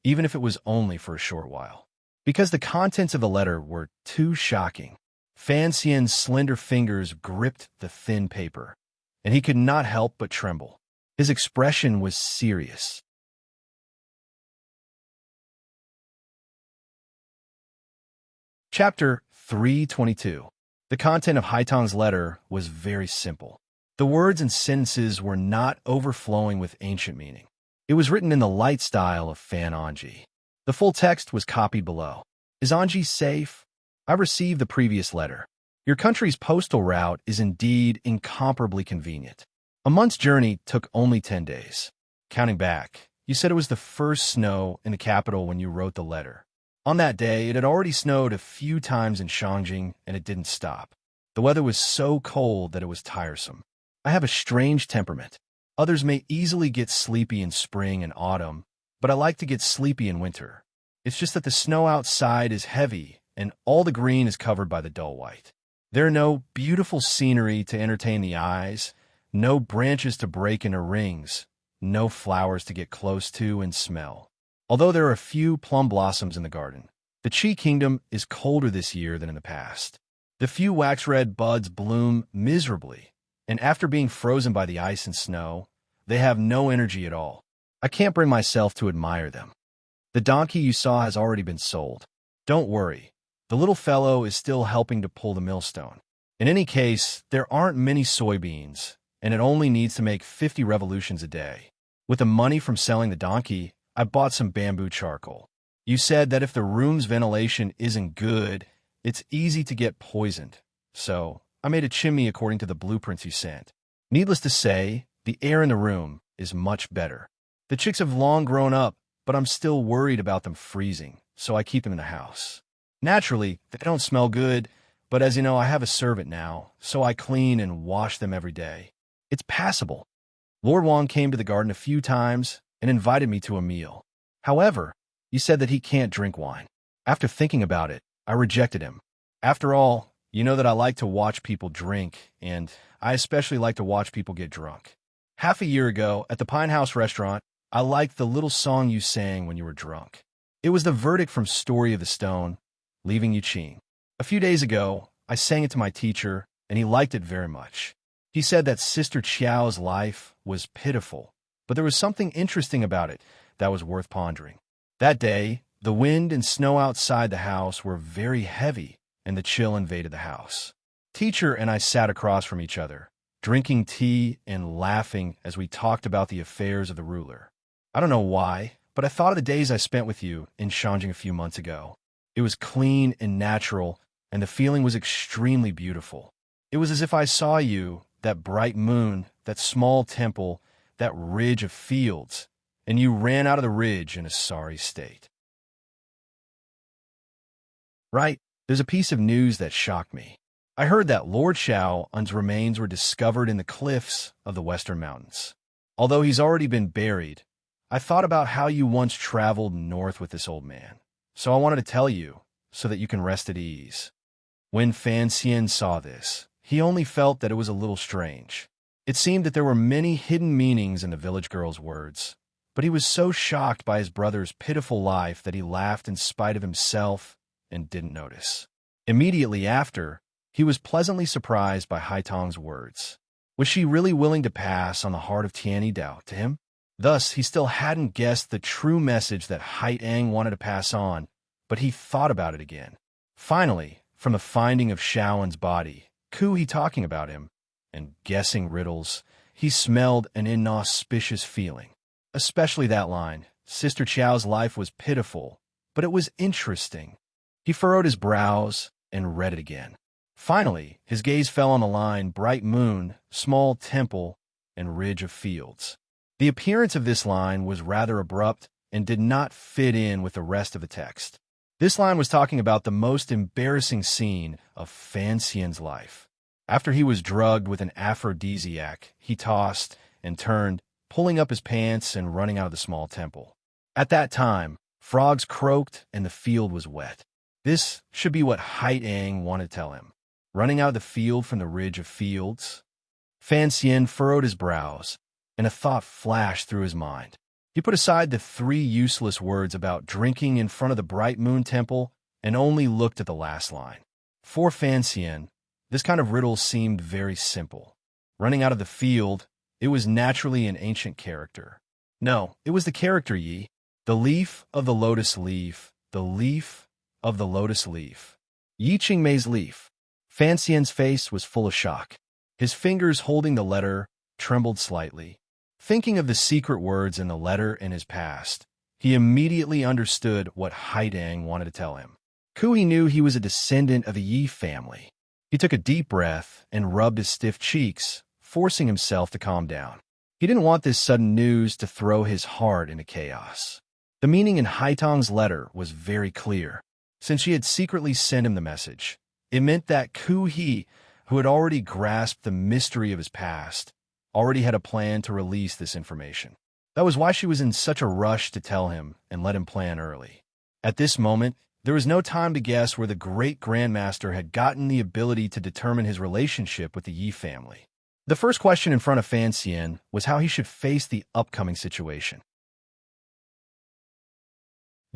even if it was only for a short while. Because the contents of the letter were too shocking. Fan Xian's slender fingers gripped the thin paper, and he could not help but tremble. His expression was serious. Chapter 322. The content of Haitang's letter was very simple. The words and sentences were not overflowing with ancient meaning. It was written in the light style of Fan Anji. The full text was copied below. Is Anji safe? I received the previous letter. Your country's postal route is indeed incomparably convenient. A month's journey took only 10 days. Counting back, you said it was the first snow in the capital when you wrote the letter. On that day, it had already snowed a few times in Shangjing, and it didn't stop. The weather was so cold that it was tiresome. I have a strange temperament. Others may easily get sleepy in spring and autumn, but I like to get sleepy in winter. It's just that the snow outside is heavy, and all the green is covered by the dull white. There are no beautiful scenery to entertain the eyes, no branches to break into rings, no flowers to get close to and smell. Although there are a few plum blossoms in the garden, the Qi Kingdom is colder this year than in the past. The few wax-red buds bloom miserably, and after being frozen by the ice and snow, they have no energy at all. I can't bring myself to admire them. The donkey you saw has already been sold. Don't worry, the little fellow is still helping to pull the millstone. In any case, there aren't many soybeans, and it only needs to make 50 revolutions a day. With the money from selling the donkey, I bought some bamboo charcoal. You said that if the room's ventilation isn't good, it's easy to get poisoned. So, I made a chimney according to the blueprints you sent. Needless to say, the air in the room is much better. The chicks have long grown up, but I'm still worried about them freezing, so I keep them in the house. Naturally, they don't smell good, but as you know, I have a servant now, so I clean and wash them every day. It's passable. Lord Wang came to the garden a few times and invited me to a meal. However, he said that he can't drink wine. After thinking about it, I rejected him. After all, you know that I like to watch people drink, and I especially like to watch people get drunk. Half a year ago, at the Pine House restaurant, I liked the little song you sang when you were drunk. It was the verdict from Story of the Stone, Leaving Yuqing. A few days ago, I sang it to my teacher, and he liked it very much. He said that Sister Qiao's life was pitiful, but there was something interesting about it that was worth pondering. That day, the wind and snow outside the house were very heavy, and the chill invaded the house. Teacher and I sat across from each other, drinking tea and laughing as we talked about the affairs of the ruler. I don't know why, but I thought of the days I spent with you in Shangjing a few months ago. It was clean and natural, and the feeling was extremely beautiful. It was as if I saw you, that bright moon, that small temple, that ridge of fields, and you ran out of the ridge in a sorry state. Right, there's a piece of news that shocked me. I heard that Lord Xiao's remains were discovered in the cliffs of the Western Mountains. Although he's already been buried, I thought about how you once traveled north with this old man. So I wanted to tell you, so that you can rest at ease. When Fan Xian saw this, he only felt that it was a little strange. It seemed that there were many hidden meanings in the village girl's words, but he was so shocked by his brother's pitiful life that he laughed in spite of himself and didn't notice. Immediately after, he was pleasantly surprised by Haitang's words. Was she really willing to pass on the heart of Tianyi Dao to him? Thus, he still hadn't guessed the true message that Haitang wanted to pass on, but he thought about it again. Finally, from the finding of Shaoan's body, he talking about him, and guessing riddles, he smelled an inauspicious feeling. Especially that line, Sister Qiao's life was pitiful, but it was interesting. He furrowed his brows and read it again. Finally, his gaze fell on the line, bright moon, small temple, and ridge of fields. The appearance of this line was rather abrupt and did not fit in with the rest of the text. This line was talking about the most embarrassing scene of Fan Xian's life. After he was drugged with an aphrodisiac, he tossed and turned pulling up his pants and running out of the small temple. At that time, frogs croaked and the field was wet. This should be what Haitang wanted to tell him. Running out of the field from the ridge of fields? Fan Xian furrowed his brows, and a thought flashed through his mind. He put aside the 3 useless words about drinking in front of the bright moon temple and only looked at the last line. For Fan Xian, this kind of riddle seemed very simple. Running out of the field, it was naturally an ancient character. No, it was the character Yi, the leaf of the lotus leaf, the leaf of the lotus leaf. Yi Qingmei's leaf. Fan Xian's face was full of shock. His fingers holding the letter trembled slightly. Thinking of the secret words in the letter in his past, he immediately understood what Haitang wanted to tell him. Kui knew he was a descendant of the Yi family. He took a deep breath and rubbed his stiff cheeks, forcing himself to calm down. He didn't want this sudden news to throw his heart into chaos. The meaning in Haitang's letter was very clear. Since she had secretly sent him the message, it meant that Kui, who had already grasped the mystery of his past, already had a plan to release this information. That was why she was in such a rush to tell him and let him plan early. At this moment, there was no time to guess where the great grandmaster had gotten the ability to determine his relationship with the Yi family. The first question in front of Fan Xian was how he should face the upcoming situation.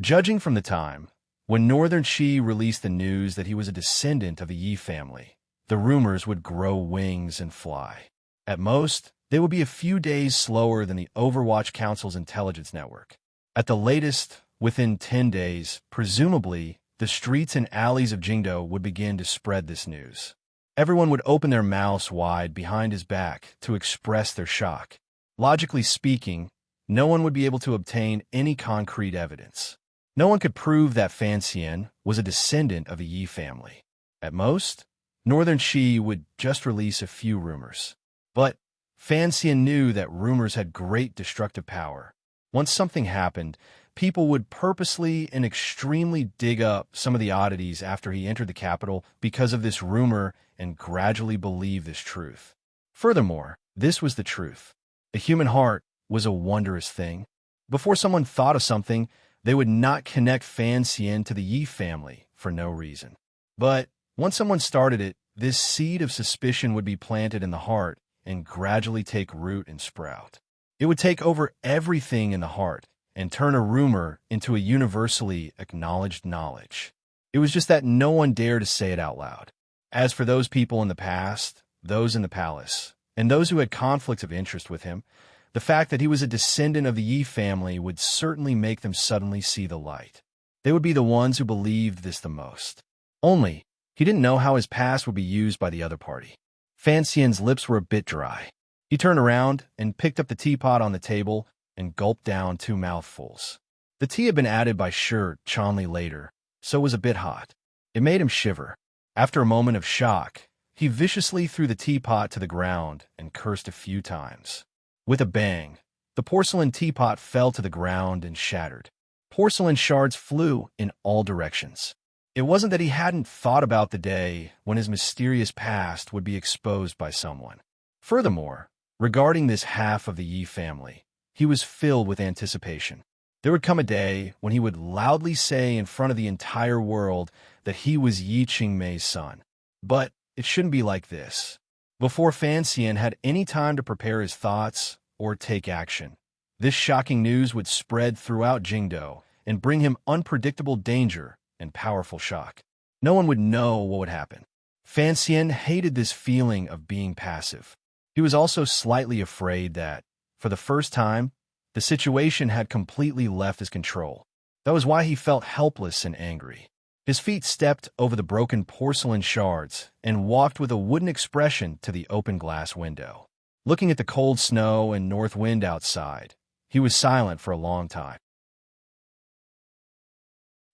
Judging from the time when Northern Qi released the news that he was a descendant of the Yi family, the rumors would grow wings and fly. At most, they would be a few days slower than the Overwatch Council's intelligence network. At the latest, within 10 days, presumably, the streets and alleys of Jingdo would begin to spread this news. Everyone would open their mouths wide behind his back to express their shock. Logically speaking, no one would be able to obtain any concrete evidence. No one could prove that Fan Xian was a descendant of a Yi family. At most, Northern Qi would just release a few rumors. But Fan Xian knew that rumors had great destructive power. Once something happened, people would purposely and extremely dig up some of the oddities after he entered the capital because of this rumor and gradually believe this truth. Furthermore, this was the truth. The human heart was a wondrous thing. Before someone thought of something, they would not connect Fan Xian to the Yi family for no reason. But once someone started it, this seed of suspicion would be planted in the heart and gradually take root and sprout. It would take over everything in the heart and turn a rumor into a universally acknowledged knowledge. It was just that no one dared to say it out loud. As for those people in the past, those in the palace, and those who had conflicts of interest with him, the fact that he was a descendant of the Yi family would certainly make them suddenly see the light. They would be the ones who believed this the most. Only, he didn't know how his past would be used by the other party. Fan Xian's lips were a bit dry. He turned around and picked up the teapot on the table and gulped down 2 mouthfuls. The tea had been added by Shi Chanli later, so it was a bit hot. It made him shiver. After a moment of shock, he viciously threw the teapot to the ground and cursed a few times. With a bang, the porcelain teapot fell to the ground and shattered. Porcelain shards flew in all directions. It wasn't that he hadn't thought about the day when his mysterious past would be exposed by someone. Furthermore, regarding this half of the Yi family, he was filled with anticipation. There would come a day when he would loudly say in front of the entire world that he was Yi Qingmei's son. But it shouldn't be like this. Before Fan Xian had any time to prepare his thoughts or take action, this shocking news would spread throughout Jingdo and bring him unpredictable danger and powerful shock. No one would know what would happen. Fan Xian hated this feeling of being passive. He was also slightly afraid that, for the first time, the situation had completely left his control. That was why he felt helpless and angry. His feet stepped over the broken porcelain shards and walked with a wooden expression to the open glass window. Looking at the cold snow and north wind outside, he was silent for a long time.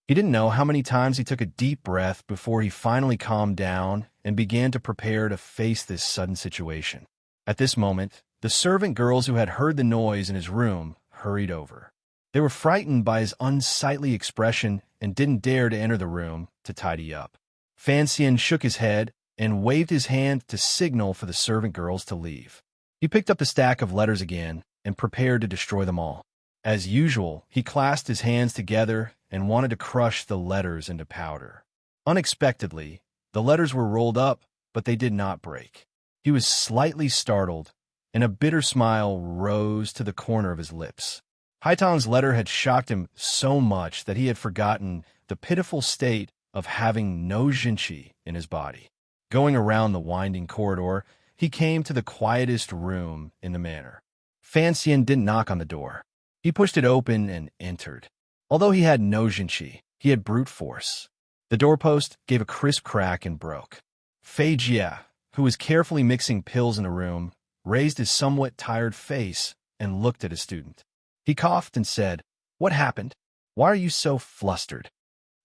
He didn't know how many times he took a deep breath before he finally calmed down and began to prepare to face this sudden situation. At this moment, the servant girls who had heard the noise in his room hurried over. They were frightened by his unsightly expression and didn't dare to enter the room to tidy up. Fan Xian shook his head and waved his hand to signal for the servant girls to leave. He picked up the stack of letters again and prepared to destroy them all. As usual, he clasped his hands together and wanted to crush the letters into powder. Unexpectedly, the letters were rolled up, but they did not break. He was slightly startled, and a bitter smile rose to the corner of his lips. Haitang's letter had shocked him so much that he had forgotten the pitiful state of having no jinqi in his body. Going around the winding corridor, he came to the quietest room in the manor. Fan Xian didn't knock on the door. He pushed it open and entered. Although he had no jinqi, he had brute force. The doorpost gave a crisp crack and broke. Fei Jie, who was carefully mixing pills in the room, raised his somewhat tired face and looked at his student. He coughed and said, "What happened? Why are you so flustered?"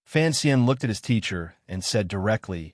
Fan Xian looked at his teacher and said directly,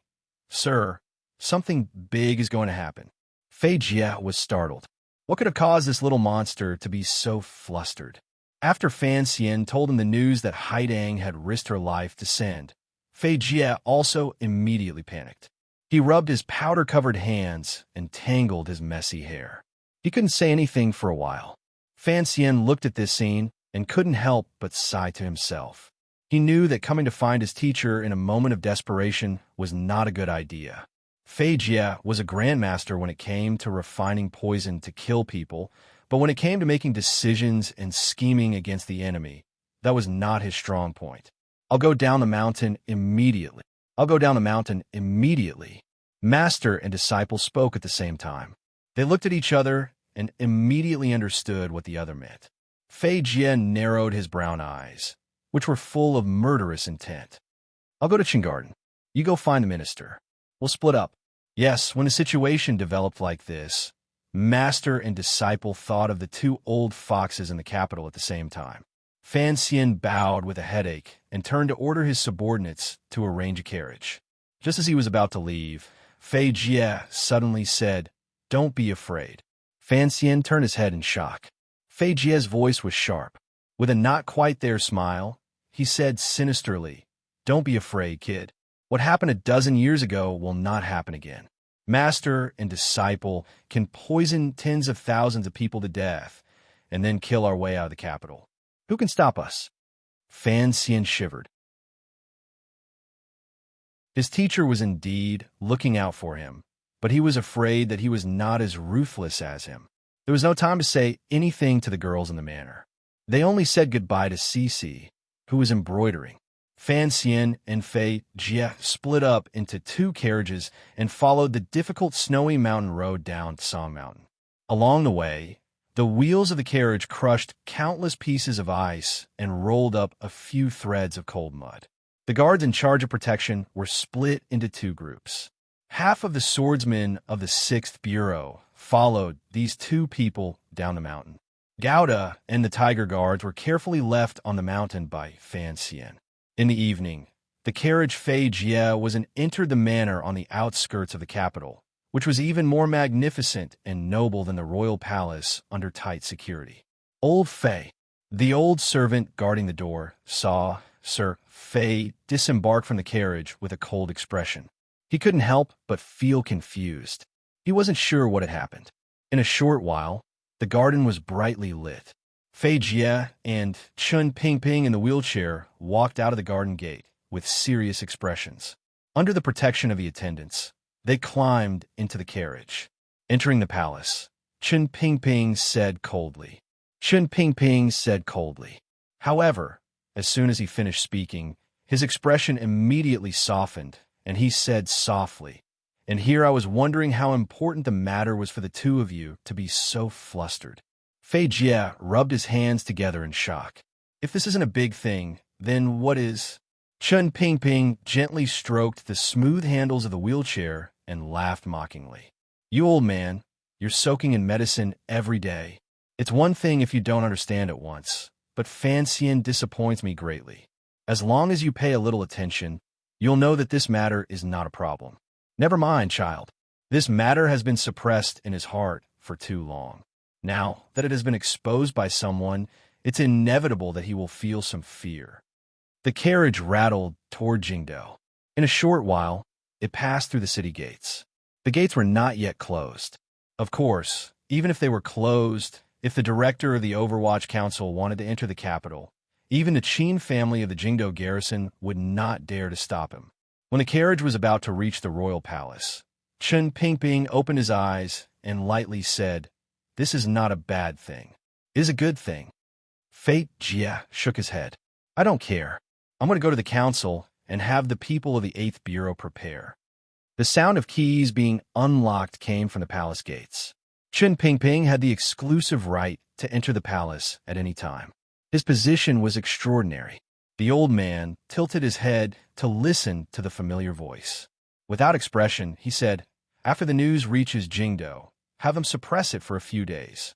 "Sir, something big is going to happen." Fei Jie was startled. What could have caused this little monster to be so flustered? After Fan Xian told him the news that Haidang had risked her life to send, Fei Jie also immediately panicked. He rubbed his powder-covered hands and tangled his messy hair. He couldn't say anything for a while. Fan Xian looked at this scene and couldn't help but sigh to himself. He knew that coming to find his teacher in a moment of desperation was not a good idea. Fei Jie was a grandmaster when it came to refining poison to kill people, but when it came to making decisions and scheming against the enemy, that was not his strong point. I'll go down the mountain immediately. Master and disciple spoke at the same time. They looked at each other and immediately understood what the other meant. Fei Jie narrowed his brown eyes, which were full of murderous intent. "I'll go to Qinggarden. You go find the minister. We'll split up." Yes, when a situation developed like this, master and disciple thought of the two old foxes in the capital at the same time. Fan Xian bowed with a headache and turned to order his subordinates to arrange a carriage. Just as he was about to leave, Fei Jie suddenly said, "Don't be afraid." Fan Xian turned his head in shock. Fei Jie's voice was sharp. With a not-quite-there smile, he said sinisterly, "Don't be afraid, kid. What happened a dozen years ago will not happen again. Master and disciple can poison tens of thousands of people to death and then kill our way out of the capital. Who can stop us?" Fan Xian shivered. His teacher was indeed looking out for him, but he was afraid that he was not as ruthless as him. There was no time to say anything to the girls in the manor. They only said goodbye to Cici, who was embroidering. Fan Xian and Fei Jie split up into two carriages and followed the difficult snowy mountain road down Song Mountain. Along the way, the wheels of the carriage crushed countless pieces of ice and rolled up a few threads of cold mud. The guards in charge of protection were split into two groups. Half of the swordsmen of the 6th Bureau followed these two people down the mountain. Gouda and the Tiger Guards were carefully left on the mountain by Fan Xian. In the evening, the carriage Fei Jie was entered the manor on the outskirts of the capital, which was even more magnificent and noble than the royal palace under tight security. Old Fei, the old servant guarding the door, saw Sir Fei disembark from the carriage with a cold expression. He couldn't help but feel confused. He wasn't sure what had happened. In a short while, the garden was brightly lit. Fei Jie and Chun Pingping in the wheelchair walked out of the garden gate with serious expressions. Under the protection of the attendants, they climbed into the carriage. Entering the palace, Chun Pingping said coldly. However, as soon as he finished speaking, his expression immediately softened, and he said softly, "And here I was wondering how important the matter was for the two of you to be so flustered." Fei Jie rubbed his hands together in shock. "If this isn't a big thing, then what is?" Chun Pingping gently stroked the smooth handles of the wheelchair and laughed mockingly. "You old man, you're soaking in medicine every day. It's one thing if you don't understand at once, but Fan Xian disappoints me greatly. As long as you pay a little attention, you'll know that this matter is not a problem. Never mind, child. This matter has been suppressed in his heart for too long. Now that it has been exposed by someone, it's inevitable that he will feel some fear." The carriage rattled toward Jingdou. In a short while, it passed through the city gates. The gates were not yet closed. Of course, even if they were closed, If the director of the Overwatch Council wanted to enter the capital, even the Qin family of the Jingdo garrison would not dare to stop him. When the carriage was about to reach the royal palace, Chen Pingping opened his eyes and lightly said, "This is not a bad thing. It is a good thing." Fate Jia shook his head. "I don't care. I'm going to go to the council and have the people of the 8th Bureau prepare." The sound of keys being unlocked came from the palace gates. Chen Pingping had the exclusive right to enter the palace at any time. His position was extraordinary. The old man tilted his head to listen to the familiar voice. Without expression, he said, "After the news reaches Jingdo, have them suppress it for a few days."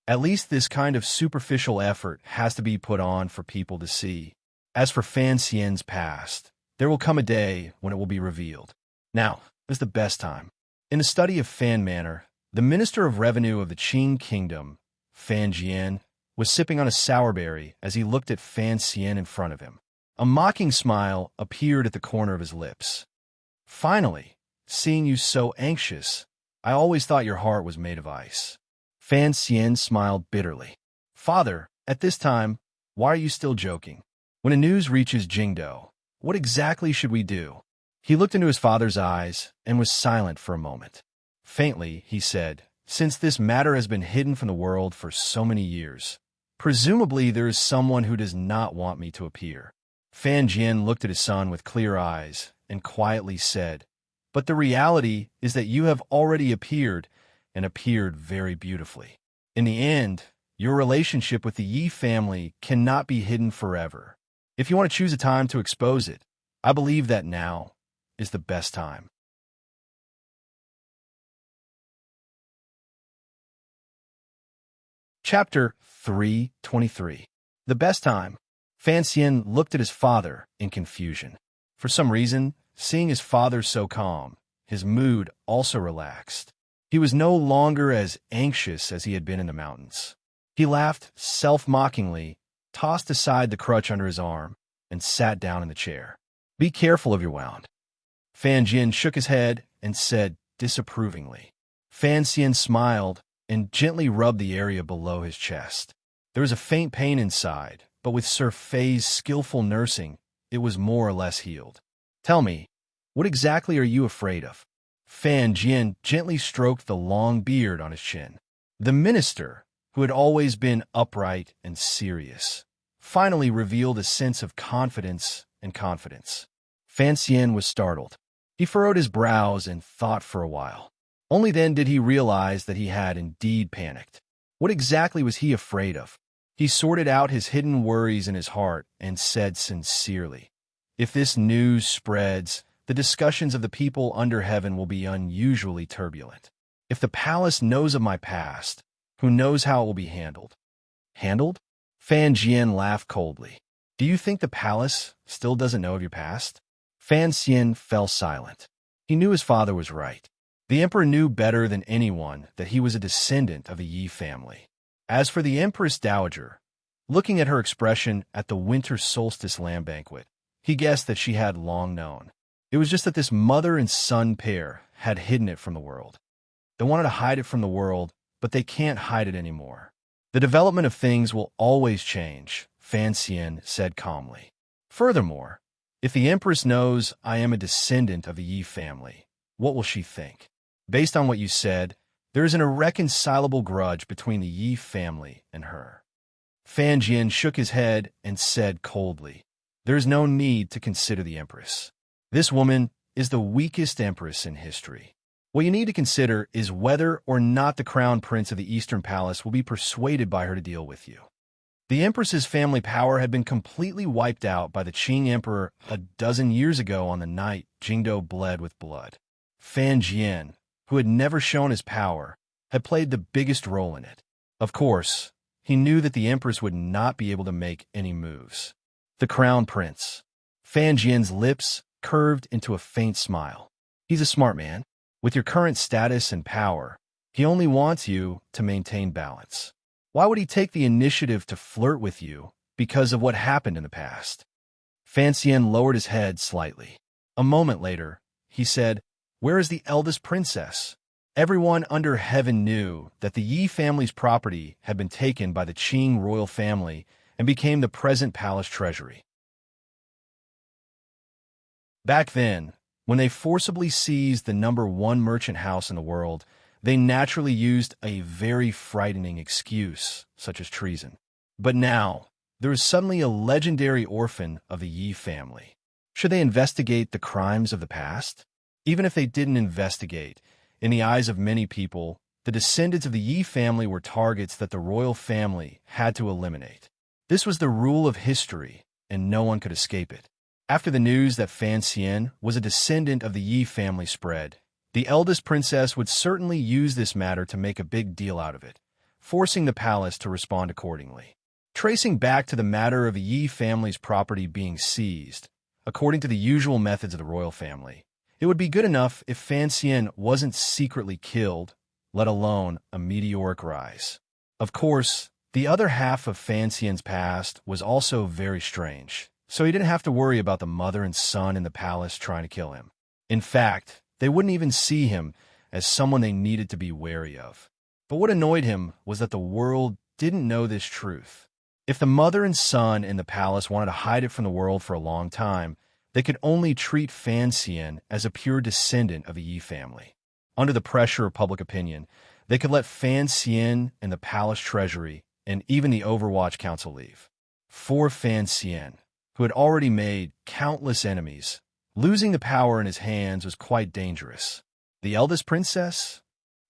At least this kind of superficial effort has to be put on for people to see. As for Fan Xian's past, there will come a day when it will be revealed. Now is the best time. In the study of Fan Manor, the Minister of Revenue of the Qing Kingdom, Fan Jian, was sipping on a sourberry as he looked at Fan Xian in front of him. A mocking smile appeared at the corner of his lips. "Finally, seeing you so anxious, I always thought your heart was made of ice." Fan Xian smiled bitterly. "Father, at this time, why are you still joking? When the news reaches Jingdo, what exactly should we do?" He looked into his father's eyes and was silent for a moment. Faintly, he said, "Since this matter has been hidden from the world for so many years, presumably there is someone who does not want me to appear." Fan Jian looked at his son with clear eyes and quietly said, "But the reality is that you have already appeared, and appeared very beautifully. In the end, your relationship with the Yi family cannot be hidden forever. If you want to choose a time to expose it, I believe that now is the best time." Chapter 323. The best time. Fan Xian looked at his father in confusion. For some reason, seeing his father so calm, his mood also relaxed. He was no longer as anxious as he had been in the mountains. He laughed self-mockingly, tossed aside the crutch under his arm, and sat down in the chair. "Be careful of your wound." Fan Jian shook his head and said disapprovingly. Fan Xian smiled and gently rubbed the area below his chest. There was a faint pain inside, but with Sir Fei's skillful nursing, it was more or less healed. "Tell me, what exactly are you afraid of?" Fan Jian gently stroked the long beard on his chin. The minister, who had always been upright and serious, finally revealed a sense of confidence and confidence. Fan Xian was startled. He furrowed his brows and thought for a while. Only then did he realize that he had indeed panicked. What exactly was he afraid of? He sorted out his hidden worries in his heart and said sincerely, "If this news spreads, the discussions of the people under heaven will be unusually turbulent. If the palace knows of my past, who knows how it will be handled?" "Handled?" Fan Jian laughed coldly. "Do you think the palace still doesn't know of your past?" Fan Xian fell silent. He knew his father was right. The emperor knew better than anyone that he was a descendant of a Yi family. As for the Empress Dowager, looking at her expression at the winter solstice lamb banquet, he guessed that she had long known. It was just that this mother and son pair had hidden it from the world. They wanted to hide it from the world, but they can't hide it anymore. The development of things will always change, Fan Xian said calmly. Furthermore, if the Empress knows I am a descendant of the Yi family, what will she think? Based on what you said, there is an irreconcilable grudge between the Yi family and her. Fan Jian shook his head and said coldly, "There is no need to consider the Empress. This woman is the weakest empress in history. What you need to consider is whether or not the crown prince of the Eastern Palace will be persuaded by her to deal with you." The empress's family power had been completely wiped out by the Qing emperor a dozen years ago on the night Jingdo bled with blood. Fan Jian, who had never shown his power, had played the biggest role in it. Of course, he knew that the empress would not be able to make any moves. The crown prince. Fan Jian's lips curved into a faint smile. He's a smart man. With your current status and power, he only wants you to maintain balance. Why would he take the initiative to flirt with you because of what happened in the past? Fan Xian lowered his head slightly. A moment later, he said, "Where is the eldest princess?" Everyone under heaven knew that the Yi family's property had been taken by the Qing royal family and became the present palace treasury. Back then, when they forcibly seized the #1 merchant house in the world, they naturally used a very frightening excuse, such as treason. But now, there is suddenly a legendary orphan of the Yi family. Should they investigate the crimes of the past? Even if they didn't investigate, in the eyes of many people, the descendants of the Yi family were targets that the royal family had to eliminate. This was the rule of history, and no one could escape it. After the news that Fan Xian was a descendant of the Yi family spread, the eldest princess would certainly use this matter to make a big deal out of it, forcing the palace to respond accordingly. Tracing back to the matter of the Yi family's property being seized, according to the usual methods of the royal family, it would be good enough if Fan Xian wasn't secretly killed, let alone a meteoric rise. Of course, the other half of Fan Xian's past was also very strange, so he didn't have to worry about the mother and son in the palace trying to kill him. In fact, they wouldn't even see him as someone they needed to be wary of. But what annoyed him was that the world didn't know this truth. If the mother and son in the palace wanted to hide it from the world for a long time, they could only treat Fan Xian as a pure descendant of the Yi family. Under the pressure of public opinion, they could let Fan Xian and the palace treasury and even the Overwatch Council leave. For Fan Xian, who had already made countless enemies, losing the power in his hands was quite dangerous. The eldest princess?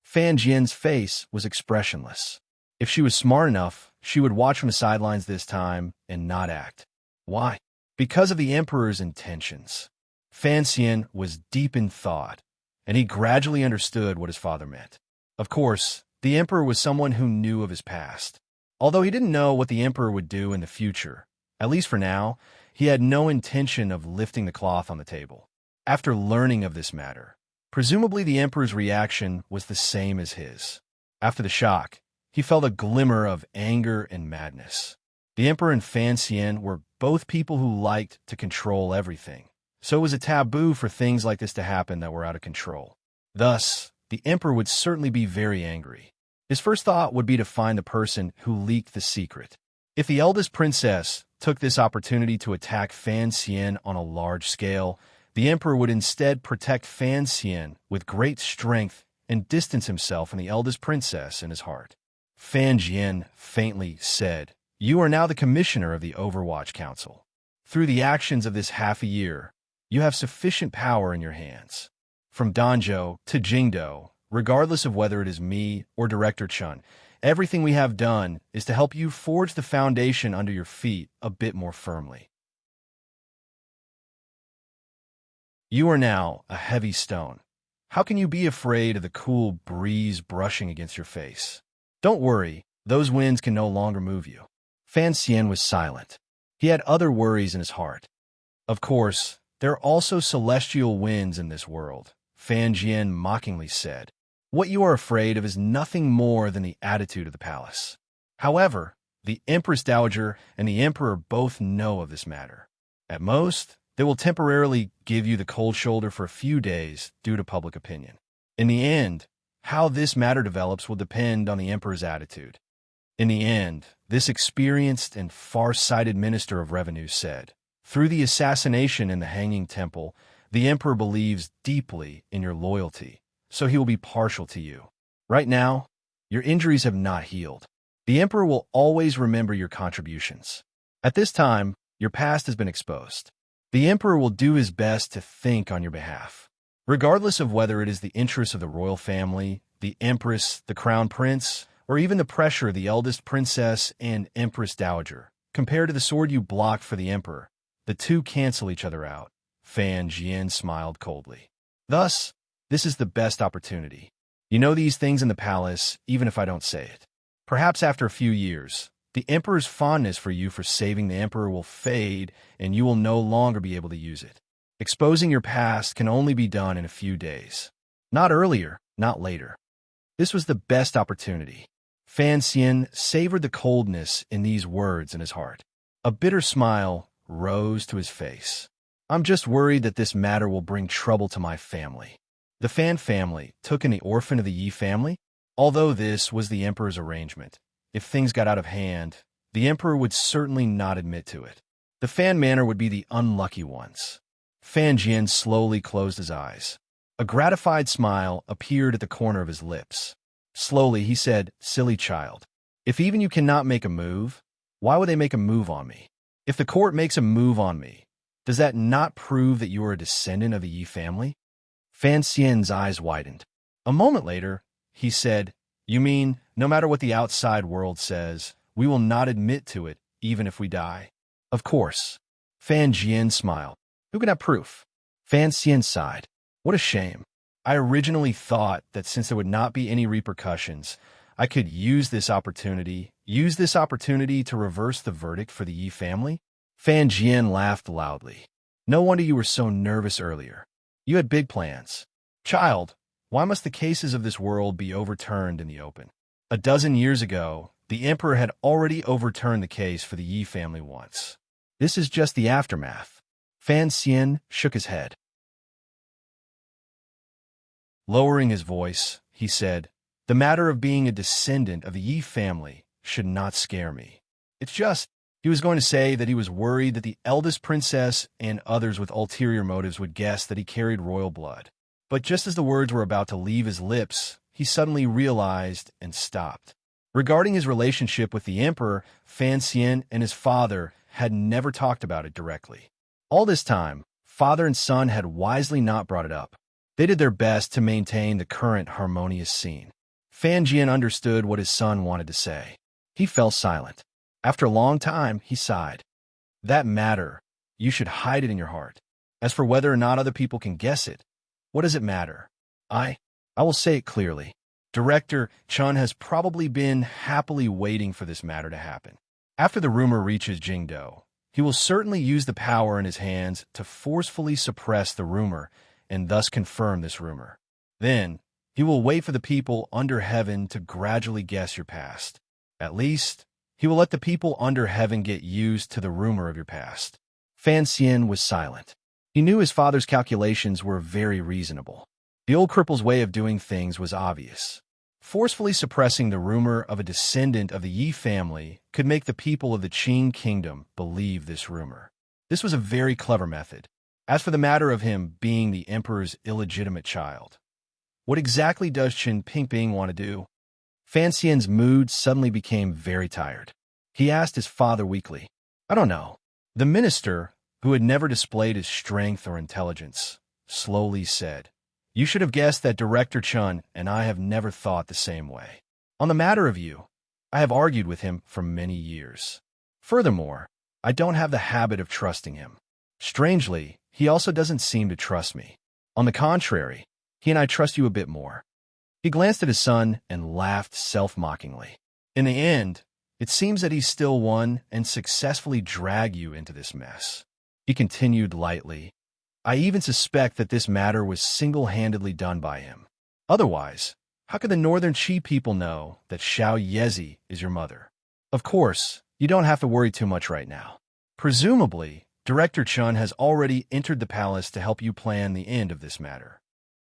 Fan Jian's face was expressionless. If she was smart enough, she would watch from the sidelines this time and not act. Why? Because of the emperor's intentions. Fan Xian was deep in thought, and he gradually understood what his father meant. Of course, the emperor was someone who knew of his past. Although he didn't know what the emperor would do in the future, at least for now, he had no intention of lifting the cloth on the table. After learning of this matter, presumably the emperor's reaction was the same as his. After the shock, he felt a glimmer of anger and madness. The emperor and Fan Xian were both people who liked to control everything, so it was a taboo for things like this to happen that were out of control. Thus, the emperor would certainly be very angry. His first thought would be to find the person who leaked the secret. If the eldest princess took this opportunity to attack Fan Xian on a large scale, the emperor would instead protect Fan Xian with great strength and distance himself from the eldest princess in his heart. Fan Jian faintly said, "You are now the commissioner of the Overwatch Council. Through the actions of this half a year, you have sufficient power in your hands. From Danzhou to Jingdou, regardless of whether it is me or Director Chun, everything we have done is to help you forge the foundation under your feet a bit more firmly. You are now a heavy stone. How can you be afraid of the cool breeze brushing against your face? Don't worry, those winds can no longer move you." Fan Xian was silent. He had other worries in his heart. Of course, there are also celestial winds in this world, Fan Jian mockingly said. What you are afraid of is nothing more than the attitude of the palace. However, the Empress Dowager and the Emperor both know of this matter. At most, they will temporarily give you the cold shoulder for a few days due to public opinion. In the end, how this matter develops will depend on the Emperor's attitude. In the end, this experienced and far-sighted Minister of Revenue said, "Through the assassination in the Hanging Temple, the Emperor believes deeply in your loyalty, so he will be partial to you. Right now, your injuries have not healed. The Emperor will always remember your contributions. At this time, your past has been exposed. The Emperor will do his best to think on your behalf. Regardless of whether it is the interests of the royal family, the Empress, the Crown Prince, or even the pressure of the eldest princess and Empress Dowager, compared to the sword you blocked for the Emperor, the two cancel each other out." Fan Jian smiled coldly. "Thus, this is the best opportunity. You know these things in the palace, even if I don't say it. Perhaps after a few years, the Emperor's fondness for you for saving the Emperor will fade, and you will no longer be able to use it. Exposing your past can only be done in a few days. Not earlier, not later." This was the best opportunity. Fan Xian savored the coldness in these words in his heart. A bitter smile rose to his face. "I'm just worried that this matter will bring trouble to my family. The Fan family took in the orphan of the Yi family. Although this was the emperor's arrangement, if things got out of hand, the emperor would certainly not admit to it. The Fan manor would be the unlucky ones. Fan Jian slowly closed his eyes. A gratified smile appeared at the corner of his lips. Slowly, he said, "Silly child. If even you cannot make a move, why would they make a move on me? If the court makes a move on me, does that not prove that you are a descendant of the Yi family?" Fan Xian's eyes widened. A moment later, he said, "You mean, no matter what the outside world says, we will not admit to it, even if we die?" "Of course." Fan Jian smiled. "Who can have proof?" Fan Xian sighed. "What a shame. I originally thought that since there would not be any repercussions, I could use this opportunity to reverse the verdict for the Yi family." Fan Jian laughed loudly. "No wonder you were so nervous earlier. You had big plans. Child, why must the cases of this world be overturned in the open? A dozen years ago, the emperor had already overturned the case for the Yi family once. This is just the aftermath." Fan Xian shook his head. Lowering his voice, he said, "The matter of being a descendant of the Yi family should not scare me. It's just," he was going to say that he was worried that the eldest princess and others with ulterior motives would guess that he carried royal blood. But just as the words were about to leave his lips, he suddenly realized and stopped. Regarding his relationship with the emperor, Fan Xian and his father had never talked about it directly. All this time, father and son had wisely not brought it up. They did their best to maintain the current harmonious scene. Fan Jian understood what his son wanted to say. He fell silent. After a long time, he sighed. "That matter, you should hide it in your heart. As for whether or not other people can guess it, what does it matter? I will say it clearly. Director Chun has probably been happily waiting for this matter to happen. After the rumor reaches Jingdo, he will certainly use the power in his hands to forcefully suppress the rumor and thus confirm this rumor. Then, he will wait for the people under heaven to gradually guess your past. At least, he will let the people under heaven get used to the rumor of your past." Fan Xian was silent. He knew his father's calculations were very reasonable. The old cripple's way of doing things was obvious. Forcefully suppressing the rumor of a descendant of the Yi family could make the people of the Qing kingdom believe this rumor. This was a very clever method. As for the matter of him being the emperor's illegitimate child, what exactly does Qin Pingping want to do? Fan Xian's mood suddenly became very tired. He asked his father weakly, "I don't know." The minister, who had never displayed his strength or intelligence, slowly said, "You should have guessed that Director Chun and I have never thought the same way. On the matter of you, I have argued with him for many years. Furthermore, I don't have the habit of trusting him. Strangely, he also doesn't seem to trust me. On the contrary, he and I trust you a bit more." He glanced at his son and laughed self-mockingly. "In the end, it seems that he still won and successfully dragged you into this mess." He continued lightly, "I even suspect that this matter was single-handedly done by him. Otherwise, how could the Northern Qi people know that Xiao Yezi is your mother? Of course, you don't have to worry too much right now. Presumably, Director Chun has already entered the palace to help you plan the end of this matter."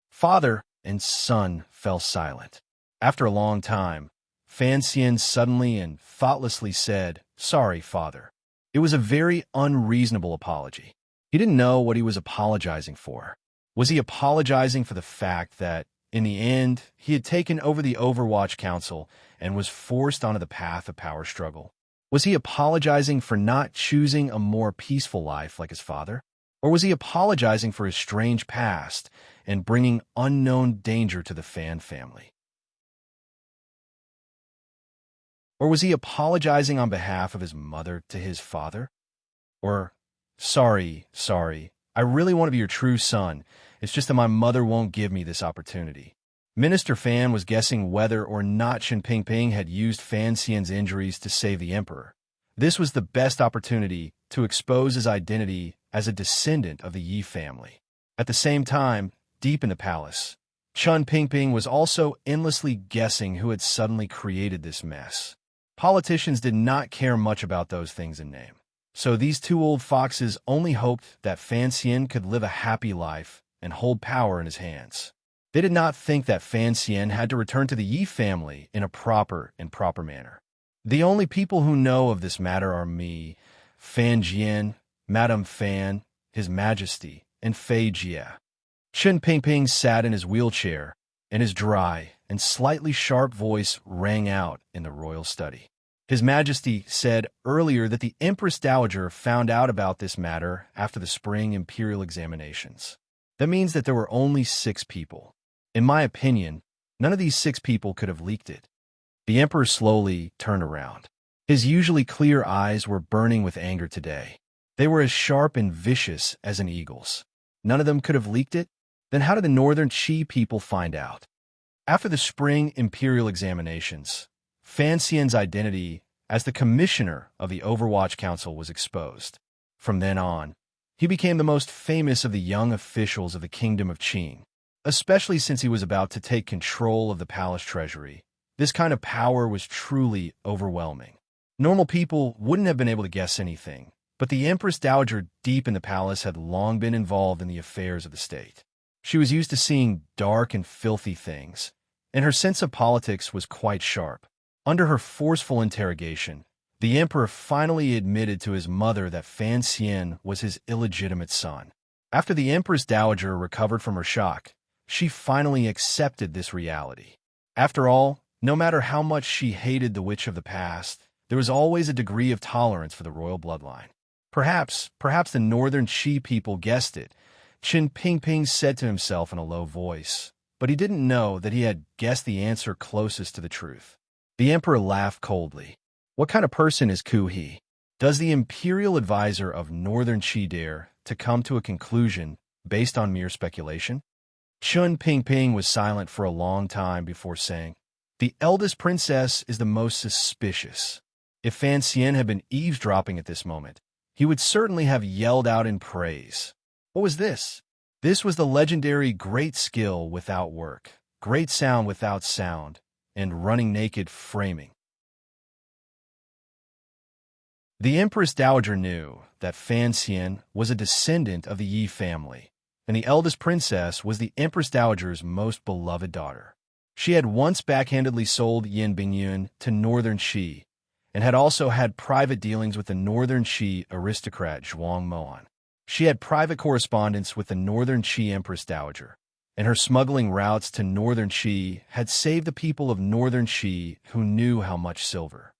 Father and son fell silent. After a long time, Fan Xian suddenly and thoughtlessly said, "Sorry, father." It was a very unreasonable apology. He didn't know what he was apologizing for. Was he apologizing for the fact that, in the end, he had taken over the Overwatch Council and was forced onto the path of power struggle? Was he apologizing for not choosing a more peaceful life like his father? Or was he apologizing for his strange past and bringing unknown danger to the Fan family? Or was he apologizing on behalf of his mother to his father? Or, sorry, I really want to be your true son. It's just that my mother won't give me this opportunity." Minister Fan was guessing whether or not Qin Pingping had used Fan Xian's injuries to save the emperor. This was the best opportunity to expose his identity as a descendant of the Yi family. At the same time, deep in the palace, Qin Pingping was also endlessly guessing who had suddenly created this mess. Politicians did not care much about those things in name. So these two old foxes only hoped that Fan Xian could live a happy life and hold power in his hands. They did not think that Fan Xian had to return to the Yi family in a proper manner. The only people who know of this matter are me, Fan Jian, Madame Fan, His Majesty, and Fei Jie. Chen Pingping sat in his wheelchair, and his dry and slightly sharp voice rang out in the royal study. His Majesty said earlier that the Empress Dowager found out about this matter after the spring imperial examinations. That means that there were only 6 people. In my opinion, none of these 6 people could have leaked it. The Emperor slowly turned around. His usually clear eyes were burning with anger today. They were as sharp and vicious as an eagle's. None of them could have leaked it? Then how did the Northern Qi people find out? After the spring imperial examinations, Fan Xian's identity as the commissioner of the Overwatch Council was exposed. From then on, he became the most famous of the young officials of the Kingdom of Qing, especially since he was about to take control of the palace treasury. This kind of power was truly overwhelming. Normal people wouldn't have been able to guess anything, but the Empress Dowager deep in the palace had long been involved in the affairs of the state. She was used to seeing dark and filthy things, and her sense of politics was quite sharp. Under her forceful interrogation, the emperor finally admitted to his mother that Fan Xian was his illegitimate son. After the Empress Dowager recovered from her shock, she finally accepted this reality. After all, no matter how much she hated the witch of the past, there was always a degree of tolerance for the royal bloodline. Perhaps the Northern Qi people guessed it, Chen Pingping said to himself in a low voice, but he didn't know that he had guessed the answer closest to the truth. The emperor laughed coldly. What kind of person is Ku He? Does the imperial advisor of Northern Qi dare to come to a conclusion based on mere speculation? Chen Pingping was silent for a long time before saying, "The eldest princess is the most suspicious." If Fan Xian had been eavesdropping at this moment, he would certainly have yelled out in praise. What was this? This was the legendary great skill without work, great sound without sound, and running naked framing. The Empress Dowager knew that Fan Xian was a descendant of the Yi family, and the eldest princess was the Empress Dowager's most beloved daughter. She had once backhandedly sold Yin Bingyun to Northern Qi, and had also had private dealings with the Northern Qi aristocrat Zhuang Moan. She had private correspondence with the Northern Qi Empress Dowager, and her smuggling routes to Northern Qi had saved the people of Northern Qi who knew how much silver.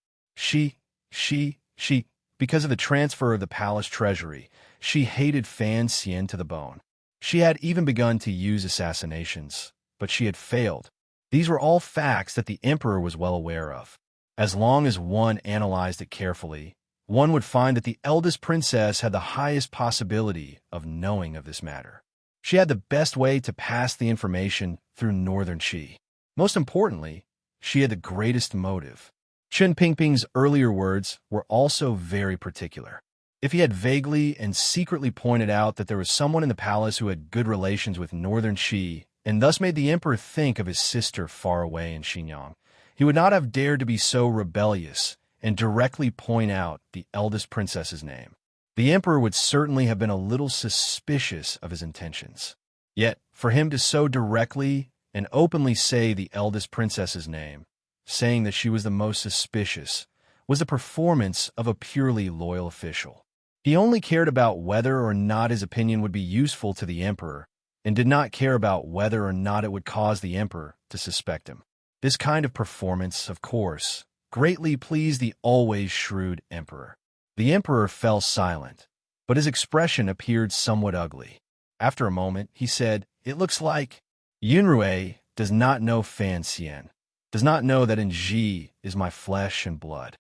Because of the transfer of the palace treasury, she hated Fan Xian to the bone. She had even begun to use assassinations, but she had failed. These were all facts that the emperor was well aware of. As long as one analyzed it carefully, one would find that the eldest princess had the highest possibility of knowing of this matter. She had the best way to pass the information through Northern Qi. Most importantly, she had the greatest motive. Chen Pingping's earlier words were also very particular. If he had vaguely and secretly pointed out that there was someone in the palace who had good relations with Northern Qi, and thus made the emperor think of his sister far away in Xinjiang, he would not have dared to be so rebellious and directly point out the eldest princess's name. The emperor would certainly have been a little suspicious of his intentions. Yet, for him to so directly and openly say the eldest princess's name, saying that she was the most suspicious, was the performance of a purely loyal official. He only cared about whether or not his opinion would be useful to the emperor, and did not care about whether or not it would cause the emperor to suspect him. This kind of performance, of course, greatly pleased the always shrewd emperor. The emperor fell silent, but his expression appeared somewhat ugly. After a moment, he said, "It looks like Yunrui does not know Fan Xian, does not know that in Ji is my flesh and blood."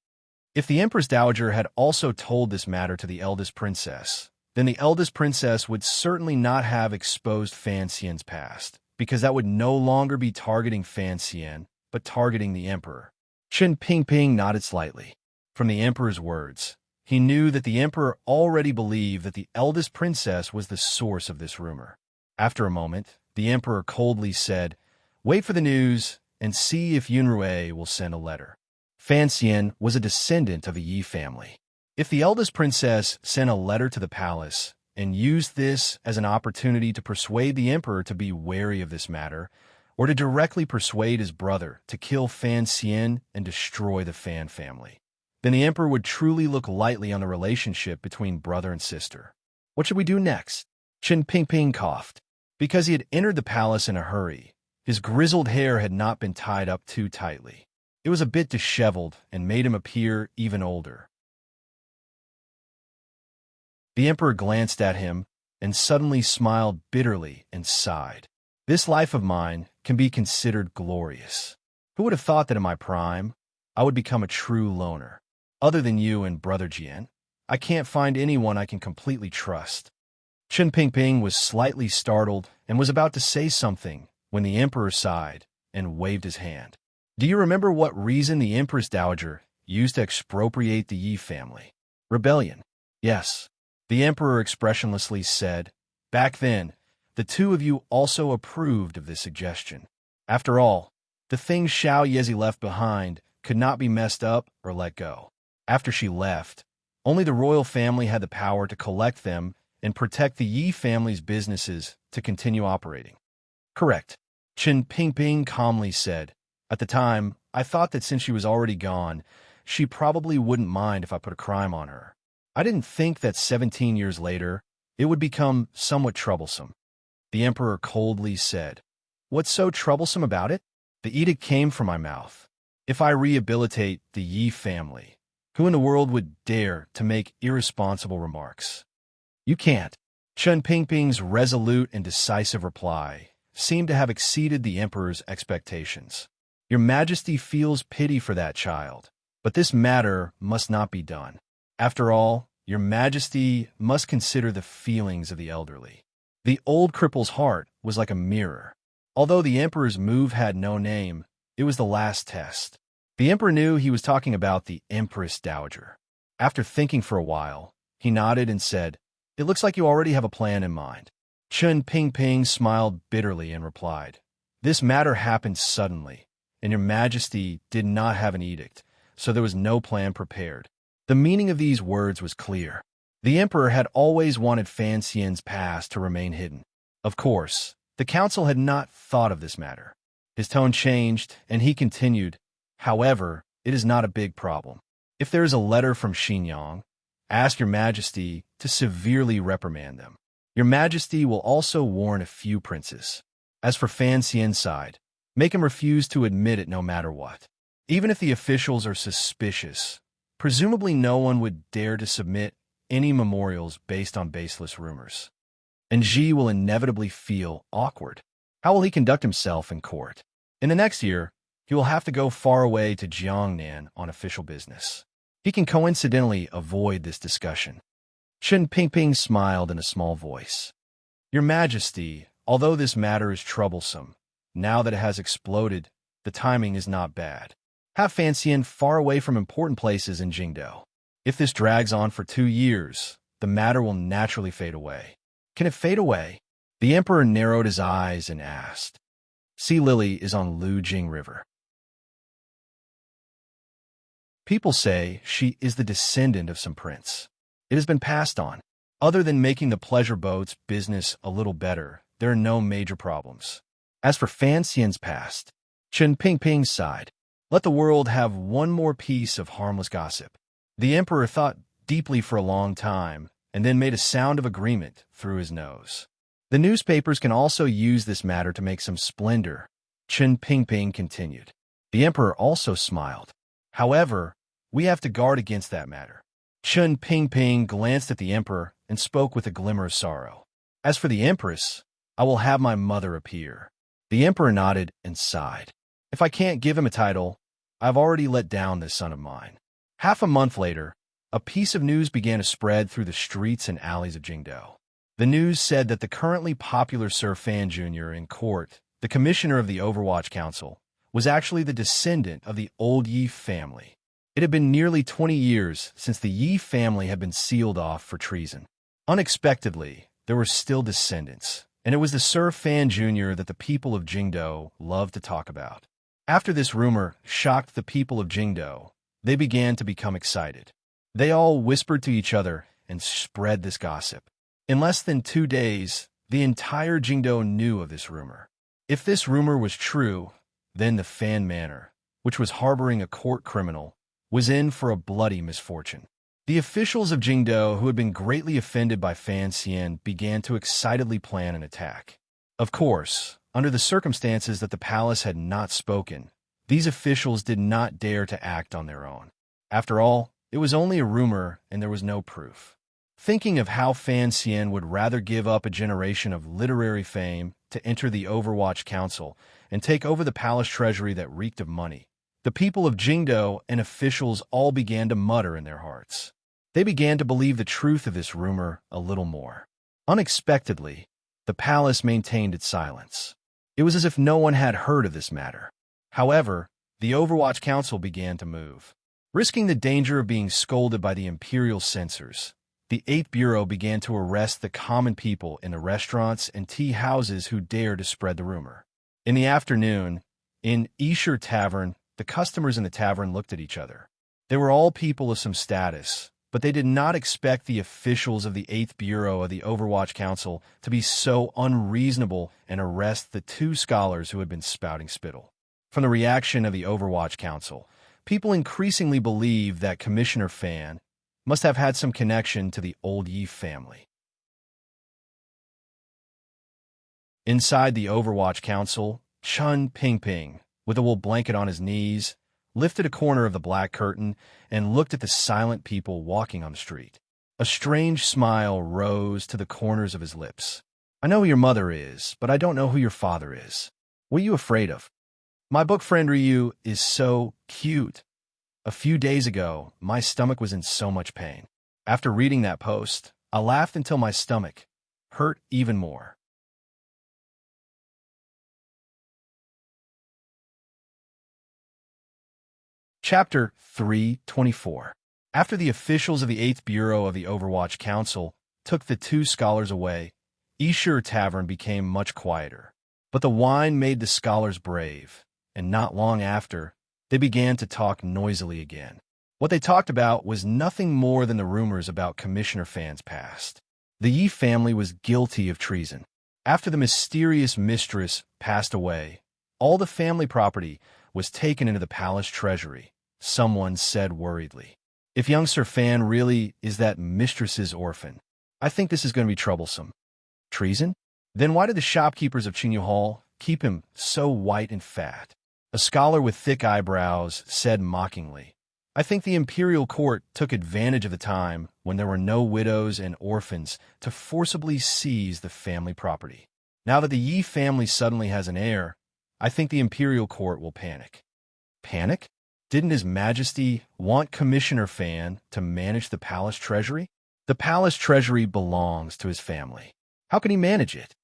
If the Empress Dowager had also told this matter to the eldest princess, then the eldest princess would certainly not have exposed Fan Xian's past, because that would no longer be targeting Fan Xian, but targeting the emperor. Chen Pingping nodded slightly. From the emperor's words, he knew that the emperor already believed that the eldest princess was the source of this rumor. After a moment, the emperor coldly said, "Wait for the news and see if Yunrui will send a letter." Fan Xian was a descendant of the Yi family. If the eldest princess sent a letter to the palace and used this as an opportunity to persuade the emperor to be wary of this matter, or to directly persuade his brother to kill Fan Xian and destroy the Fan family. Then the emperor would truly look lightly on the relationship between brother and sister. What should we do next? Qin Pingping coughed. Because he had entered the palace in a hurry, his grizzled hair had not been tied up too tightly. It was a bit disheveled and made him appear even older. The emperor glanced at him and suddenly smiled bitterly and sighed. This life of mine can be considered glorious. Who would have thought that in my prime, I would become a true loner? Other than you and Brother Jian, I can't find anyone I can completely trust. Qin Pingping was slightly startled and was about to say something when the emperor sighed and waved his hand. Do you remember what reason the Empress Dowager used to expropriate the Yi family? Rebellion. Yes, the emperor expressionlessly said. Back then, the two of you also approved of this suggestion. After all, the things Xiao Yezi left behind could not be messed up or let go. After she left, only the royal family had the power to collect them and protect the Yi family's businesses to continue operating. Correct, Qin Pingping calmly said. At the time, I thought that since she was already gone, she probably wouldn't mind if I put a crime on her. I didn't think that 17 years later, it would become somewhat troublesome. The emperor coldly said, What's so troublesome about it? The edict came from my mouth. If I rehabilitate the Yi family, who in the world would dare to make irresponsible remarks? You can't. Qin Pingping's resolute and decisive reply seemed to have exceeded the emperor's expectations. Your Majesty feels pity for that child, but this matter must not be done. After all, your Majesty must consider the feelings of the elderly. The old cripple's heart was like a mirror. Although the emperor's move had no name, it was the last test. The emperor knew he was talking about the Empress Dowager. After thinking for a while, he nodded and said, It looks like you already have a plan in mind. Qin Pingping smiled bitterly and replied, This matter happened suddenly, and your Majesty did not have an edict, so there was no plan prepared. The meaning of these words was clear. The emperor had always wanted Fan Xian's past to remain hidden. Of course, the council had not thought of this matter. His tone changed, and he continued, However, it is not a big problem. If there is a letter from Xinyang, ask your Majesty to severely reprimand them. Your Majesty will also warn a few princes. As for Fan Xian's side, make him refuse to admit it no matter what. Even if the officials are suspicious, presumably no one would dare to submit any memorials based on baseless rumors. And Ji will inevitably feel awkward. How will he conduct himself in court? In the next year, he will have to go far away to Jiangnan on official business. He can coincidentally avoid this discussion. Qin Pingping smiled in a small voice. Your Majesty, although this matter is troublesome, now that it has exploded, the timing is not bad. Have Fan Xian far away from important places in Jingdou. If this drags on for 2 years, the matter will naturally fade away. Can it fade away? The emperor narrowed his eyes and asked. Sea Lily is on Lujing River. People say she is the descendant of some prince. It has been passed on. Other than making the pleasure boats business a little better, there are no major problems. As for Fan Xian's past, Qin Pingping sighed. Let the world have one more piece of harmless gossip. The emperor thought deeply for a long time and then made a sound of agreement through his nose. The newspapers can also use this matter to make some splendor, Qin Pingping continued. The emperor also smiled. However, we have to guard against that matter. Qin Pingping glanced at the emperor and spoke with a glimmer of sorrow. As for the empress, I will have my mother appear. The emperor nodded and sighed. If I can't give him a title, I've already let down this son of mine. Half a month later, a piece of news began to spread through the streets and alleys of Jingdou. The news said that the currently popular Sir Fan Jr. in court, the commissioner of the Overwatch Council, was actually the descendant of the old Yi family. It had been nearly 20 years since the Yi family had been sealed off for treason. Unexpectedly, there were still descendants, and it was the Sir Fan Jr. that the people of Jingdou loved to talk about. After this rumor shocked the people of Jingdou, they began to become excited. They all whispered to each other and spread this gossip. In less than 2 days, the entire Jingdo knew of this rumor. If this rumor was true, then the Fan Manor, which was harboring a court criminal, was in for a bloody misfortune. The officials of Jingdo, who had been greatly offended by Fan Xian, began to excitedly plan an attack. Of course, under the circumstances that the palace had not spoken, these officials did not dare to act on their own. After all, it was only a rumor and there was no proof. Thinking of how Fan Xian would rather give up a generation of literary fame to enter the Overwatch Council and take over the palace treasury that reeked of money, the people of Jingdo and officials all began to mutter in their hearts. They began to believe the truth of this rumor a little more. Unexpectedly, the palace maintained its silence. It was as if no one had heard of this matter. However, the Overwatch Council began to move. Risking the danger of being scolded by the imperial censors, the 8th Bureau began to arrest the common people in the restaurants and tea houses who dared to spread the rumor. In the afternoon, in Esher Tavern, the customers in the tavern looked at each other. They were all people of some status, but they did not expect the officials of the 8th Bureau of the Overwatch Council to be so unreasonable and arrest the 2 scholars who had been spouting spittle. From the reaction of the Overwatch Council, people increasingly believed that Commissioner Fan must have had some connection to the old Yi family. Inside the Overwatch Council, Chun Ping, with a wool blanket on his knees, lifted a corner of the black curtain and looked at the silent people walking on the street. A strange smile rose to the corners of his lips. "I know who your mother is, but I don't know who your father is. What are you afraid of? My book friend Ryu is so cute. A few days ago, my stomach was in so much pain. After reading that post, I laughed until my stomach hurt even more." Chapter 324. After the officials of the 8th Bureau of the Overwatch Council took the 2 scholars away, Esher Tavern became much quieter. But the wine made the scholars brave, and not long after, they began to talk noisily again. What they talked about was nothing more than the rumors about Commissioner Fan's past. The Yi family was guilty of treason. After the mysterious mistress passed away, all the family property was taken into the palace treasury, someone said worriedly. If young Sir Fan really is that mistress's orphan, I think this is going to be troublesome. Treason? Then why did the shopkeepers of Qingyu Hall keep him so white and fat? A scholar with thick eyebrows said mockingly, "I think the imperial court took advantage of the time when there were no widows and orphans to forcibly seize the family property. Now that the Yi family suddenly has an heir, I think the imperial court will panic." Panic? Didn't His Majesty want Commissioner Fan to manage the palace treasury? The palace treasury belongs to his family. How can he manage it?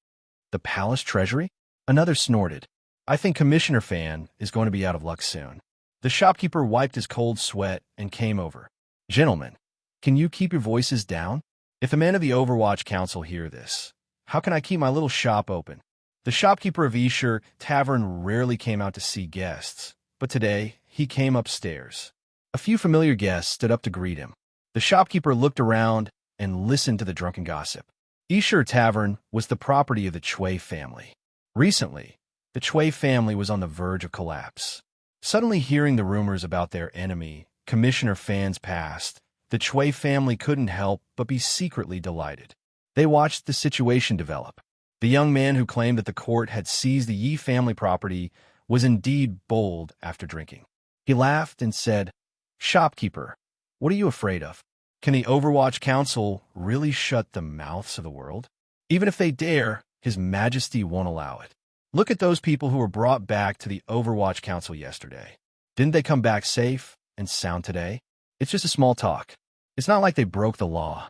The palace treasury? Another snorted. "I think Commissioner Fan is going to be out of luck soon." The shopkeeper wiped his cold sweat and came over. "Gentlemen, can you keep your voices down? If the men of the Overwatch Council hear this, how can I keep my little shop open?" The shopkeeper of Esher Tavern rarely came out to see guests, but today he came upstairs. A few familiar guests stood up to greet him. The shopkeeper looked around and listened to the drunken gossip. Esher Tavern was the property of the Chui family. Recently, the Chui family was on the verge of collapse. Suddenly hearing the rumors about their enemy, Commissioner Fan's past, the Chui family couldn't help but be secretly delighted. They watched the situation develop. The young man who claimed that the court had seized the Yi family property was indeed bold after drinking. He laughed and said, "Shopkeeper, what are you afraid of? Can the Overwatch Council really shut the mouths of the world? Even if they dare, His Majesty won't allow it. Look at those people who were brought back to the Overwatch Council yesterday. Didn't they come back safe and sound today? It's just a small talk. It's not like they broke the law."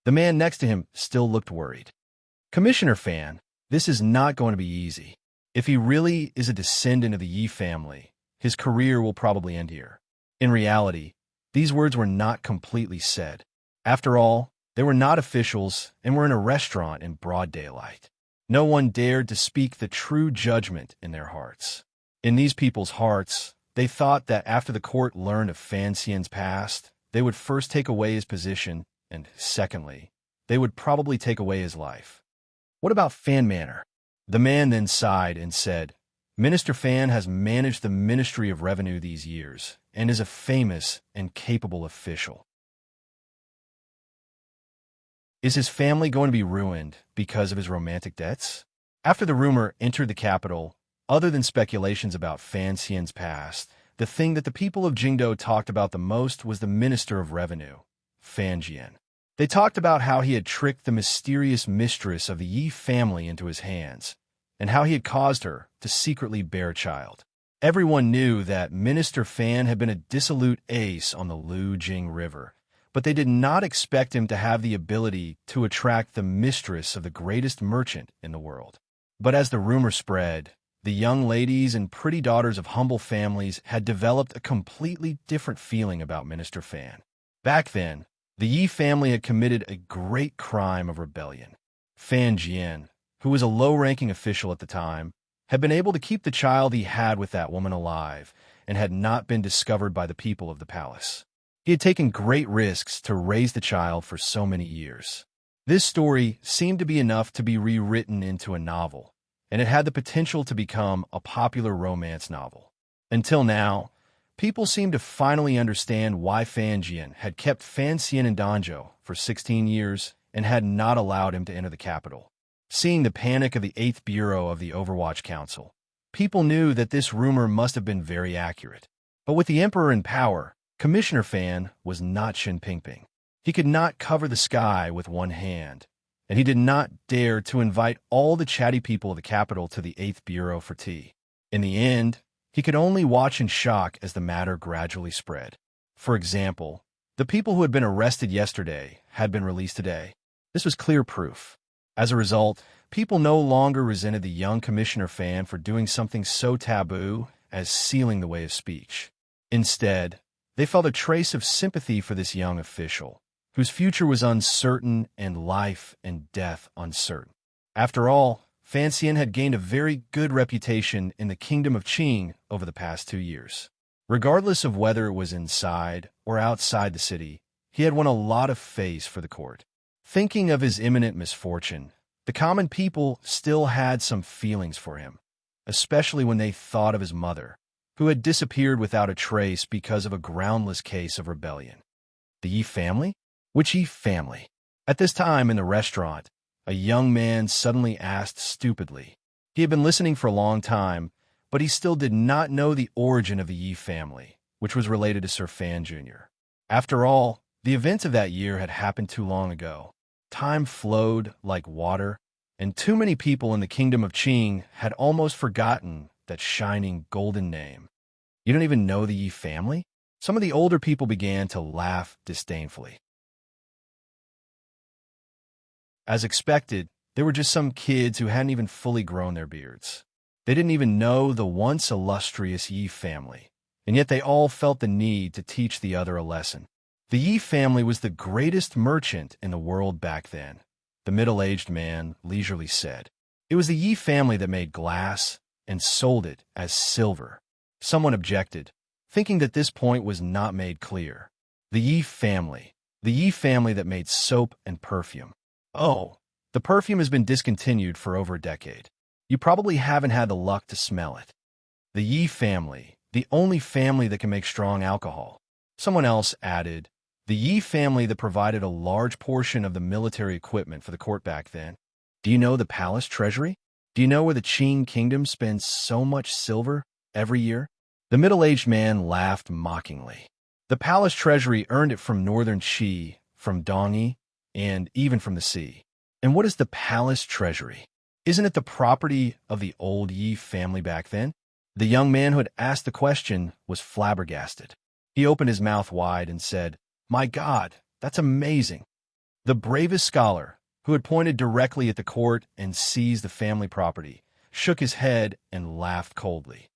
The man next to him still looked worried. "Commissioner Fan, this is not going to be easy. If he really is a descendant of the Yi family, his career will probably end here." In reality, these words were not completely said. After all, they were not officials and were in a restaurant in broad daylight. No one dared to speak the true judgment in their hearts. In these people's hearts, they thought that after the court learned of Fan Xian's past, they would first take away his position, and secondly, they would probably take away his life. What about Fan Manor? The man then sighed and said, Minister Fan has managed the Ministry of Revenue these years and is a famous and capable official. Is his family going to be ruined because of his romantic debts? After the rumor entered the capital, other than speculations about Fan Xian's past, the thing that the people of Jingdo talked about the most was the Minister of Revenue, Fan Jian. They talked about how he had tricked the mysterious mistress of the Yi family into his hands, and how he had caused her to secretly bear a child. Everyone knew that Minister Fan had been a dissolute ace on the Lu Jing River, but they did not expect him to have the ability to attract the mistress of the greatest merchant in the world. But as the rumor spread, the young ladies and pretty daughters of humble families had developed a completely different feeling about Minister Fan. Back then, the Yi family had committed a great crime of rebellion. Fan Jian, who was a low-ranking official at the time, had been able to keep the child he had with that woman alive and had not been discovered by the people of the palace. He had taken great risks to raise the child for so many years. This story seemed to be enough to be rewritten into a novel, and it had the potential to become a popular romance novel. Until now, people seemed to finally understand why Fan Jian had kept Fan Xian in Danzhou for 16 years and had not allowed him to enter the capital. Seeing the panic of the 8th Bureau of the Overwatch Council, people knew that this rumor must have been very accurate. But with the Emperor in power, Commissioner Fan was not Shen Pingping. He could not cover the sky with one hand, and he did not dare to invite all the chatty people of the capital to the 8th Bureau for tea. In the end, he could only watch in shock as the matter gradually spread. For example, the people who had been arrested yesterday had been released today. This was clear proof. As a result, people no longer resented the young Commissioner Fan for doing something so taboo as sealing the way of speech. Instead, they felt a trace of sympathy for this young official, whose future was uncertain and life and death uncertain. After all, Fan Xian had gained a very good reputation in the kingdom of Qing over the past 2 years. Regardless of whether it was inside or outside the city, he had won a lot of face for the court. Thinking of his imminent misfortune, the common people still had some feelings for him, especially when they thought of his mother, who had disappeared without a trace because of a groundless case of rebellion. The Yi family? Which Yi family? At this time in the restaurant, a young man suddenly asked stupidly. He had been listening for a long time, but he still did not know the origin of the Yi family, which was related to Sir Fan Jr. After all, the events of that year had happened too long ago. Time flowed like water, and too many people in the kingdom of Qing had almost forgotten that shining golden name. You don't even know the Yi family? Some of the older people began to laugh disdainfully. As expected, there were just some kids who hadn't even fully grown their beards. They didn't even know the once illustrious Yi family, and yet they all felt the need to teach the other a lesson. The Yi family was the greatest merchant in the world back then, the middle-aged man leisurely said. It was the Yi family that made glass and sold it as silver. Someone objected, thinking that this point was not made clear. The Yi family that made soap and perfume. Oh, the perfume has been discontinued for over a decade. You probably haven't had the luck to smell it. The Yi family, the only family that can make strong alcohol. Someone else added, the Yi family that provided a large portion of the military equipment for the court back then. Do you know the palace treasury? Do you know where the Qing kingdom spends so much silver every year? The middle-aged man laughed mockingly. The palace treasury earned it from northern Qi, from Dongyi, and even from the sea. And what is the palace treasury? Isn't it the property of the old Yi family back then? The young man who had asked the question was flabbergasted. He opened his mouth wide and said, "My God, that's amazing." The bravest scholar, who had pointed directly at the court and seized the family property, shook his head and laughed coldly.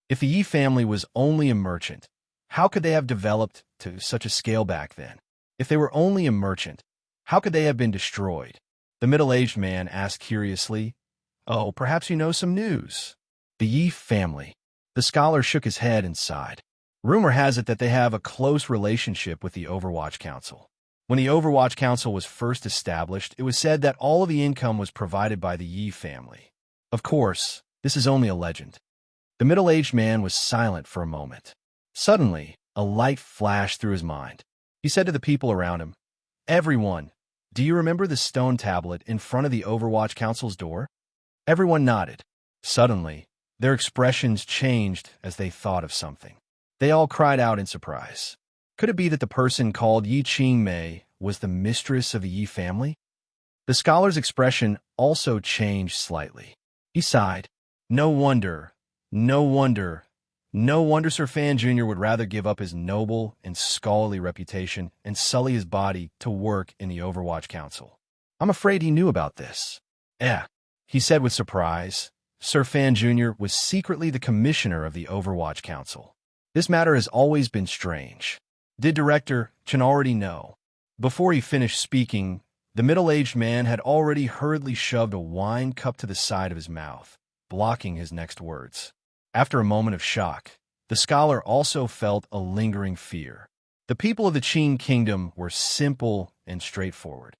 If the Yi family was only a merchant, how could they have developed to such a scale back then? If they were only a merchant, how could they have been destroyed? The middle-aged man asked curiously, "Oh, perhaps you know some news." The Yi family. The scholar shook his head and sighed. Rumor has it that they have a close relationship with the Overwatch Council. When the Overwatch Council was first established, it was said that all of the income was provided by the Yi family. Of course, this is only a legend. The middle-aged man was silent for a moment. Suddenly, a light flashed through his mind. He said to the people around him, "Everyone, do you remember the stone tablet in front of the Overwatch Council's door?" Everyone nodded. Suddenly, their expressions changed as they thought of something. They all cried out in surprise. Could it be that the person called Yi Qingmei was the mistress of the Yi family? The scholar's expression also changed slightly. He sighed. No wonder Sir Fan Jr. would rather give up his noble and scholarly reputation and sully his body to work in the Overwatch Council. I'm afraid he knew about this. He said with surprise. Sir Fan Jr. was secretly the commissioner of the Overwatch Council. This matter has always been strange. Did Director Chen already know? Before he finished speaking, the middle-aged man had already hurriedly shoved a wine cup to the side of his mouth, blocking his next words. After a moment of shock, the scholar also felt a lingering fear. The people of the Qing Kingdom were simple and straightforward.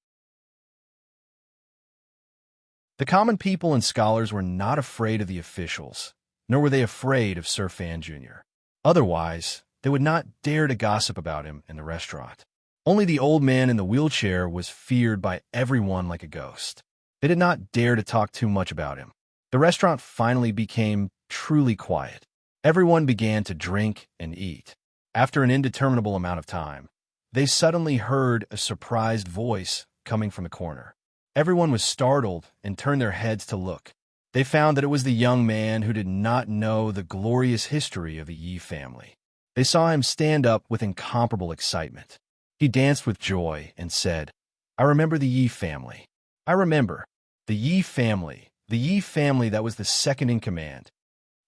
The common people and scholars were not afraid of the officials, nor were they afraid of Sir Fan Jr. Otherwise, they would not dare to gossip about him in the restaurant. Only the old man in the wheelchair was feared by everyone like a ghost. They did not dare to talk too much about him. The restaurant finally became truly quiet. Everyone began to drink and eat. After an indeterminable amount of time, they suddenly heard a surprised voice coming from the corner. Everyone was startled and turned their heads to look. They found that it was the young man who did not know the glorious history of the Yi family. They saw him stand up with incomparable excitement. He danced with joy and said, "I remember the Yi family. I remember. The Yi family that was the second in command."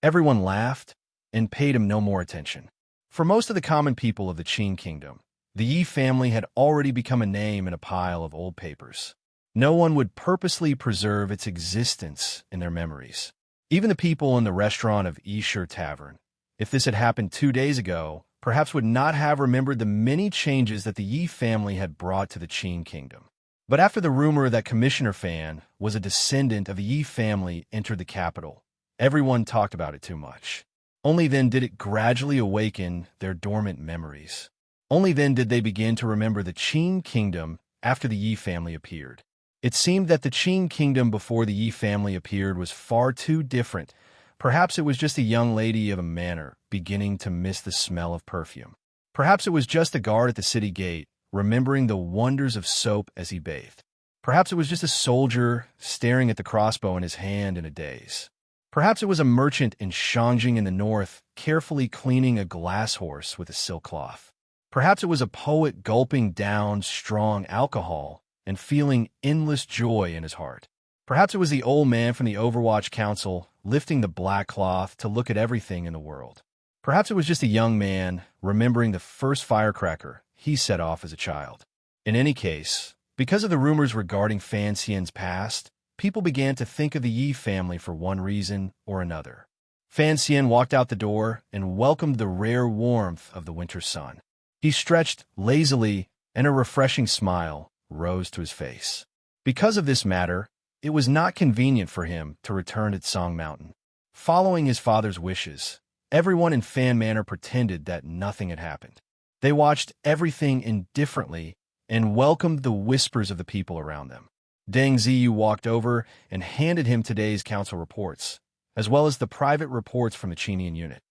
Everyone laughed and paid him no more attention. For most of the common people of the Qing Kingdom, the Yi family had already become a name in a pile of old papers. No one would purposely preserve its existence in their memories. Even the people in the restaurant of Yishir Tavern, if this had happened 2 days ago, perhaps would not have remembered the many changes that the Yi family had brought to the Qing Kingdom. But after the rumor that Commissioner Fan was a descendant of the Yi family entered the capital, everyone talked about it too much. Only then did it gradually awaken their dormant memories. Only then did they begin to remember the Qing Kingdom after the Yi family appeared. It seemed that the Qing Kingdom before the Yi family appeared was far too different. Perhaps it was just a young lady of a manor beginning to miss the smell of perfume. Perhaps it was just a guard at the city gate remembering the wonders of soap as he bathed. Perhaps it was just a soldier staring at the crossbow in his hand in a daze. Perhaps it was a merchant in Shangjing in the north carefully cleaning a glass horse with a silk cloth. Perhaps it was a poet gulping down strong alcohol and feeling endless joy in his heart. Perhaps it was the old man from the Overwatch Council lifting the black cloth to look at everything in the world. Perhaps it was just a young man remembering the first firecracker he set off as a child. In any case, because of the rumors regarding Fan Xian's past, people began to think of the Yi family for one reason or another. Fan Xian walked out the door and welcomed the rare warmth of the winter sun. He stretched lazily, and a refreshing smile rose to his face. Because of this matter, it was not convenient for him to return to Song Mountain. Following his father's wishes, everyone in Fan Manor pretended that nothing had happened. They watched everything indifferently and welcomed the whispers of the people around them. Deng Ziyu walked over and handed him today's council reports, as well as the private reports from the Qinian unit.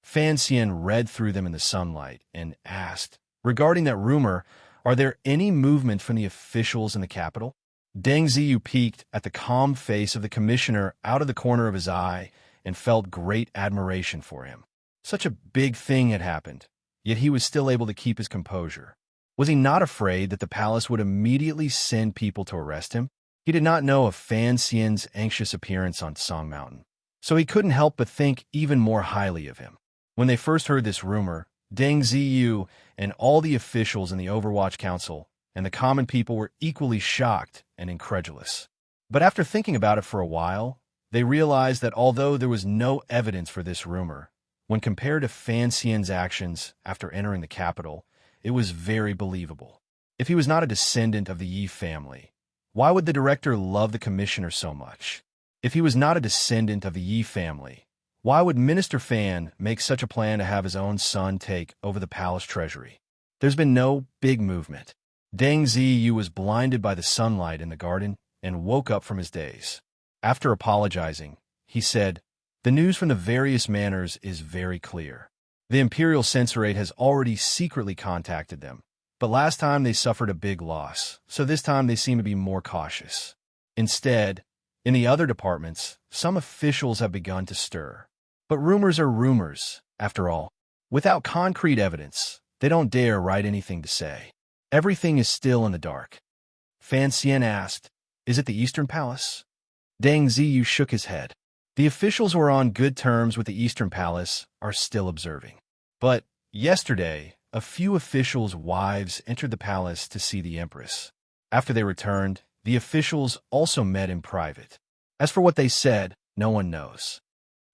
Fan Xian read through them in the sunlight and asked, "Regarding that rumor, are there any movement from the officials in the capital?" Deng Ziyu peeked at the calm face of the commissioner out of the corner of his eye and felt great admiration for him. Such a big thing had happened, yet he was still able to keep his composure. Was he not afraid that the palace would immediately send people to arrest him? He did not know of Fan Xian's anxious appearance on Song Mountain, so he couldn't help but think even more highly of him. When they first heard this rumor, Deng Ziyu and all the officials in the Overwatch Council and the common people were equally shocked and incredulous. But after thinking about it for a while, they realized that although there was no evidence for this rumor, When compared to Fan Xian's actions after entering the capital, it was very believable. If he was not a descendant of the Yi family, why would the director love the commissioner so much? If he was not a descendant of the Yi family, why would Minister Fan make such a plan to have his own son take over the palace treasury? There's been no big movement. Deng Ziyu was blinded by the sunlight in the garden and woke up from his daze. After apologizing, he said, "The news from the various manors is very clear. The Imperial Censorate has already secretly contacted them, but last time they suffered a big loss, so this time they seem to be more cautious. Instead, in the other departments, some officials have begun to stir. But rumors are rumors, after all. Without concrete evidence, they don't dare write anything to say. Everything is still in the dark." Fan Xian asked, "Is it the Eastern Palace?" Deng Ziyu shook his head. The officials who are on good terms with the Eastern Palace are still observing. But yesterday, a few officials' wives entered the palace to see the Empress. After they returned, the officials also met in private. As for what they said, no one knows.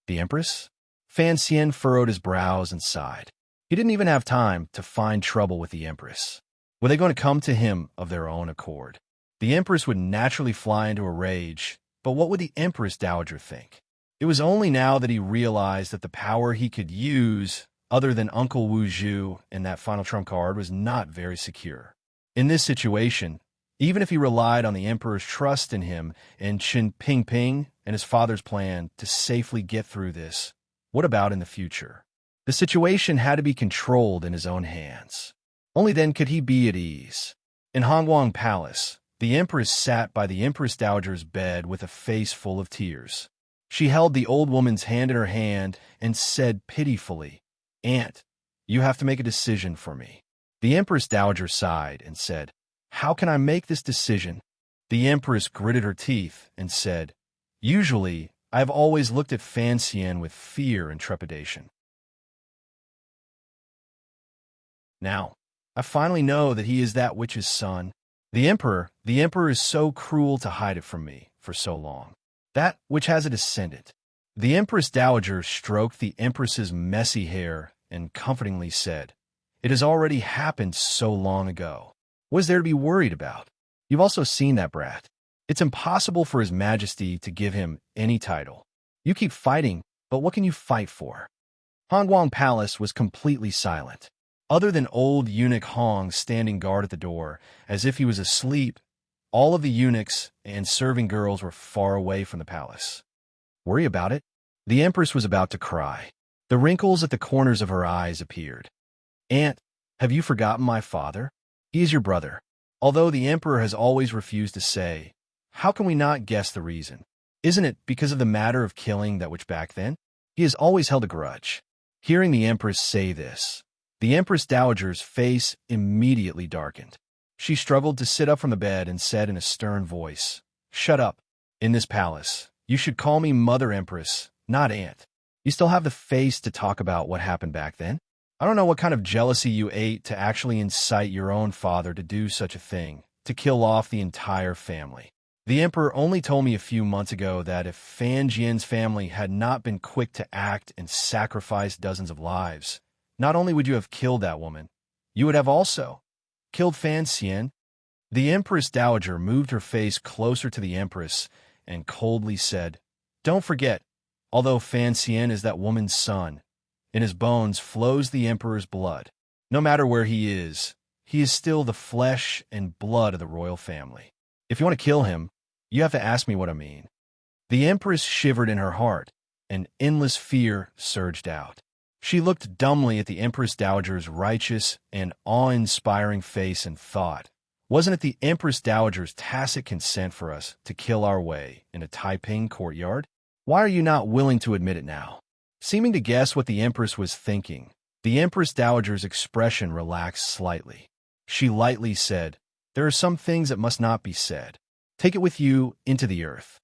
The Empress? Fan Xian furrowed his brows and sighed. He didn't even have time to find trouble with the Empress. Were they going to come to him of their own accord? The Empress would naturally fly into a rage, but what would the Empress Dowager think? It was only now that he realized that the power he could use, other than Uncle Wu Zhu and that final trump card, was not very secure. In this situation, even if he relied on the Emperor's trust in him and Qin Pingping and his father's plan to safely get through this, what about in the future? The situation had to be controlled in his own hands. Only then could he be at ease. In Hongguang Palace, the Empress sat by the Empress Dowager's bed with a face full of tears. She held the old woman's hand in her hand and said pitifully, "Aunt, you have to make a decision for me." The Empress Dowager sighed and said, "How can I make this decision?" The Empress gritted her teeth and said, "Usually, I have always looked at Fan Xian with fear and trepidation. Now, I finally know that he is that witch's son. The Emperor is so cruel to hide it from me for so long. That which has a descendant." The Empress Dowager stroked the Empress's messy hair and comfortingly said, "It has already happened so long ago. What is there to be worried about? You've also seen that brat. It's impossible for His Majesty to give him any title. You keep fighting, but what can you fight for?" Hongguang Palace was completely silent. Other than old eunuch Hong standing guard at the door, as if he was asleep, all of the eunuchs and serving girls were far away from the palace. Worry about it? The Empress was about to cry. The wrinkles at the corners of her eyes appeared. "Aunt, have you forgotten my father? He is your brother." Although the Emperor has always refused to say, how can we not guess the reason? Isn't it because of the matter of killing that which back then? He has always held a grudge. Hearing the Empress say this, the Empress Dowager's face immediately darkened. She struggled to sit up from the bed and said in a stern voice, "Shut up. In this palace, you should call me Mother Empress, not Aunt. You still have the face to talk about what happened back then? I don't know what kind of jealousy you ate to actually incite your own father to do such a thing, to kill off the entire family. The Emperor only told me a few months ago that if Fan Jian's family had not been quick to act and sacrifice dozens of lives, not only would you have killed that woman, you would have also killed Fan Xian." The Empress Dowager moved her face closer to the Empress and coldly said, "Don't forget, although Fan Xian is that woman's son, in his bones flows the Emperor's blood. No matter where he is still the flesh and blood of the royal family. If you want to kill him, you have to ask me what I mean." The Empress shivered in her heart, and endless fear surged out. She looked dumbly at the Empress Dowager's righteous and awe-inspiring face and thought, wasn't it the Empress Dowager's tacit consent for us to kill our way in a Taiping courtyard? Why are you not willing to admit it now? Seeming to guess what the Empress was thinking, the Empress Dowager's expression relaxed slightly. She lightly said, "There are some things that must not be said. Take it with you into the earth."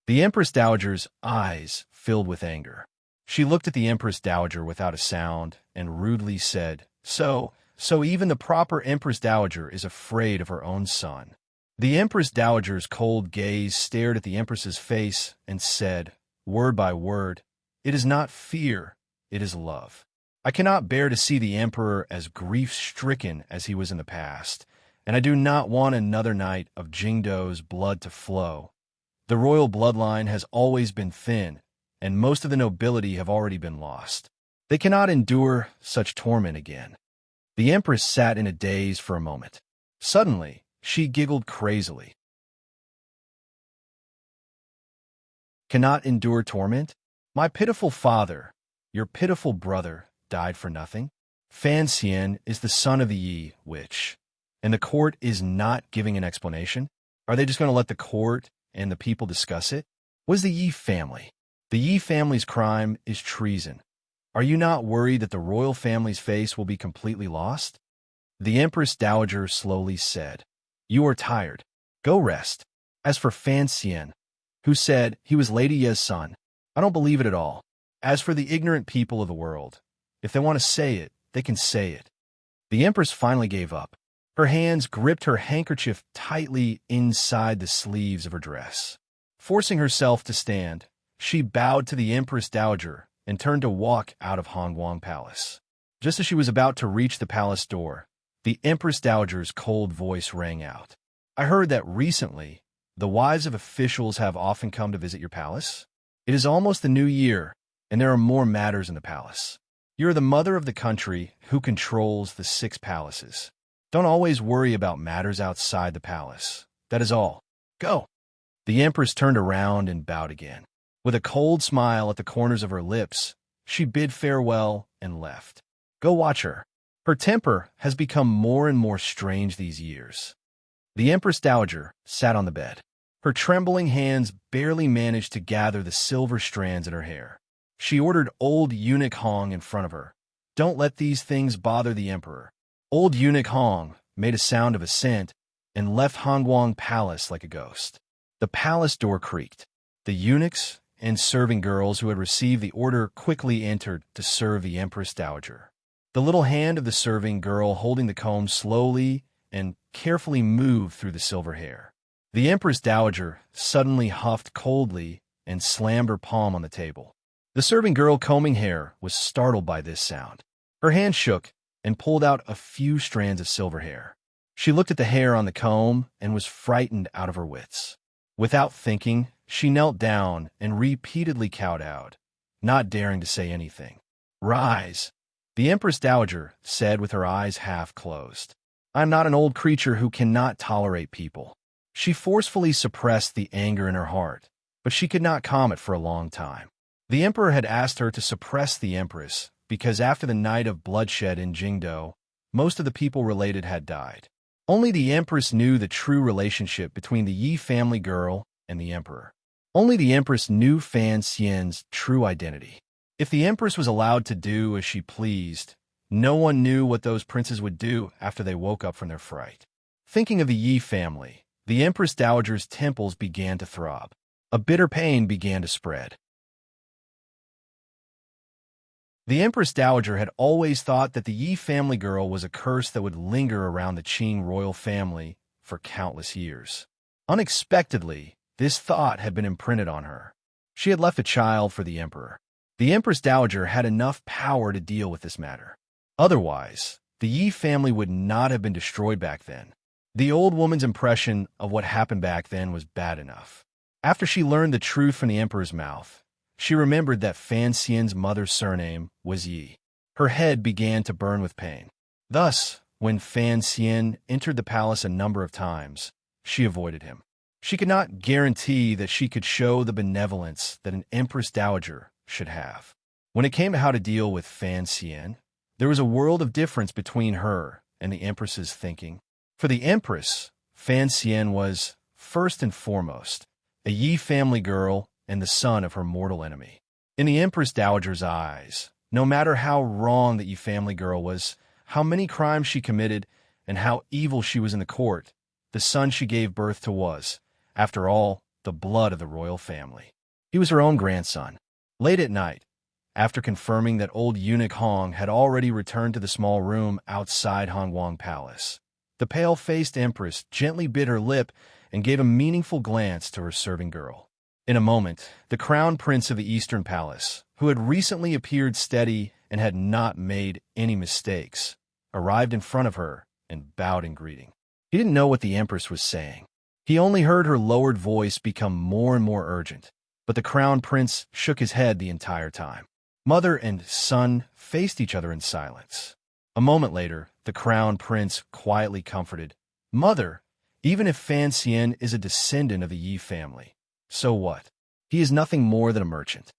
The Empress Dowager's eyes filled with anger. She looked at the Empress Dowager without a sound and rudely said, So even the proper Empress Dowager is afraid of her own son." The Empress Dowager's cold gaze stared at the Empress's face and said, word by word, "It is not fear, it is love. I cannot bear to see the emperor as grief-stricken as he was in the past, and I do not want another night of Jingdo's blood to flow. The royal bloodline has always been thin, and most of the nobility have already been lost. They cannot endure such torment again. The empress sat in a daze for a moment. Suddenly, she giggled crazily. Cannot endure torment? My pitiful father, your pitiful brother, died for nothing? Fan Xian is the son of the Yi witch, and the court is not giving an explanation? Are they just going to let the court and the people discuss it? Was the Yi family? The Yi family's crime is treason. Are you not worried that the royal family's face will be completely lost? The Empress Dowager slowly said, You are tired. Go rest. As for Fan Xian, who said he was Lady Ye's son, I don't believe it at all. As for the ignorant people of the world, if they want to say it, they can say it. The Empress finally gave up. Her hands gripped her handkerchief tightly inside the sleeves of her dress. Forcing herself to stand, she bowed to the Empress Dowager and turned to walk out of Hongguang Palace. Just as she was about to reach the palace door, the Empress Dowager's cold voice rang out. I heard that recently, the wives of officials have often come to visit your palace. It is almost the new year, and there are more matters in the palace. You are the mother of the country who controls the 6 palaces. Don't always worry about matters outside the palace. That is all. Go. The Empress turned around and bowed again. With a cold smile at the corners of her lips, she bid farewell and left. Go watch her. Her temper has become more and more strange these years. The Empress Dowager sat on the bed. Her trembling hands barely managed to gather the silver strands in her hair. She ordered old eunuch Hong in front of her. Don't let these things bother the emperor. Old eunuch Hong made a sound of assent and left Hongguang Palace like a ghost. The palace door creaked. The eunuchs and serving girls who had received the order quickly entered to serve the Empress Dowager. The little hand of the serving girl holding the comb slowly and carefully moved through the silver hair. The Empress Dowager suddenly huffed coldly and slammed her palm on the table. The serving girl combing hair was startled by this sound. Her hand shook and pulled out a few strands of silver hair. She looked at the hair on the comb and was frightened out of her wits. Without thinking, she knelt down and repeatedly kowtowed, not daring to say anything. Rise, the Empress Dowager said with her eyes half closed. I am not an old creature who cannot tolerate people. She forcefully suppressed the anger in her heart, but she could not calm it for a long time. The emperor had asked her to suppress the empress because after the night of bloodshed in Jingdo, most of the people related had died. Only the empress knew the true relationship between the Yi family girl and the emperor. Only the empress knew Fan Xian's true identity. If the empress was allowed to do as she pleased, no one knew what those princes would do after they woke up from their fright. Thinking of the Yi family, the Empress Dowager's temples began to throb. A bitter pain began to spread. The Empress Dowager had always thought that the Yi family girl was a curse that would linger around the Qing royal family for countless years. Unexpectedly, this thought had been imprinted on her. She had left a child for the emperor. The Empress Dowager had enough power to deal with this matter. Otherwise, the Yi family would not have been destroyed back then. The old woman's impression of what happened back then was bad enough. After she learned the truth from the emperor's mouth, she remembered that Fan Xian's mother's surname was Yi. Her head began to burn with pain. Thus, when Fan Xian entered the palace a number of times, she avoided him. She could not guarantee that she could show the benevolence that an Empress Dowager should have. When it came to how to deal with Fan Xian, there was a world of difference between her and the Empress's thinking. For the Empress, Fan Xian was, first and foremost, a Yi family girl and the son of her mortal enemy. In the Empress Dowager's eyes, no matter how wrong the Yi family girl was, how many crimes she committed, and how evil she was in the court, the son she gave birth to was, after all, the blood of the royal family. He was her own grandson. Late at night, after confirming that old eunuch Hong had already returned to the small room outside Hongguang Palace, the pale-faced empress gently bit her lip and gave a meaningful glance to her serving girl. In a moment, the crown prince of the Eastern Palace, who had recently appeared steady and had not made any mistakes, arrived in front of her and bowed in greeting. He didn't know what the Empress was saying. He only heard her lowered voice become more and more urgent, but the Crown Prince shook his head the entire time. Mother and son faced each other in silence. A moment later, the Crown Prince quietly comforted, "Mother, even if Fan Xian is a descendant of the Yi family, so what? He is nothing more than a merchant."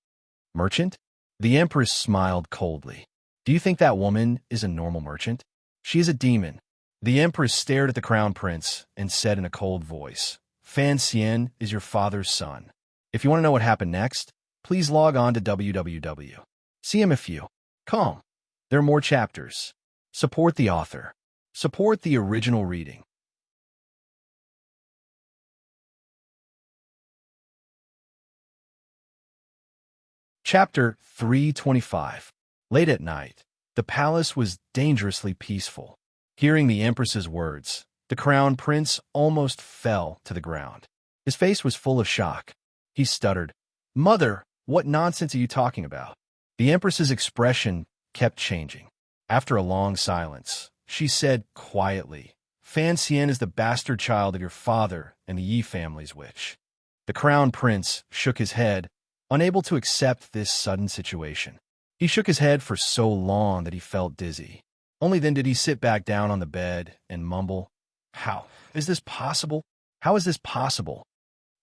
"Merchant?" The Empress smiled coldly. "Do you think that woman is a normal merchant? She is a demon." The Empress stared at the Crown Prince and said in a cold voice, "Fan Xian is your father's son. If you want to know what happened next, please log on to www. See him if you. Calm. There are more chapters. Support the author. Support the original reading." Chapter 325. Late at night, the palace was dangerously peaceful. Hearing the Empress's words, the Crown Prince almost fell to the ground. His face was full of shock. He stuttered, "Mother, what nonsense are you talking about?" The Empress's expression kept changing. After a long silence, she said quietly, "Fan Xian is the bastard child of your father and the Yi family's witch." The Crown Prince shook his head, unable to accept this sudden situation. He shook his head for so long that he felt dizzy. Only then did he sit back down on the bed and mumble, "How is this possible? How is this possible?"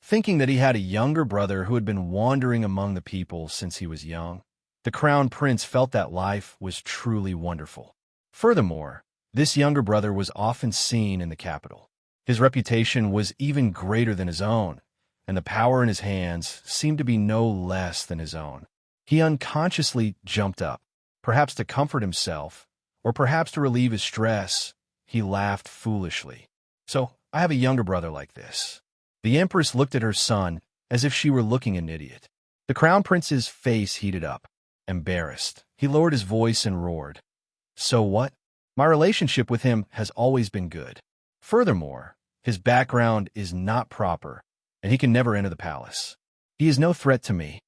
Thinking that he had a younger brother who had been wandering among the people since he was young, the Crown Prince felt that life was truly wonderful. Furthermore, this younger brother was often seen in the capital. His reputation was even greater than his own, and the power in his hands seemed to be no less than his own. He unconsciously jumped up, perhaps to comfort himself, or perhaps to relieve his stress. He laughed foolishly. "So, I have a younger brother like this." The Empress looked at her son as if she were looking at an idiot. The Crown Prince's face heated up. Embarrassed, he lowered his voice and roared, "So what? My relationship with him has always been good. Furthermore, his background is not proper, and he can never enter the palace. He is no threat to me."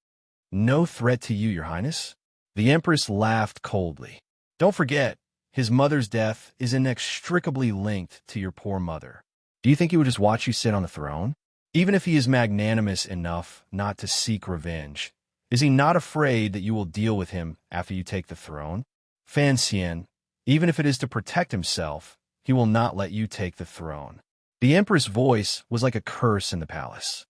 "No threat to you, Your Highness?" The Empress laughed coldly. "Don't forget, his mother's death is inextricably linked to your poor mother. Do you think he would just watch you sit on the throne? Even if he is magnanimous enough not to seek revenge, is he not afraid that you will deal with him after you take the throne? Fan Xian, even if it is to protect himself, he will not let you take the throne." The Empress' voice was like a curse in the palace.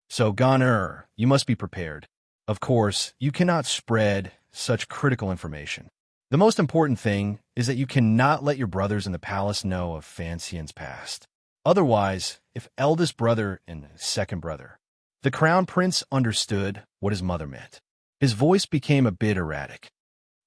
"So, Goner, you must be prepared. Of course, you cannot spread such critical information. The most important thing is that you cannot let your brothers in the palace know of Fan Xian's past. Otherwise, if eldest brother and second brother..." The Crown Prince understood what his mother meant. His voice became a bit erratic.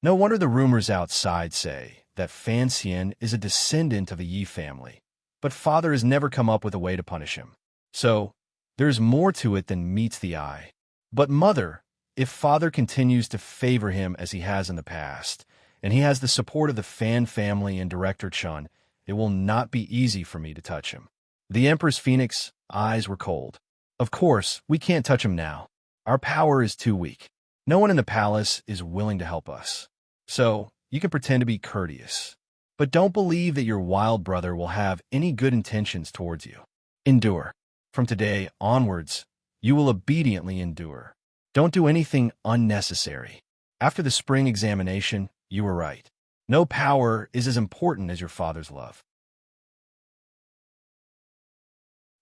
"No wonder the rumors outside say that Fan Xian is a descendant of the Yi family, but father has never come up with a way to punish him. So, there's more to it than meets the eye. But mother, if father continues to favor him as he has in the past, and he has the support of the Fan family and Director Chun, it will not be easy for me to touch him." The Empress Phoenix's eyes were cold. "Of course, we can't touch him now. Our power is too weak. No one in the palace is willing to help us. So, you can pretend to be courteous. But don't believe that your wild brother will have any good intentions towards you. Endure. From today onwards, you will obediently endure. Don't do anything unnecessary. After the spring examination, you were right. No power is as important as your father's love."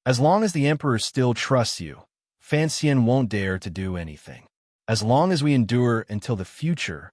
As long as the Emperor still trusts you, Fan Xian won't dare to do anything. As long as we endure until the future,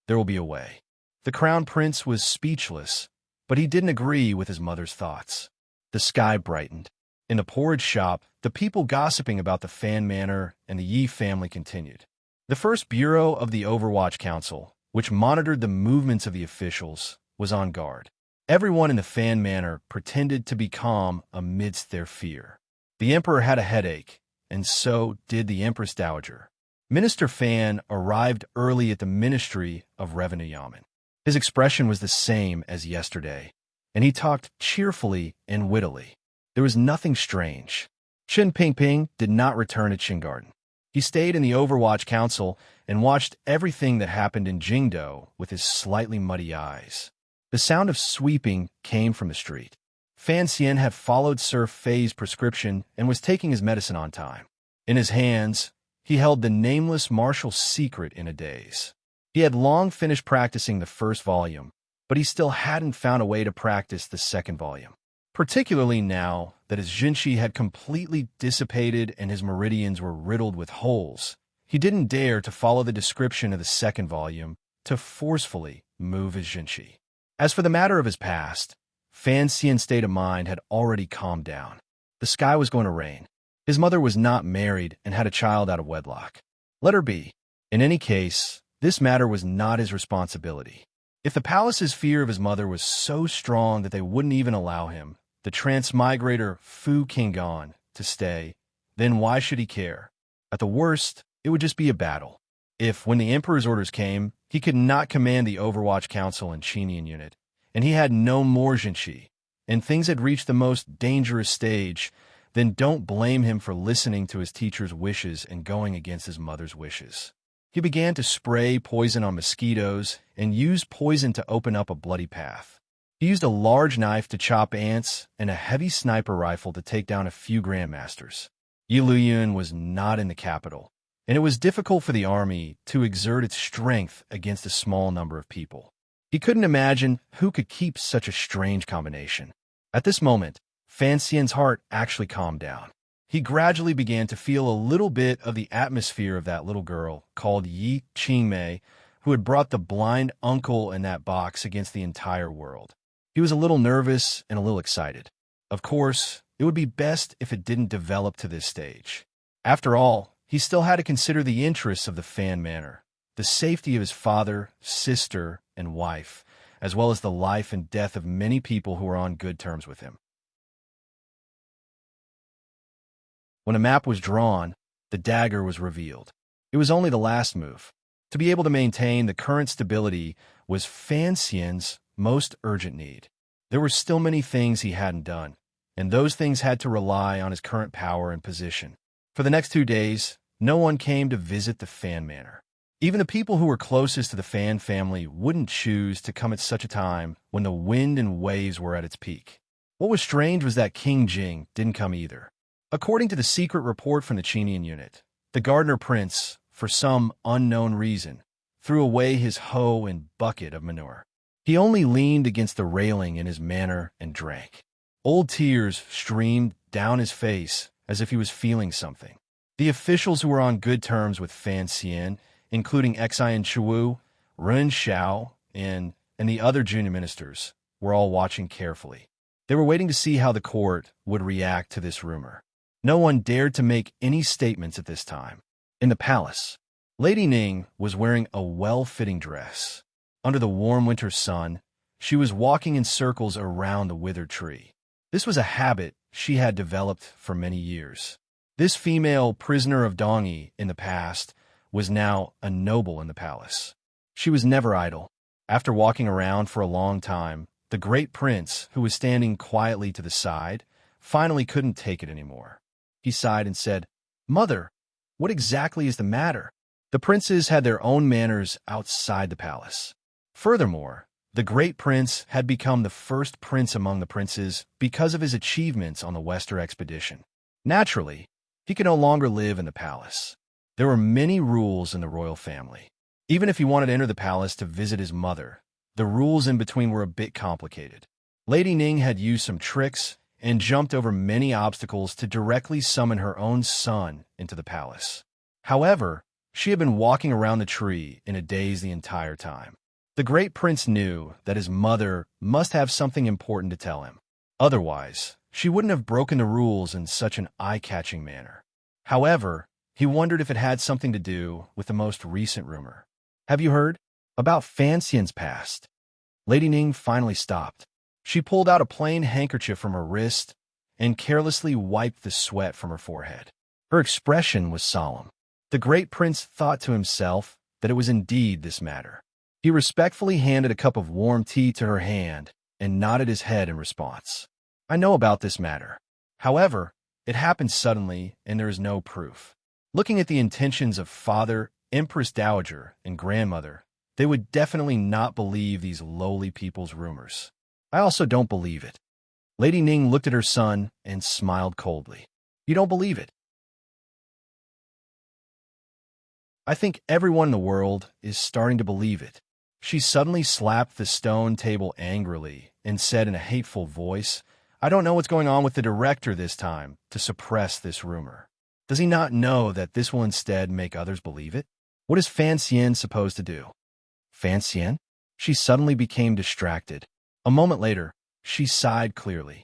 there will be a way. The Crown Prince was speechless, but he didn't agree with his mother's thoughts. The sky brightened. In the porridge shop, the people gossiping about the Fan Manor and the Yi family continued. The first bureau of the Overwatch Council, which monitored the movements of the officials, was on guard. Everyone in the Fan Manor pretended to be calm amidst their fear. The Emperor had a headache, and so did the Empress Dowager. Minister Fan arrived early at the Ministry of Revenue Yamen. His expression was the same as yesterday, and he talked cheerfully and wittily. There was nothing strange. Chen Pingping did not return to Qinggarden. He stayed in the Overwatch Council and watched everything that happened in Jingdo with his slightly muddy eyes. The sound of sweeping came from the street. Fan Xian had followed Sir Fei's prescription and was taking his medicine on time. In his hands, he held the nameless martial secret in a daze. He had long finished practicing the first volume, but he still hadn't found a way to practice the second volume. Particularly now that his Jinshi had completely dissipated and his meridians were riddled with holes, he didn't dare to follow the description of the second volume to forcefully move his Jinshi. As for the matter of his past, Fan Xian's state of mind had already calmed down. The sky was going to rain. His mother was not married and had a child out of wedlock. Let her be. In any case, this matter was not his responsibility. If the palace's fear of his mother was so strong that they wouldn't even allow him, the transmigrator Fu Qinggan, to stay, then why should he care? At the worst, it would just be a battle. If, when the Emperor's orders came, he could not command the Overwatch Council and Qinian unit, and he had no more Jinshi, and things had reached the most dangerous stage, then don't blame him for listening to his teacher's wishes and going against his mother's wishes. He began to spray poison on mosquitoes and use poison to open up a bloody path. He used a large knife to chop ants and a heavy sniper rifle to take down a few grandmasters. Yi Luyun was not in the capital, and it was difficult for the army to exert its strength against a small number of people. He couldn't imagine who could keep such a strange combination. At this moment, Fan Xian's heart actually calmed down. He gradually began to feel a little bit of the atmosphere of that little girl called Yi Qingmei, who had brought the blind uncle in that box against the entire world. He was a little nervous and a little excited. Of course, it would be best if it didn't develop to this stage. After all, he still had to consider the interests of the Fan Manor, the safety of his father, sister, and wife, as well as the life and death of many people who were on good terms with him. When a map was drawn, the dagger was revealed. It was only the last move. To be able to maintain the current stability was Fan Xian's most urgent need. There were still many things he hadn't done, and those things had to rely on his current power and position. For the next 2 days, no one came to visit the Fan Manor. Even the people who were closest to the Fan family wouldn't choose to come at such a time when the wind and waves were at its peak. What was strange was that King Jing didn't come either. According to the secret report from the Qinian unit, the Gardener Prince, for some unknown reason, threw away his hoe and bucket of manure. He only leaned against the railing in his manor and drank. Old tears streamed down his face as if he was feeling something. The officials who were on good terms with Fan Xian, including Xian Chuwu, Ren Xiao, and the other junior ministers, were all watching carefully. They were waiting to see how the court would react to this rumor. No one dared to make any statements at this time. In the palace, Lady Ning was wearing a well-fitting dress. Under the warm winter sun, she was walking in circles around the withered tree. This was a habit she had developed for many years. This female prisoner of Dongyi in the past was now a noble in the palace. She was never idle. After walking around for a long time, the great prince, who was standing quietly to the side, finally couldn't take it anymore. He sighed and said, "Mother, what exactly is the matter?" The princes had their own manners outside the palace. Furthermore, the great prince had become the first prince among the princes because of his achievements on the Western expedition. Naturally, he could no longer live in the palace. There were many rules in the royal family. Even if he wanted to enter the palace to visit his mother, the rules in between were a bit complicated. Lady Ning had used some tricks and jumped over many obstacles to directly summon her own son into the palace. However, she had been walking around the tree in a daze the entire time. The great prince knew that his mother must have something important to tell him. Otherwise, she wouldn't have broken the rules in such an eye-catching manner. However, he wondered if it had something to do with the most recent rumor. "Have you heard about Fan Xian's past?" Lady Ning finally stopped. She pulled out a plain handkerchief from her wrist and carelessly wiped the sweat from her forehead. Her expression was solemn. The great prince thought to himself that it was indeed this matter. He respectfully handed a cup of warm tea to her hand and nodded his head in response. "I know about this matter. However, it happened suddenly and there is no proof. Looking at the intentions of father, Empress Dowager, and grandmother, they would definitely not believe these lowly people's rumors. I also don't believe it. Lady Ning looked at her son and smiled coldly. You don't believe it? I think everyone in the world is starting to believe it. She suddenly slapped the stone table angrily and said in a hateful voice, I don't know what's going on with the director this time to suppress this rumor. Does he not know that this will instead make others believe it? What is Fan Xian supposed to do? Fan Xian? She suddenly became distracted. A moment later, she sighed clearly.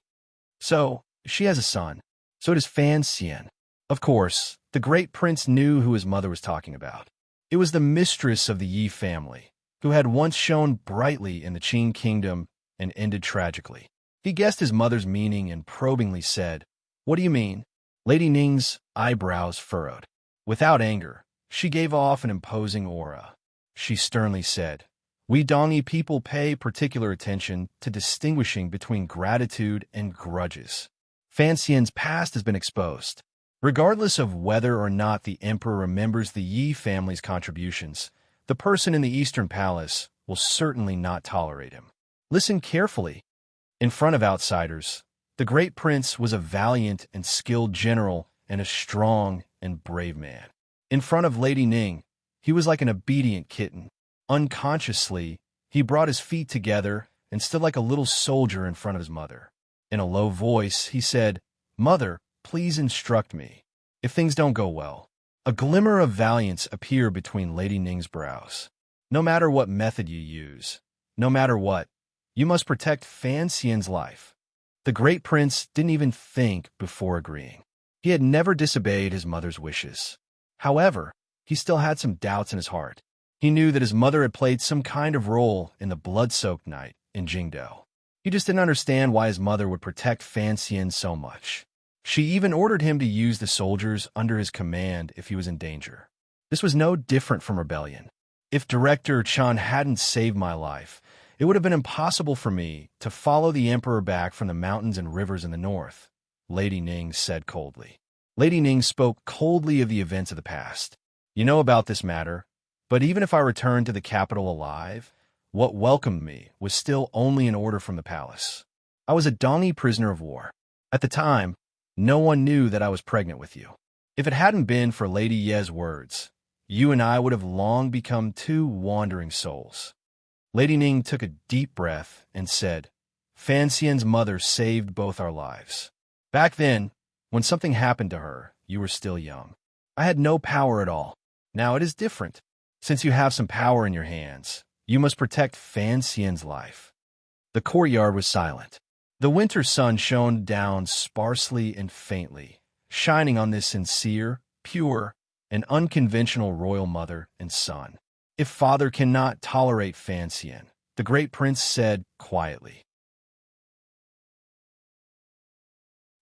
So, she has a son. So does Fan Xian. Of course, the great prince knew who his mother was talking about. It was the mistress of the Yi family, who had once shone brightly in the Qing kingdom and ended tragically. He guessed his mother's meaning and probingly said, What do you mean? Lady Ning's eyebrows furrowed. Without anger, she gave off an imposing aura. She sternly said, We Dongyi people pay particular attention to distinguishing between gratitude and grudges. Fan Xian's past has been exposed. Regardless of whether or not the emperor remembers the Yi family's contributions, the person in the Eastern Palace will certainly not tolerate him. Listen carefully. In front of outsiders, the great prince was a valiant and skilled general and a strong and brave man. In front of Lady Ning, he was like an obedient kitten. Unconsciously, he brought his feet together and stood like a little soldier in front of his mother. In a low voice, he said, Mother, please instruct me. If things don't go well. A glimmer of valiance appeared between Lady Ning's brows. No matter what method you use, no matter what, you must protect Fan Xian's life. The great prince didn't even think before agreeing. He had never disobeyed his mother's wishes. However, he still had some doubts in his heart. He knew that his mother had played some kind of role in the blood-soaked night in Jingdou. He just didn't understand why his mother would protect Fan Xian so much. She even ordered him to use the soldiers under his command if he was in danger. This was no different from rebellion. If Director Chan hadn't saved my life, it would have been impossible for me to follow the emperor back from the mountains and rivers in the north, Lady Ning said coldly. Lady Ning spoke coldly of the events of the past. You know about this matter, but even if I returned to the capital alive, what welcomed me was still only an order from the palace. I was a Dongyi prisoner of war. At the time, no one knew that I was pregnant with you. If it hadn't been for Lady Ye's words, you and I would have long become two wandering souls. Lady Ning took a deep breath and said, Fan Xian's mother saved both our lives. Back then, when something happened to her, you were still young. I had no power at all. Now it is different. Since you have some power in your hands, you must protect Fan Xian's life. The courtyard was silent. The winter sun shone down sparsely and faintly, shining on this sincere, pure, and unconventional royal mother and son. If father cannot tolerate Fan Xian, the great prince said quietly.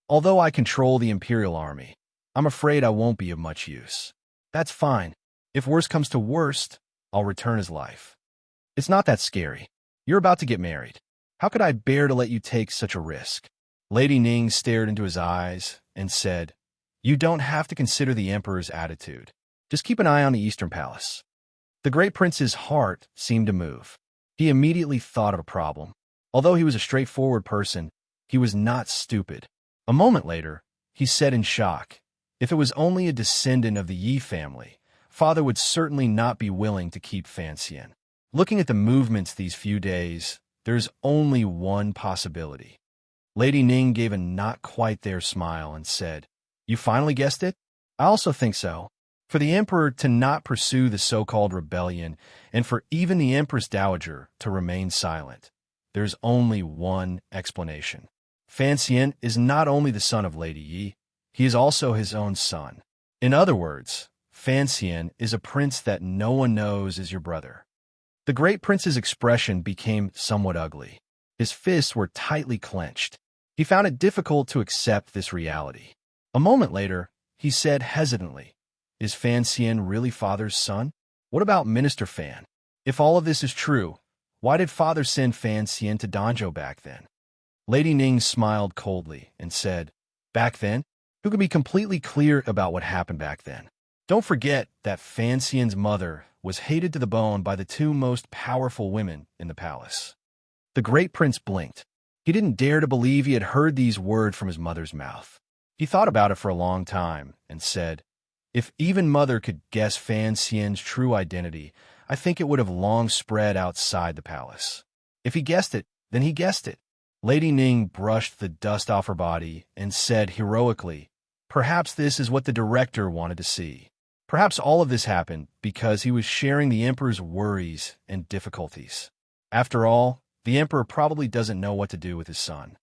Although I control the imperial army, I'm afraid I won't be of much use. That's fine. If worst comes to worst, I'll return his life. It's not that scary. You're about to get married. How could I bear to let you take such a risk? Lady Ning stared into his eyes and said, You don't have to consider the emperor's attitude. Just keep an eye on the Eastern Palace. The great prince's heart seemed to move. He immediately thought of a problem. Although he was a straightforward person, he was not stupid. A moment later, he said in shock, If it was only a descendant of the Yi family, father would certainly not be willing to keep Fan Xian. Looking at the movements these few days, there's only one possibility. Lady Ning gave a not-quite-there smile and said, You finally guessed it? I also think so. For the emperor to not pursue the so-called rebellion, and for even the Empress Dowager to remain silent, there's only one explanation. Fan Xian is not only the son of Lady Yi, he is also his own son. In other words, Fan Xian is a prince that no one knows is your brother. The great prince's expression became somewhat ugly. His fists were tightly clenched. He found it difficult to accept this reality. A moment later, he said hesitantly, Is Fan Xian really father's son? What about Minister Fan? If all of this is true, why did father send Fan Xian to Danzhou back then? Lady Ning smiled coldly and said, Back then? Who could be completely clear about what happened back then? Don't forget that Fan Xian's mother was hated to the bone by the two most powerful women in the palace. The great prince blinked. He didn't dare to believe he had heard these words from his mother's mouth. He thought about it for a long time and said, "If even mother could guess Fan Xian's true identity, I think it would have long spread outside the palace. If he guessed it, then he guessed it." Lady Ning brushed the dust off her body and said heroically, "Perhaps this is what the director wanted to see. Perhaps all of this happened because he was sharing the emperor's worries and difficulties. After all, the emperor probably doesn't know what to do with his son.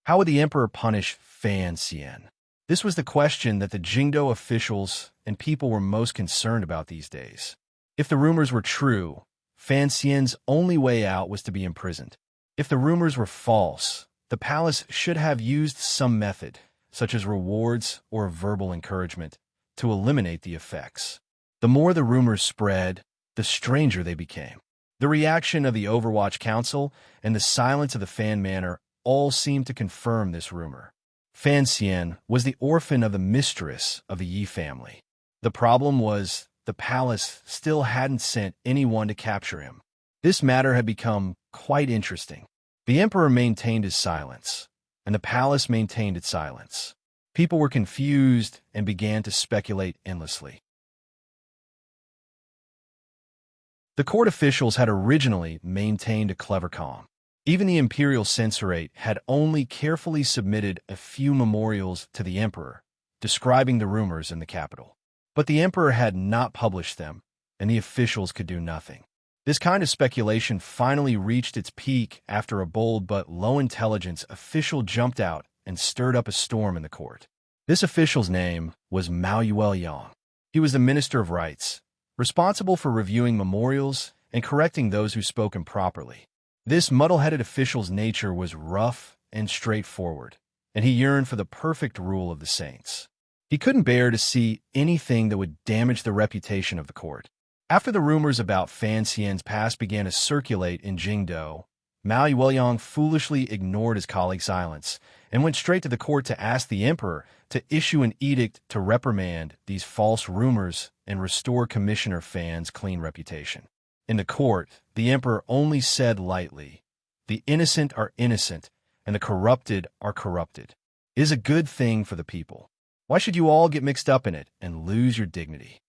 How would the emperor punish Fan Xian?" This was the question that the Jingdo officials and people were most concerned about these days. If the rumors were true, Fan Xian's only way out was to be imprisoned. If the rumors were false, the palace should have used some method, such as rewards or verbal encouragement, to eliminate the effects. The more the rumors spread, the stranger they became. The reaction of the Overwatch Council and the silence of the Fan Manor all seemed to confirm this rumor. Fan Xian was the orphan of the mistress of the Yi family. The problem was the palace still hadn't sent anyone to capture him. This matter had become quite interesting. The emperor maintained his silence, and the palace maintained its silence. People were confused and began to speculate endlessly. The court officials had originally maintained a clever calm. Even the imperial censorate had only carefully submitted a few memorials to the emperor, describing the rumors in the capital. But the emperor had not published them, and the officials could do nothing. This kind of speculation finally reached its peak after a bold but low-intelligence official jumped out and stirred up a storm in the court. This official's name was Mao Yuelyang. He was the Minister of Rights, responsible for reviewing memorials and correcting those who spoke improperly. This muddle-headed official's nature was rough and straightforward, and he yearned for the perfect rule of the saints. He couldn't bear to see anything that would damage the reputation of the court. After the rumors about Fan Xian's past began to circulate in Jingdo, Mao Yuelyang foolishly ignored his colleague's silence and went straight to the court to ask the emperor to issue an edict to reprimand these false rumors and restore Commissioner Fan's clean reputation. In the court, the emperor only said lightly, "The innocent are innocent, and the corrupted are corrupted. It is a good thing for the people. Why should you all get mixed up in it and lose your dignity?"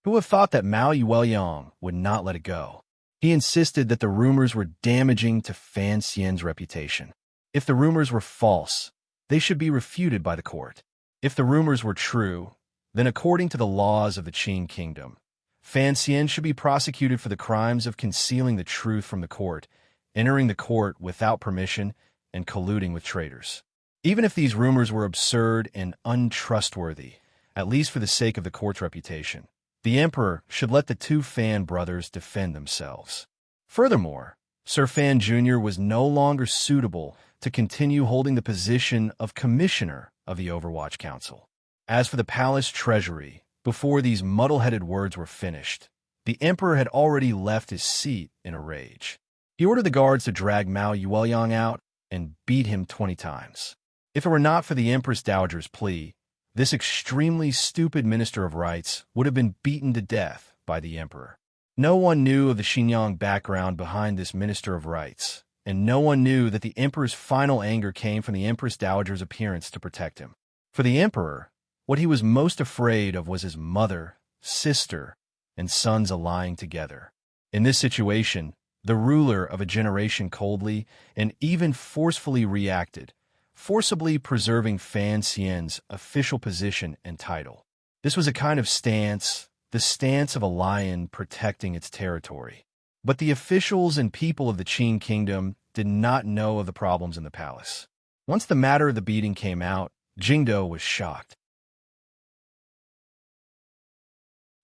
Who would have thought that Mao Yuelyang would not let it go? He insisted that the rumors were damaging to Fan Xian's reputation. If the rumors were false, they should be refuted by the court. If the rumors were true, then according to the laws of the Qing Kingdom, Fan Xian should be prosecuted for the crimes of concealing the truth from the court, entering the court without permission, and colluding with traitors. Even if these rumors were absurd and untrustworthy, at least for the sake of the court's reputation, the emperor should let the two Fan brothers defend themselves. Furthermore, Sir Fan Jr. was no longer suitable to continue holding the position of commissioner of the Overwatch Council. As for the palace treasury, before these muddle-headed words were finished, the emperor had already left his seat in a rage. He ordered the guards to drag Mao Yuelyang out and beat him 20 times. If it were not for the Empress Dowager's plea, this extremely stupid Minister of Rights would have been beaten to death by the emperor. No one knew of the Xinjiang background behind this Minister of Rights, and no one knew that the emperor's final anger came from the Empress Dowager's appearance to protect him. For the emperor, what he was most afraid of was his mother, sister, and sons allying together. In this situation, the ruler of a generation coldly and even forcefully reacted, forcibly preserving Fan Xian's official position and title. This was a kind of stance, the stance of a lion protecting its territory. But the officials and people of the Qing Kingdom did not know of the problems in the palace. Once the matter of the beating came out, Jingdo was shocked.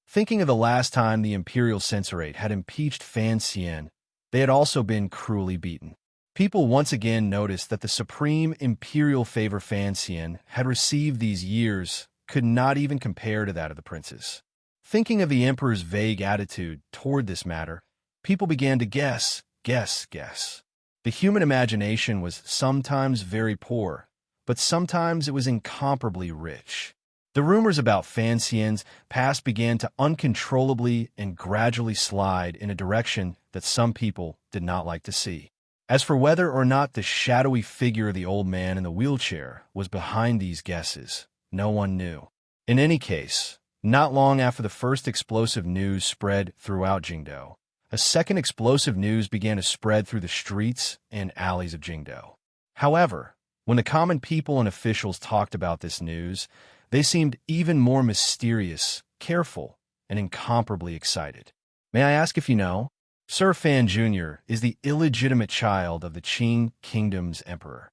Thinking of the last time the imperial censorate had impeached Fan Xian, they had also been cruelly beaten. People once again noticed that the supreme imperial favor Fan Xian had received these years could not even compare to that of the princes. Thinking of the emperor's vague attitude toward this matter, people began to guess. The human imagination was sometimes very poor, but sometimes it was incomparably rich. The rumors about Fan Xian's past began to uncontrollably and gradually slide in a direction that some people did not like to see. As for whether or not the shadowy figure of the old man in the wheelchair was behind these guesses, no one knew. In any case, not long after the first explosive news spread throughout Jingdou, a second explosive news began to spread through the streets and alleys of Jingdou. However, when the common people and officials talked about this news, they seemed even more mysterious, careful, and incomparably excited. May I ask if you know? Sir Fan Jr. is the illegitimate child of the Qing Kingdom's emperor.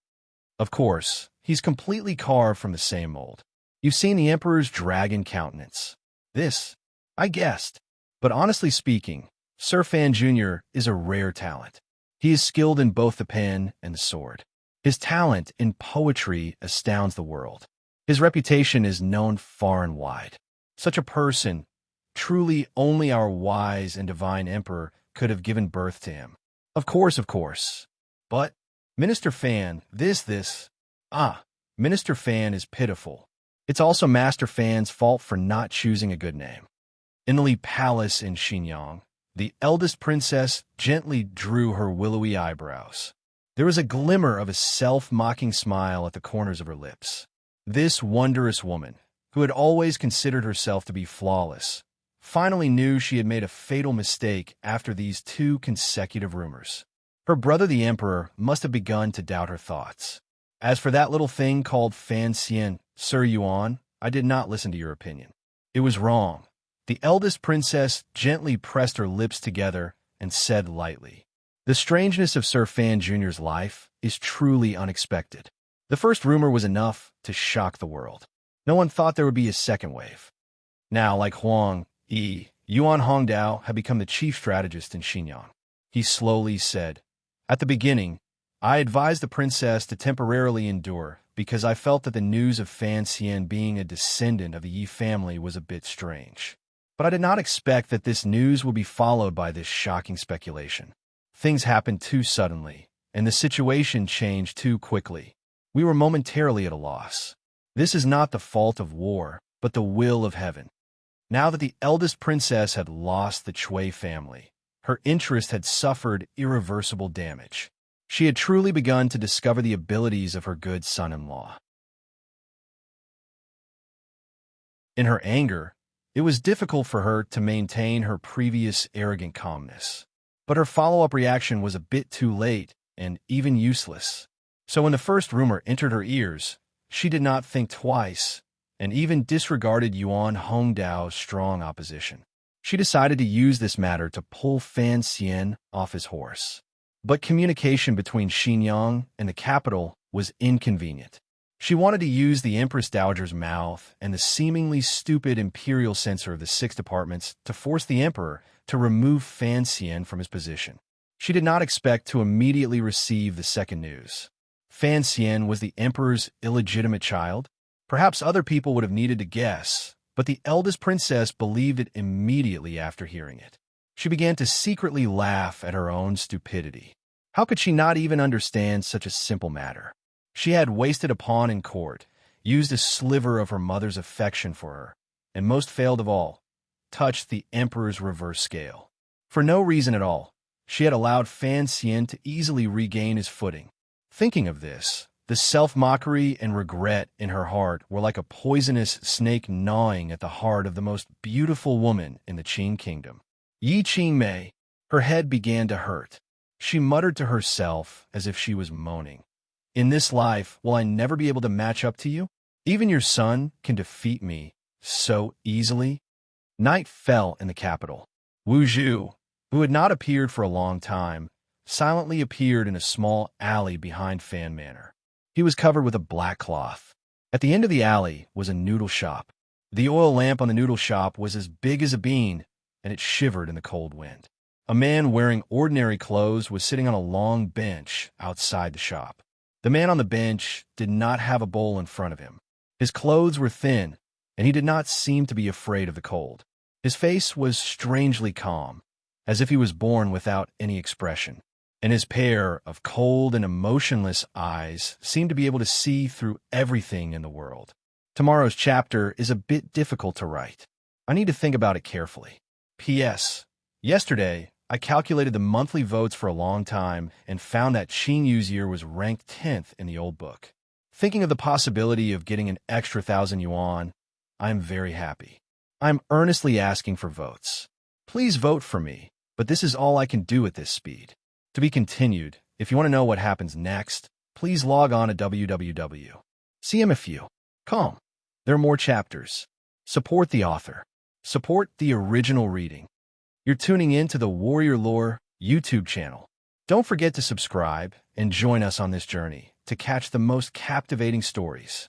Of course, he's completely carved from the same mold. You've seen the emperor's dragon countenance. This, I guessed. But honestly speaking, Sir Fan Jr. is a rare talent. He is skilled in both the pen and the sword. His talent in poetry astounds the world. His reputation is known far and wide. Such a person, truly only our wise and divine emperor could have given birth to him. Of course. But, Minister Fan, Minister Fan is pitiful. It's also Master Fan's fault for not choosing a good name. In the Li Palace in Xinyang, the eldest princess gently drew her willowy eyebrows. There was a glimmer of a self-mocking smile at the corners of her lips. This wondrous woman, who had always considered herself to be flawless, finally knew she had made a fatal mistake after these 2 consecutive rumors. Her brother the emperor must have begun to doubt her thoughts. As for that little thing called Fan Xian, Sir Yuan, I did not listen to your opinion. It was wrong. The eldest princess gently pressed her lips together and said lightly, "The strangeness of Sir Fan Jr.'s life is truly unexpected. The first rumor was enough to shock the world. No one thought there would be a second wave. Now, like Huang Yi, Yuan Hongdao had become the chief strategist in Xinyang." He slowly said, "At the beginning, I advised the princess to temporarily endure because I felt that the news of Fan Xian being a descendant of the Yi family was a bit strange. But I did not expect that this news would be followed by this shocking speculation. Things happened too suddenly, and the situation changed too quickly. We were momentarily at a loss. This is not the fault of war, but the will of heaven. Now that the eldest princess had lost the Cui family, her interest had suffered irreversible damage. She had truly begun to discover the abilities of her good son-in-law. In her anger, it was difficult for her to maintain her previous arrogant calmness. But her follow-up reaction was a bit too late and even useless. So when the first rumor entered her ears, she did not think twice and even disregarded Yuan Hongdao's strong opposition. She decided to use this matter to pull Fan Xian off his horse. But communication between Xinyang and the capital was inconvenient. She wanted to use the Empress Dowager's mouth and the seemingly stupid imperial censor of the 6 departments to force the emperor to remove Fan Xian from his position. She did not expect to immediately receive the second news. Fan Xian was the emperor's illegitimate child. Perhaps other people would have needed to guess, but the eldest princess believed it immediately after hearing it. She began to secretly laugh at her own stupidity. How could she not even understand such a simple matter? She had wasted a pawn in court, used a sliver of her mother's affection for her, and most failed of all, touched the emperor's reverse scale. For no reason at all, she had allowed Fan Xian to easily regain his footing. Thinking of this, the self-mockery and regret in her heart were like a poisonous snake gnawing at the heart of the most beautiful woman in the Qing kingdom. Yi Qingmei, her head began to hurt. She muttered to herself as if she was moaning. "In this life, will I never be able to match up to you? Even your son can defeat me so easily?" Night fell in the capital. Wu Zhu, who had not appeared for a long time, silently appeared in a small alley behind Fan Manor. He was covered with a black cloth. At the end of the alley was a noodle shop. The oil lamp on the noodle shop was as big as a bean, and it shivered in the cold wind. A man wearing ordinary clothes was sitting on a long bench outside the shop. The man on the bench did not have a bowl in front of him. His clothes were thin, and he did not seem to be afraid of the cold. His face was strangely calm, as if he was born without any expression, and his pair of cold and emotionless eyes seemed to be able to see through everything in the world. Tomorrow's chapter is a bit difficult to write. I need to think about it carefully. P.S. Yesterday, I calculated the monthly votes for a long time and found that Qing Yu's year was ranked 10th in the old book. Thinking of the possibility of getting an extra 1,000 yuan, I am very happy. I am earnestly asking for votes. Please vote for me, but this is all I can do at this speed. To be continued. If you want to know what happens next, please log on to www.cmfu. Com. There are more chapters. Support the author. Support the original reading. You're tuning in to the Warrior Lore YouTube channel. Don't forget to subscribe and join us on this journey to catch the most captivating stories.